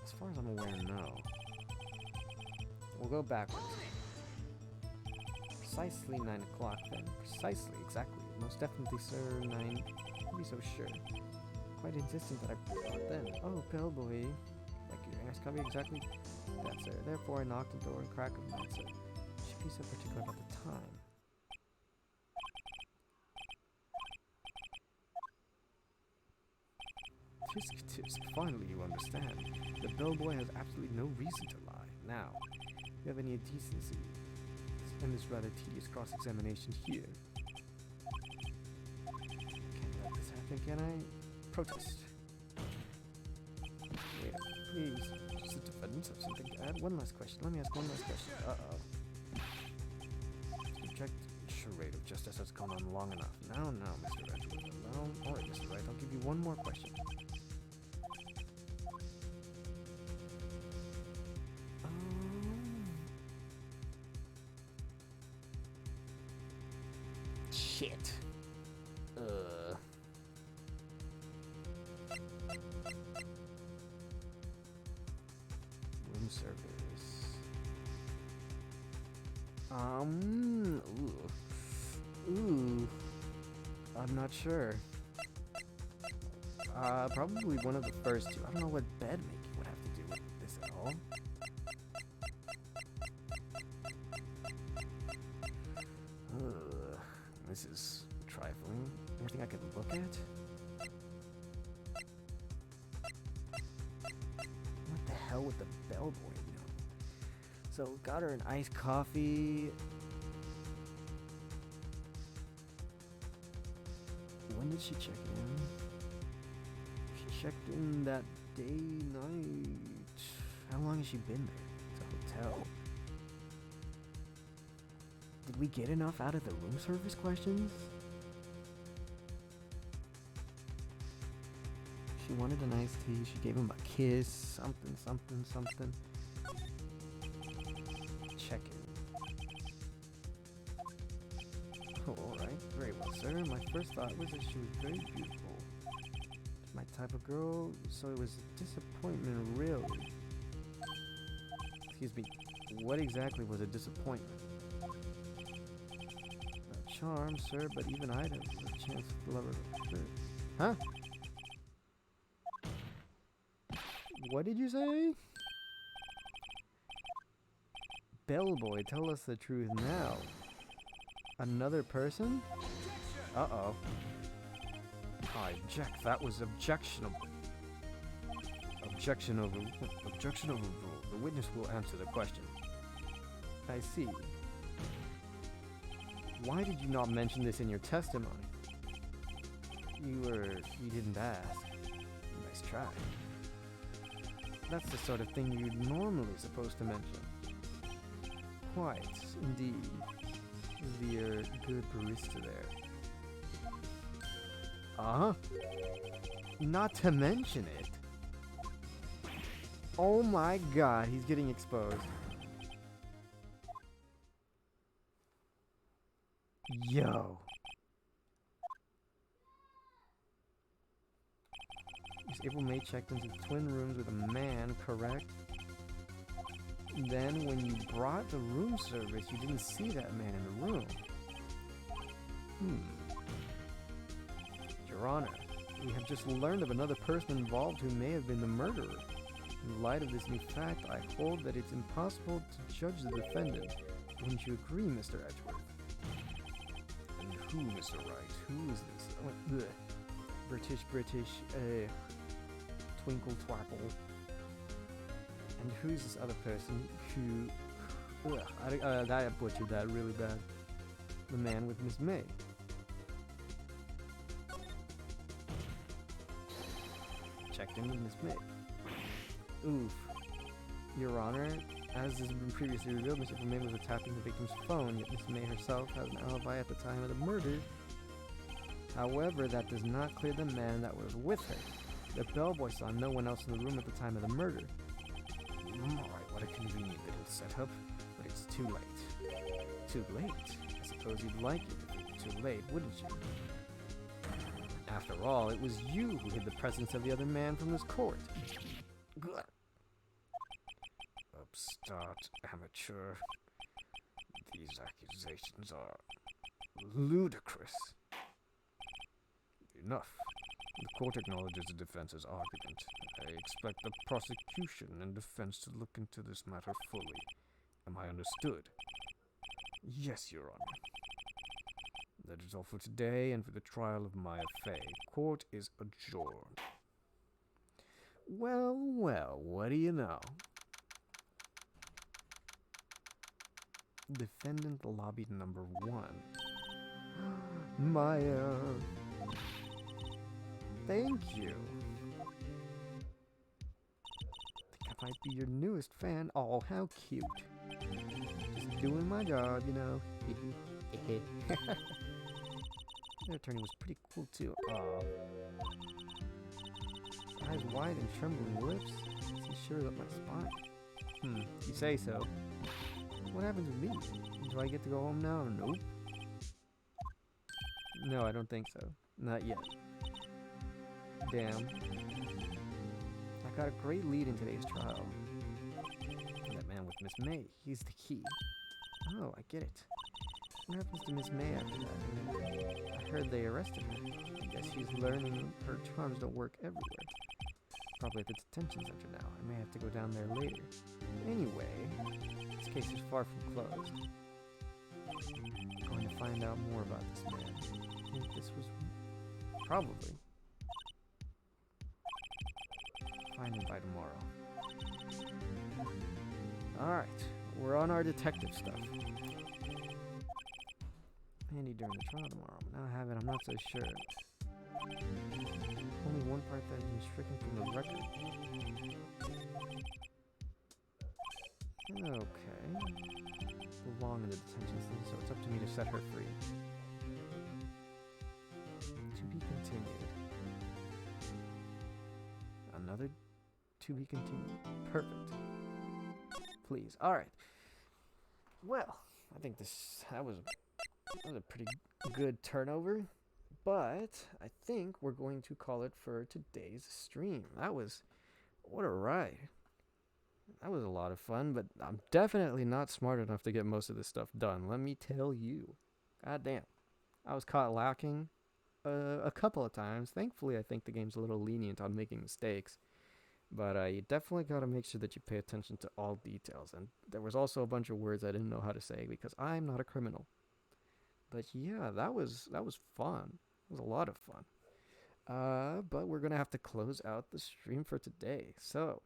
As far as I'm aware, no. We'll go backwards. Precisely 9 o'clock then. Precisely, exactly. Most definitely, sir, 9. Don't be so sure. Quite insistent that I brought then. Oh, bellboy. Like your ass can't be exactly that, sir. Therefore, I knocked the door and cracked of night, sir. Should be so particular about the time. Tisk tisk, finally you understand. The bellboy has absolutely no reason to lie. Now, if you have any decency in this rather tedious cross-examination here. Can't let this happen, can I? Protest. Wait, please. Does the defendant have something to add? One last question. Let me ask one last question. Uh-oh. Object charade of justice has gone on long enough. Now, Mr. Edgewood. Now, alright, Mr. Wright, I'll give you one more question. Shit. Room service. Ooh. I'm not sure. Probably one of the first two. I don't know what bed making would have to do with this at all. This is trifling. Anything I could look at? What the hell would the bellboy know? So, got her an iced coffee. When did she check in? She checked in that day, night. How long has she been there? It's a hotel. Did we get enough out of the room service questions? She wanted an iced tea. She gave him a kiss. Something. Check in. Oh, alright. Very well, sir. My first thought was that she was very beautiful. My type of girl, so it was a disappointment, really. Excuse me. What exactly was a disappointment? Charm, sir, but even I don't have a chance to love her. Huh? What did you say? Bellboy, tell us the truth now. Another person? Uh-oh. I object. That was objectionable. Objection overruled. The witness will answer the question. I see. Why did you not mention this in your testimony? You didn't ask. Nice try. That's the sort of thing you'd normally supposed to mention. Quite, indeed. The good barista there. Uh-huh. Not to mention it. Oh my god, he's getting exposed. Yo. Miss April May checked into the twin rooms with a man, correct? Then when you brought the room service, you didn't see that man in the room. Your Honor, we have just learned of another person involved who may have been the murderer. In light of this new fact, I hold that it's impossible to judge the defendant Wouldn't you agree, Mr. Edgeworth? And who, Mr. Wright? Who is this? Blech. British, twinkle twackle. And who's this other person who... I butchered that really bad. The man with Miss May. Checked in with Miss May. Oof. Your Honor, as has been previously revealed, Mr. May was tapping the victim's phone, yet Miss May herself has an alibi at the time of the murder. However, that does not clear the man that was with her. The bellboy saw no one else in the room at the time of the murder. Alright, what a convenient little setup, but it's too late. Too late? I suppose you'd like it if it were too late, wouldn't you? After all, it was you who hid the presence of the other man from this court. Upstart, amateur. These accusations are Ludicrous. enough. The court acknowledges the defense's argument. I expect the prosecution and defense to look into this matter fully. Am I understood? Yes, Your Honor. That is all for today and for the trial of Maya Fey. Court is adjourned. Well, well, what do you know? Defendant lobby number 1. Maya. Thank you. Think I might be your newest fan. Oh, how cute. Just doing my job, you know. The attorney was pretty cool too. Aw. Eyes wide and trembling lips. He sure up my spine. You say so. What happens with me? Do I get to go home now? Nope. No, I don't think so. Not yet. Damn. I got a great lead in today's trial. That man with Miss May, he's the key. Oh, I get it. What happens to Miss May after that? I heard they arrested her. I guess she's learning her charms don't work everywhere. Probably at the detention center now. I may have to go down there later. Anyway, this case is far from closed. I'm going to find out more about this man. I think this was... probably. Find him by tomorrow. Alright, we're on our detective stuff. Handy during the trial tomorrow. Now I have it, I'm not so sure. Only one part that has been stricken from the record. Okay. Belong in the detention center, so it's up to me to set her free. To be continued. Another to be continued. Perfect. Please. Alright. Well, I think that was a pretty good turnover. But I think we're going to call it for today's stream. What a ride. That was a lot of fun, but I'm definitely not smart enough to get most of this stuff done. Let me tell you. God damn. I was caught lacking a couple of times. Thankfully, I think the game's a little lenient on making mistakes. But you definitely got to make sure that you pay attention to all details. And there was also a bunch of words I didn't know how to say because I'm not a criminal. But yeah, that was fun. It was a lot of fun. But we're going to have to close out the stream for today. So,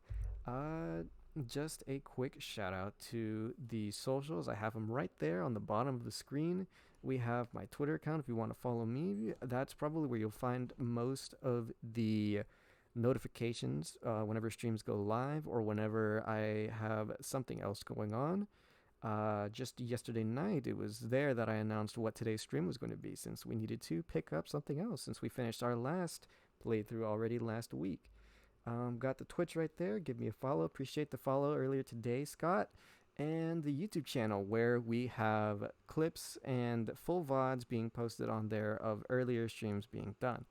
just a quick shout out to the socials. I have them right there on the bottom of the screen. We have my Twitter account if you want to follow me. That's probably where you'll find most of the notifications whenever streams go live or whenever I have something else going on. Just yesterday night, it was there that I announced what today's stream was going to be, since we needed to pick up something else, since we finished our last playthrough already last week. Got the Twitch right there. Give me a follow. Appreciate the follow earlier today, Scott. And the YouTube channel, where we have clips and full VODs being posted on there of earlier streams being done.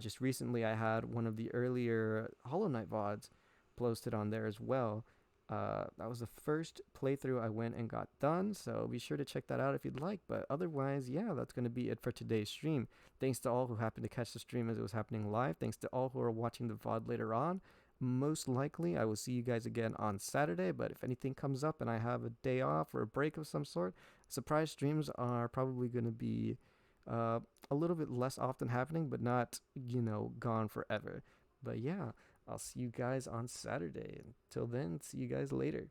Just recently, I had one of the earlier Hollow Knight VODs posted on there as well. That was the first playthrough I went and got done, so be sure to check that out if you'd like. But otherwise, yeah, that's going to be it for today's stream. Thanks to all who happened to catch the stream as it was happening live. Thanks to all who are watching the VOD later on. most likely I will see you guys again on Saturday, but if anything comes up and I have a day off or a break of some sort, surprise streams are probably going to be a little bit less often happening, but not, gone forever. But yeah, I'll see you guys on Saturday. Until then, see you guys later.